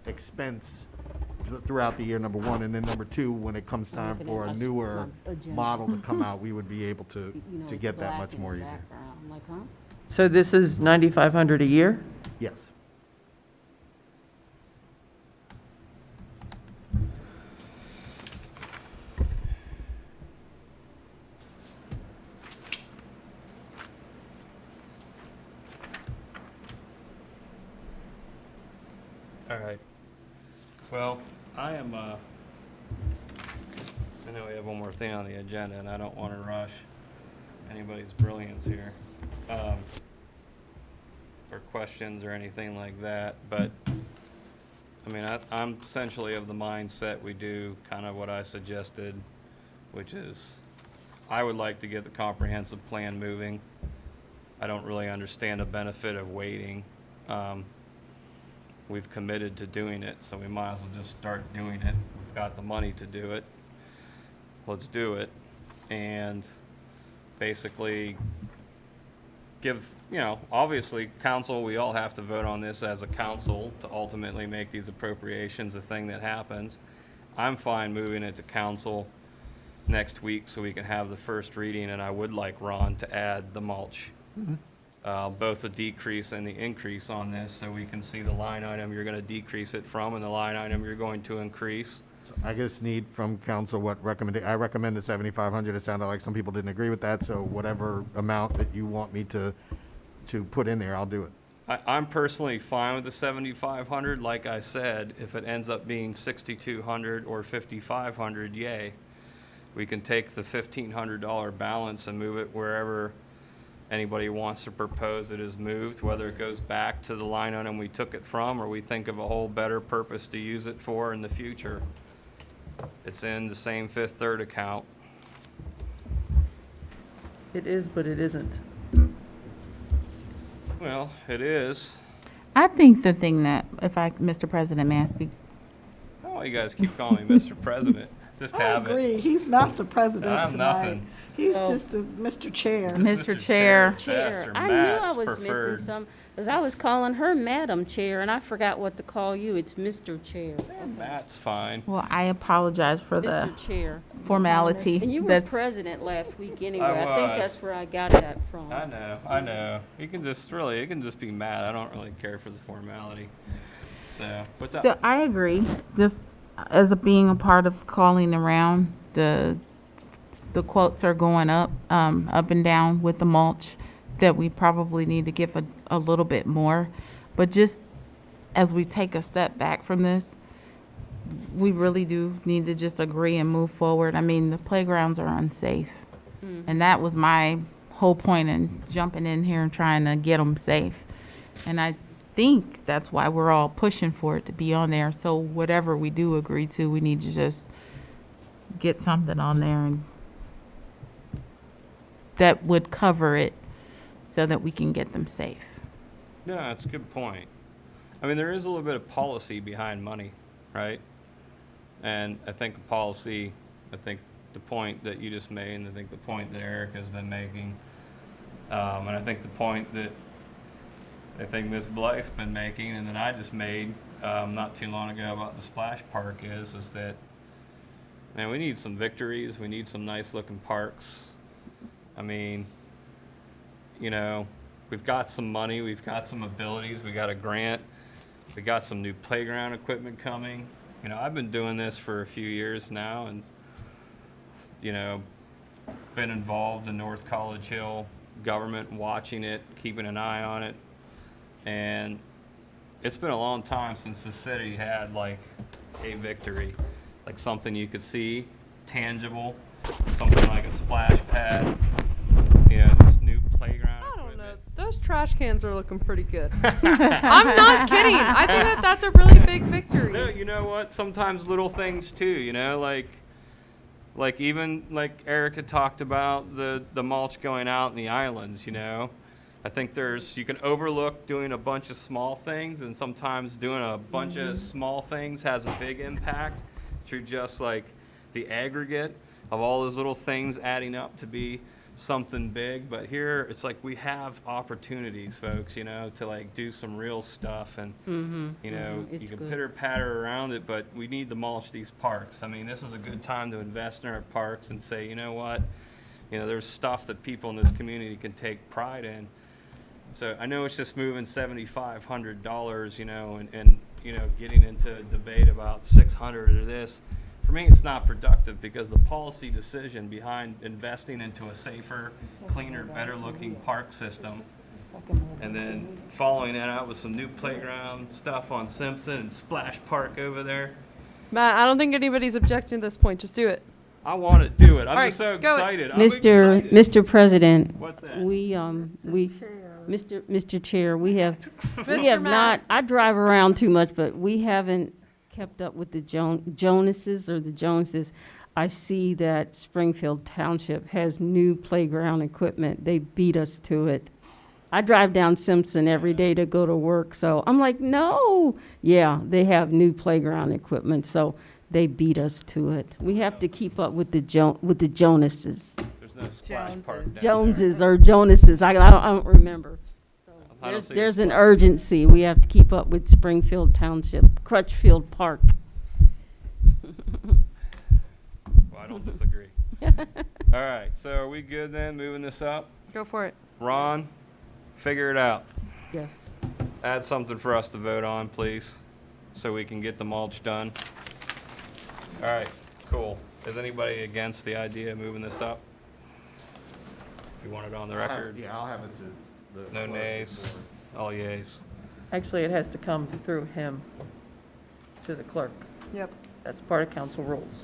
[SPEAKER 2] expense throughout the year, number one. And then number two, when it comes time
[SPEAKER 5] looking
[SPEAKER 2] for
[SPEAKER 5] at
[SPEAKER 2] a
[SPEAKER 5] my
[SPEAKER 2] newer
[SPEAKER 5] agenda.
[SPEAKER 2] model to come out, we would be able to
[SPEAKER 5] You know, it's
[SPEAKER 2] get that
[SPEAKER 5] black
[SPEAKER 2] much
[SPEAKER 5] in
[SPEAKER 2] more
[SPEAKER 5] the
[SPEAKER 2] easier.
[SPEAKER 5] background. I'm like, huh?
[SPEAKER 4] So this is 9,500 a year?
[SPEAKER 2] Yes.
[SPEAKER 6] All right. Well, I know we have one more thing on the agenda, and I don't want to rush anybody's brilliance here, or questions or anything like that, but, I mean, I'm essentially of the mindset we do kind of what I suggested, which is, I would like to get the comprehensive plan moving. I don't really understand the benefit of waiting. We've committed to doing it, so we might as well just start doing it. We've got the money to do it. Let's do it. And basically give, obviously, council, we all have to vote on this as a council to ultimately make these appropriations a thing that happens. I'm fine moving it to council next week so we can have the first reading, and I would like Ron to add the mulch. Both the decrease and the increase on this, so we can see the line item you're gonna decrease it from and the line item you're going to increase.
[SPEAKER 2] So I just need from council what I recommended 7,500. It sounded like some people didn't agree with that, so whatever amount that you want me to put in there, I'll do it.
[SPEAKER 6] I'm personally fine with the 7,500. Like I said, if it ends up being 6,200 or 5,500, yay. We can take the $1,500 balance and move it wherever anybody wants to propose it is moved, whether it goes back to the line item we took it from, or we think of a whole better purpose to use it for in the future. It's in the same Fifth Third account.
[SPEAKER 4] It is, but it isn't.
[SPEAKER 6] Well, it is.
[SPEAKER 3] I think the thing that, Mr. President, may I speak?
[SPEAKER 6] Oh, you guys keep calling me Mr. President. Just
[SPEAKER 7] I
[SPEAKER 6] have it.
[SPEAKER 7] agree, he's not the president
[SPEAKER 6] I'm
[SPEAKER 7] tonight.
[SPEAKER 6] nothing.
[SPEAKER 7] He's just the Mr. Chair.
[SPEAKER 3] Mr. Chair.
[SPEAKER 6] Chair.
[SPEAKER 5] I knew I
[SPEAKER 6] Matt's
[SPEAKER 5] was
[SPEAKER 6] preferred.
[SPEAKER 5] missing some, because I was calling her Madam Chair, and I forgot what to call you. It's Mr. Chair.
[SPEAKER 6] Matt's fine.
[SPEAKER 3] Well, I apologize for the
[SPEAKER 5] Mr. Chair.
[SPEAKER 3] formality.
[SPEAKER 5] And you were
[SPEAKER 3] That's-
[SPEAKER 5] president last week anyway.
[SPEAKER 6] I
[SPEAKER 5] I think
[SPEAKER 6] was.
[SPEAKER 5] that's where I got that from.
[SPEAKER 6] I know. You can just be mad. I don't really care for the formality. So, what's up?
[SPEAKER 3] So I agree, just as being a part of calling around, the quotes are going up and down with the mulch, that we probably need to give a little bit more. But just as we take a step back from this, we really do need to just agree and move forward. I mean, the playgrounds are unsafe. And that was my whole point in jumping in here and trying to get them safe. And I think that's why we're all pushing for it to be on there. So whatever we do agree to, we need to just get something on there and that would cover it so that we can get them safe.
[SPEAKER 6] No, that's a good point. I mean, there is a little bit of policy behind money, right? And I think the point that you just made, and I think the point that Eric has been making, and I think the point that I think Ms. Blythe's been making, and that I just made, not too long ago about the splash park is that, man, we need some victories. We need some nice looking parks. I mean, you know, we've got some money, we've got some abilities, we got a grant, we got some new playground equipment coming. You know, I've been doing this for a few years now, and, you know, been involved in North College Hill government, watching it, keeping an eye on it. And it's been a long time since the city had like a victory, like something you could see, tangible, something like a splash pad, you know, this new playground
[SPEAKER 1] I don't know.
[SPEAKER 6] equipment.
[SPEAKER 1] Those trash cans are looking pretty good. I'm not kidding. I think that that's a really big victory.
[SPEAKER 6] No, you know what? Sometimes little things too, you know, like even like Erica talked about the mulch going out in the islands, you know. I think you can overlook doing a bunch of small things, and sometimes doing a bunch of small things has a big impact through just like the aggregate of all those little things adding up to be something big. But here it's like we have opportunities, folks, you know, to like do some real stuff, and you know, you
[SPEAKER 5] It's
[SPEAKER 6] can
[SPEAKER 5] good.
[SPEAKER 6] pitter patter around it, but we need to mulch these parks. I mean, this is a good time to invest in our parks and say, you know what, you know, there's stuff that people in this community can take pride in. So I know it's just moving $7,500, you know, and you know, getting into a debate about 600 or this. For me, it's not productive, because the policy decision behind investing into a safer, cleaner, better-looking park system, and then following that out with some new playground stuff on Simpson and Splash Park over there.
[SPEAKER 1] Matt, I don't think anybody's objecting at this point. Just do it.
[SPEAKER 6] I want to do it. I'm
[SPEAKER 1] All
[SPEAKER 6] just
[SPEAKER 1] right,
[SPEAKER 6] so
[SPEAKER 1] go.
[SPEAKER 6] excited. I'm
[SPEAKER 5] Mr.
[SPEAKER 6] excited.
[SPEAKER 5] Mr. President,
[SPEAKER 6] What's that?
[SPEAKER 5] Mr. Chair, we have
[SPEAKER 1] Mr. Matt.
[SPEAKER 5] not, I drive around too much, but we haven't kept up with the Joneses. I see that Springfield Township has new playground equipment. They beat us to it. I drive down Simpson every day to go to work, so I'm like, no. Yeah, they have new playground equipment, so they beat us to it. We have to keep up with the Joneses.
[SPEAKER 6] There's no Splash Park down there.
[SPEAKER 5] Joneses or Jonases, I don't remember.
[SPEAKER 6] I don't see
[SPEAKER 5] There's
[SPEAKER 6] a
[SPEAKER 5] an
[SPEAKER 6] splash.
[SPEAKER 5] urgency. We have to keep up with Springfield Township, Crutchfield Park.
[SPEAKER 6] Well, I don't disagree. All right, so are we good then, moving this up?
[SPEAKER 1] Go for it.
[SPEAKER 6] Ron, figure it out.
[SPEAKER 5] Yes.
[SPEAKER 6] Add something for us to vote on, please, so we can get the mulch done. All right, cool. Is anybody against the idea of moving this up? If you want it on the record?
[SPEAKER 2] Yeah, I'll have it to the.
[SPEAKER 6] No nays, all yays.
[SPEAKER 4] Actually, it has to come through him to the clerk.
[SPEAKER 1] Yep.
[SPEAKER 4] That's part of council rules.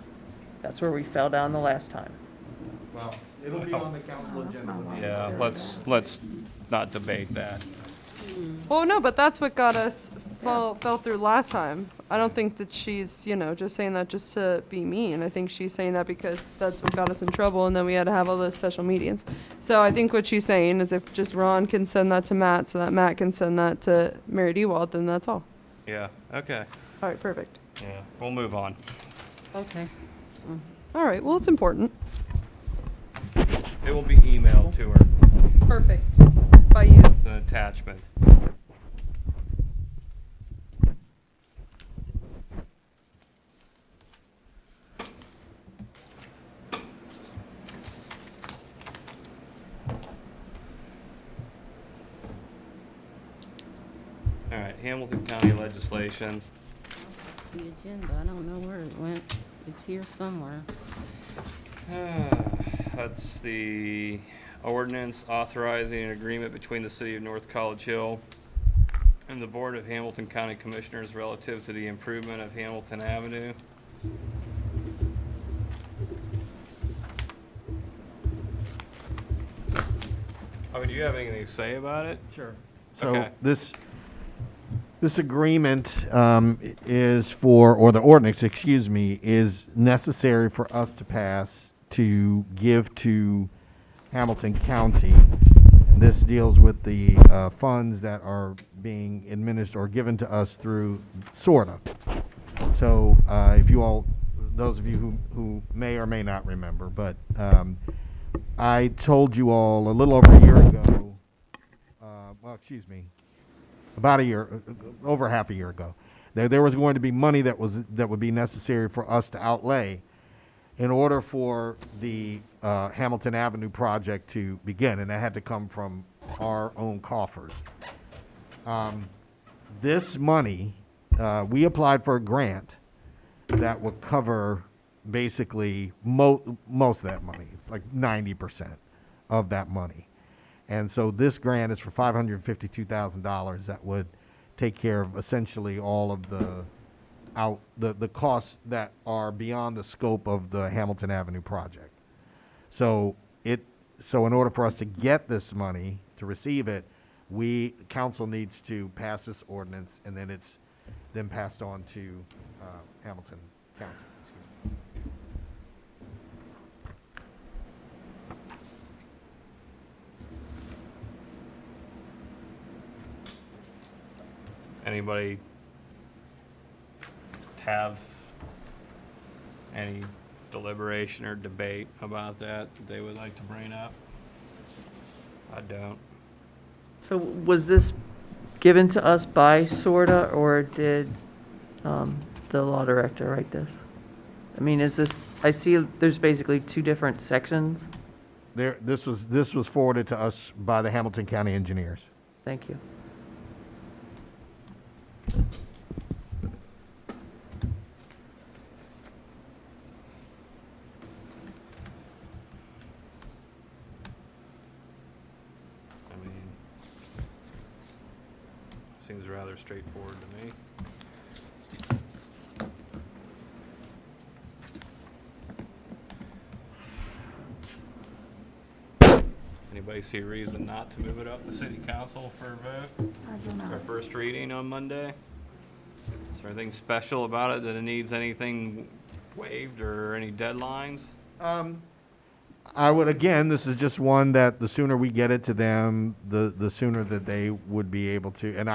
[SPEAKER 4] That's where we fell down the last time.
[SPEAKER 2] Well, it'll be on the council agenda.
[SPEAKER 6] Yeah, let's not debate that.
[SPEAKER 1] Well, no, but that's what got us fell through last time. I don't think that she's, you know, just saying that just to be mean. I think she's saying that because that's what got us in trouble, and then we had to have all those special meetings. So I think what she's saying is if just Ron can send that to Matt so that Matt can send that to Mary Dewald, then that's all.
[SPEAKER 6] Yeah, okay.
[SPEAKER 1] All right, perfect.
[SPEAKER 6] Yeah, we'll move on.
[SPEAKER 5] Okay.
[SPEAKER 1] All right, well, it's important.
[SPEAKER 6] It will be emailed to her.
[SPEAKER 1] Perfect. By you.
[SPEAKER 6] It's an attachment. All right, Hamilton County legislation.
[SPEAKER 5] The agenda, I don't know where it went. It's here somewhere.
[SPEAKER 6] That's the ordinance authorizing an agreement between the City of North College Hill and the Board of Hamilton County Commissioners relative to the improvement of Hamilton Avenue. I mean, do you have anything to say about it?
[SPEAKER 2] Sure. So
[SPEAKER 6] Okay.
[SPEAKER 2] this agreement is for, or the ordinance, excuse me, is necessary for us to pass to give to Hamilton County. This deals with the funds that are being administered or given to us through SORTA. So if you all, those of you who may or may not remember, but I told you all a little over a year ago, well, excuse me, about a year, over half a year ago, There was going to be money that would be necessary for us to outlay in order for the Hamilton Avenue project to begin, and that had to come from our own coffers. This money, we applied for a grant that would cover basically most of that money. It's like 90% of that money. And so this grant is for $552,000 that would take care of essentially all of the costs that are beyond the scope of the Hamilton Avenue project. So in order for us to get this money, to receive it, council needs to pass this ordinance, and then it's then passed on to Hamilton County.
[SPEAKER 6] Anybody have any deliberation or debate about that they would like to bring up? I don't.
[SPEAKER 4] So was this given to us by SORTA, or did the law director write this? I mean, is this, I see there's basically two different sections.
[SPEAKER 2] This was forwarded to us by the Hamilton County engineers.
[SPEAKER 4] Thank you.
[SPEAKER 6] I mean, seems rather straightforward to me. Anybody see a reason not to move it up to city council for a vote?
[SPEAKER 7] I do not.
[SPEAKER 6] For first reading on Monday? Is there anything special about it that it needs anything waived or any deadlines?
[SPEAKER 2] I would, again, this is just one that the sooner we get it to them, the sooner that they would be able to, and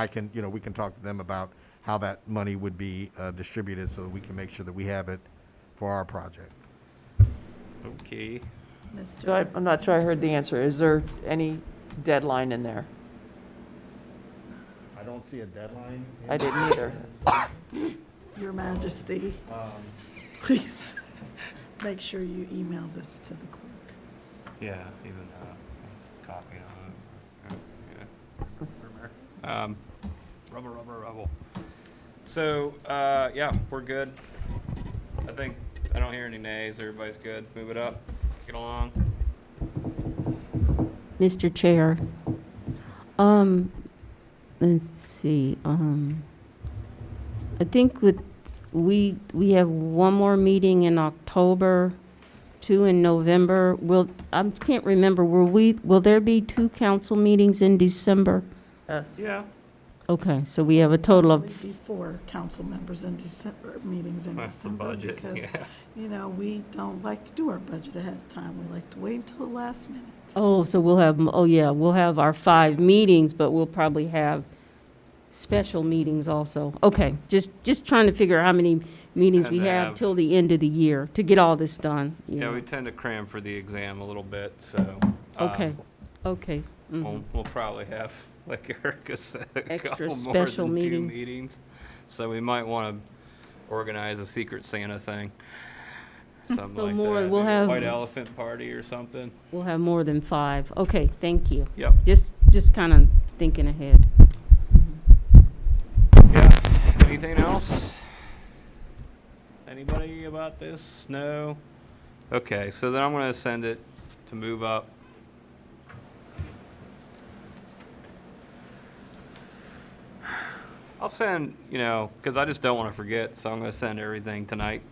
[SPEAKER 2] we can talk to them about how that money would be distributed so that we can make sure that we have it for our project.
[SPEAKER 6] Okay.
[SPEAKER 4] So I'm not sure I heard the answer. Is there any deadline in there?
[SPEAKER 2] I don't see a deadline.
[SPEAKER 4] I didn't either.
[SPEAKER 7] Your Majesty, please make sure you email this to the clerk.
[SPEAKER 6] Yeah, even copy on it. Rubble. So, yeah, we're good. I don't hear any nays. Everybody's good. Move it up. Get along.
[SPEAKER 5] Mr. Chair, let's see, I think we have one more meeting in October, 2 in November. I can't remember, will there be 2 council meetings in December?
[SPEAKER 4] Yes.
[SPEAKER 6] Yeah.
[SPEAKER 5] Okay, so we have a total of,
[SPEAKER 7] Probably before council members in December, meetings in
[SPEAKER 6] That's the
[SPEAKER 7] December.
[SPEAKER 6] budget,
[SPEAKER 7] Because,
[SPEAKER 6] yeah.
[SPEAKER 7] we don't like to do our budget ahead of time. We like to wait until the last minute.
[SPEAKER 5] so we'll have our 5 meetings, but we'll probably have special meetings also. Okay, just trying to figure out how many meetings
[SPEAKER 6] And
[SPEAKER 5] we
[SPEAKER 6] to
[SPEAKER 5] have
[SPEAKER 6] have-
[SPEAKER 5] till the end of the year to get all this done. you
[SPEAKER 6] Yeah,
[SPEAKER 5] know.
[SPEAKER 6] we tend to cram for the exam a little bit, so.
[SPEAKER 5] Okay, okay. mhm.
[SPEAKER 6] We'll probably have, like Erica said, a
[SPEAKER 5] Extra
[SPEAKER 6] couple more
[SPEAKER 5] special
[SPEAKER 6] than 2
[SPEAKER 5] meetings.
[SPEAKER 6] meetings. So we might want to organize a Secret Santa thing. Something
[SPEAKER 5] So
[SPEAKER 6] like
[SPEAKER 5] more-
[SPEAKER 6] that.
[SPEAKER 5] we'll
[SPEAKER 6] Maybe a
[SPEAKER 5] have-
[SPEAKER 6] White elephant party or something.
[SPEAKER 5] We'll have more than 5. Okay, thank you.
[SPEAKER 6] Yep.
[SPEAKER 5] Just kind of thinking ahead.
[SPEAKER 6] Yeah. Anything else? Anybody about this? No? Okay, so then I'm going to send it to move up. I'll send, because I just don't want to forget, so I'm going to send everything tonight.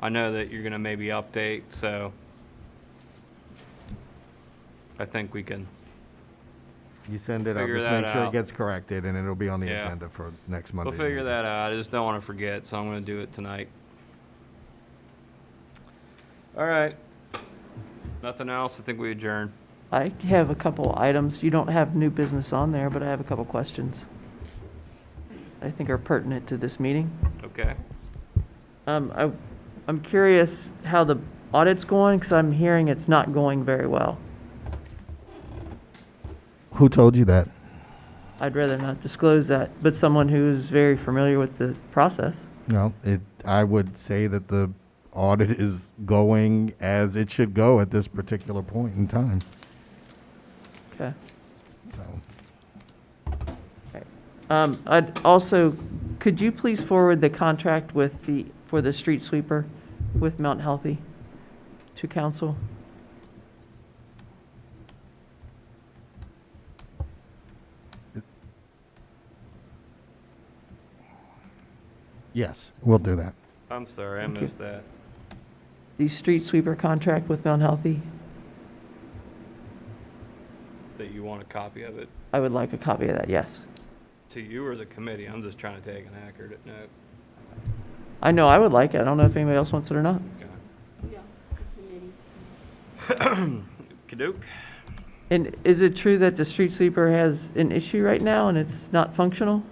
[SPEAKER 6] I know that you're going to maybe update, so I think we can.
[SPEAKER 2] You send it, I'll
[SPEAKER 6] Figure
[SPEAKER 2] just
[SPEAKER 6] that
[SPEAKER 2] make sure it
[SPEAKER 6] out.
[SPEAKER 2] gets corrected, and it'll be on the
[SPEAKER 6] Yeah.
[SPEAKER 2] agenda for next Monday.
[SPEAKER 6] We'll figure that out. I just don't want to forget, so I'm going to do it tonight. All right. Nothing else. I think we adjourn.
[SPEAKER 4] I have a couple items. You don't have new business on there, but I have a couple questions I think are pertinent to this meeting.
[SPEAKER 6] Okay.
[SPEAKER 4] I'm curious how the audit's going, because I'm hearing it's not going very well.
[SPEAKER 2] Who told you that?
[SPEAKER 4] I'd rather not disclose that, but someone who's very familiar with the process.
[SPEAKER 2] No, I would say that the audit is going as it should go at this particular point in time,
[SPEAKER 4] Okay.
[SPEAKER 2] so.
[SPEAKER 4] I'd also, could you please forward the contract for the street sweeper with Mount Healthy to council?
[SPEAKER 2] Yes, we'll do that.
[SPEAKER 6] I'm sorry, I
[SPEAKER 4] Thank you.
[SPEAKER 6] missed that.
[SPEAKER 4] The street sweeper contract with Mount Healthy?
[SPEAKER 6] That you want a copy of it
[SPEAKER 4] I would like a copy of that, yes.
[SPEAKER 6] to you or the committee? I'm just trying to take an accurate note.
[SPEAKER 4] I know I would like it. I don't know if anybody else wants it or not.
[SPEAKER 6] Kadook.
[SPEAKER 4] And is it true that the street sweeper has an issue right now and it's not functional?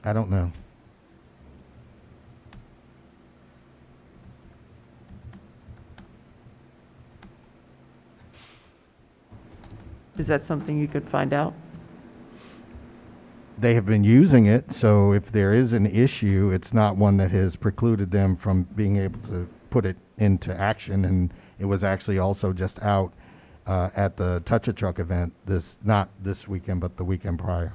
[SPEAKER 2] I don't know.
[SPEAKER 4] Is that something you could find out?
[SPEAKER 2] They have been using it, so if there is an issue, it's not one that has precluded them from being able to put it into action. And it was actually also just out at the Touch a Truck event, not this weekend, but the weekend prior.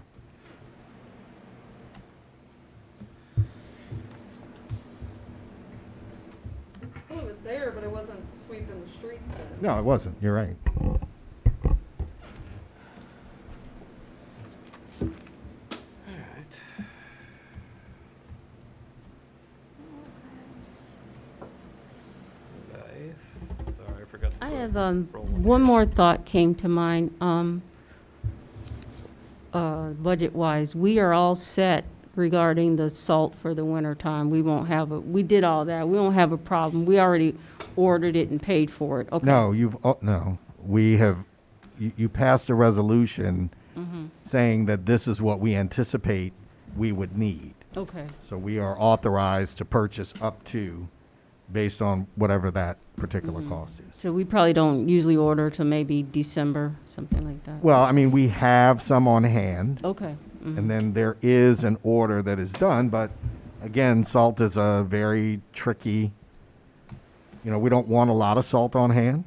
[SPEAKER 1] Well, it was there, but it wasn't sweeping the streets then.
[SPEAKER 2] No, it wasn't. You're right.
[SPEAKER 6] Sorry, I forgot. to
[SPEAKER 5] I
[SPEAKER 6] put
[SPEAKER 5] have,
[SPEAKER 6] roll in
[SPEAKER 5] one
[SPEAKER 6] here.
[SPEAKER 5] more thought came to mind, budget-wise. We are all set regarding the salt for the winter time. We won't have we did all that. We won't have a problem. We already ordered it and paid for it. Okay.
[SPEAKER 2] No, no. We have, you passed a resolution saying that this is what we anticipate we would need.
[SPEAKER 5] Okay.
[SPEAKER 2] So we are authorized to purchase up to, based on whatever that particular cost is.
[SPEAKER 5] So we probably don't usually order till maybe December, something like that.
[SPEAKER 2] Well, I mean, we have some on hand,
[SPEAKER 5] Okay.
[SPEAKER 2] and then there is an order that is done, but again, salt is a very tricky, we don't want a lot of salt on hand,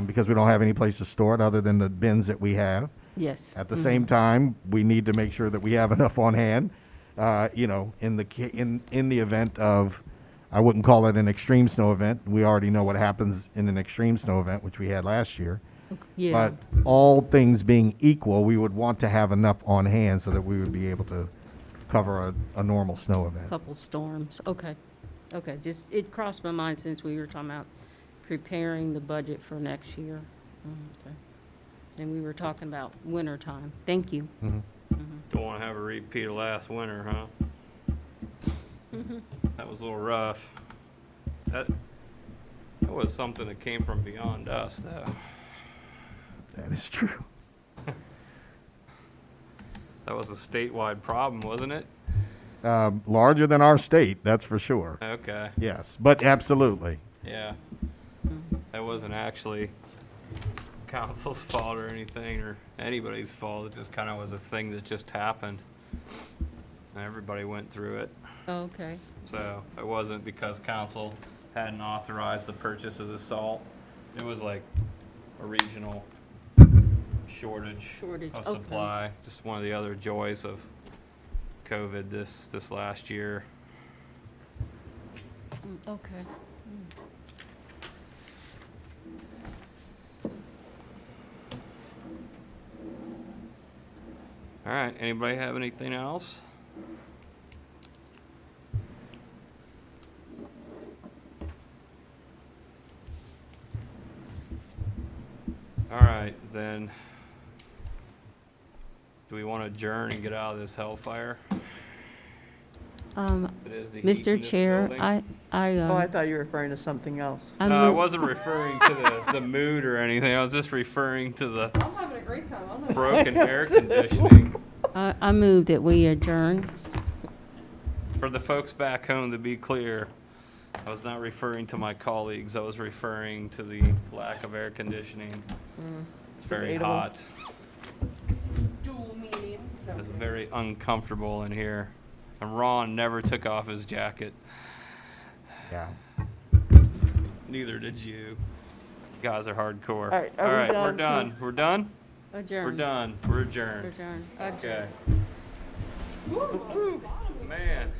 [SPEAKER 2] because we don't have any place to store it other than the bins that we have.
[SPEAKER 5] Yes.
[SPEAKER 2] At the same time, we need to make sure that we have enough on hand, in the event of, I wouldn't call it an extreme snow event. We already know what happens in an extreme snow event, which we had last year.
[SPEAKER 5] Yeah.
[SPEAKER 2] But all things being equal, we would want to have enough on hand so that we would be able to cover a normal snow event.
[SPEAKER 5] Couple storms. Okay. Okay. Just, it crossed my mind since we were talking about preparing the budget for next year. Okay. And we were talking about winter time. Thank you.
[SPEAKER 6] Don't want to have a repeat of last winter, huh? That was a little rough. That was something that came from beyond us, though.
[SPEAKER 2] That is true.
[SPEAKER 6] That was a statewide problem, wasn't it?
[SPEAKER 2] Larger than our state, that's for sure.
[SPEAKER 6] Okay,
[SPEAKER 2] Yes, but absolutely.
[SPEAKER 6] yeah. That wasn't actually council's fault or anything, or anybody's fault. It just kind of was a thing that just happened. And everybody went through it.
[SPEAKER 5] Okay.
[SPEAKER 6] So it wasn't because council hadn't authorized the purchase of the salt. It was like a regional shortage
[SPEAKER 5] Shortage,
[SPEAKER 6] of
[SPEAKER 5] okay.
[SPEAKER 6] supply. Just one of the other joys of COVID this last year.
[SPEAKER 5] Okay.
[SPEAKER 6] All right, anybody have anything else? All right, then. Do we want to adjourn and get out of this hellfire? It is the heat in
[SPEAKER 5] Mr.
[SPEAKER 6] this
[SPEAKER 5] Chair,
[SPEAKER 6] building.
[SPEAKER 4] Oh, I thought you were referring to something else.
[SPEAKER 6] No, I wasn't referring to the mood or anything. I was just referring to the
[SPEAKER 1] I'm having a great time. I'm not.
[SPEAKER 6] broken air conditioning.
[SPEAKER 5] I move that we adjourn.
[SPEAKER 6] For the folks back home, to be clear, I was not referring to my colleagues. I was referring to the lack of air conditioning. It's very
[SPEAKER 4] debatable.
[SPEAKER 6] hot. It's very uncomfortable in here. And Ron never took off his jacket.
[SPEAKER 2] Yeah.
[SPEAKER 6] Neither did you. You guys are hardcore.
[SPEAKER 4] All right, are we
[SPEAKER 6] we're
[SPEAKER 4] done?
[SPEAKER 6] done. We're done?
[SPEAKER 5] Adjourn.
[SPEAKER 6] We're done. We're adjourned.
[SPEAKER 5] Adjourn.
[SPEAKER 6] Okay. Man.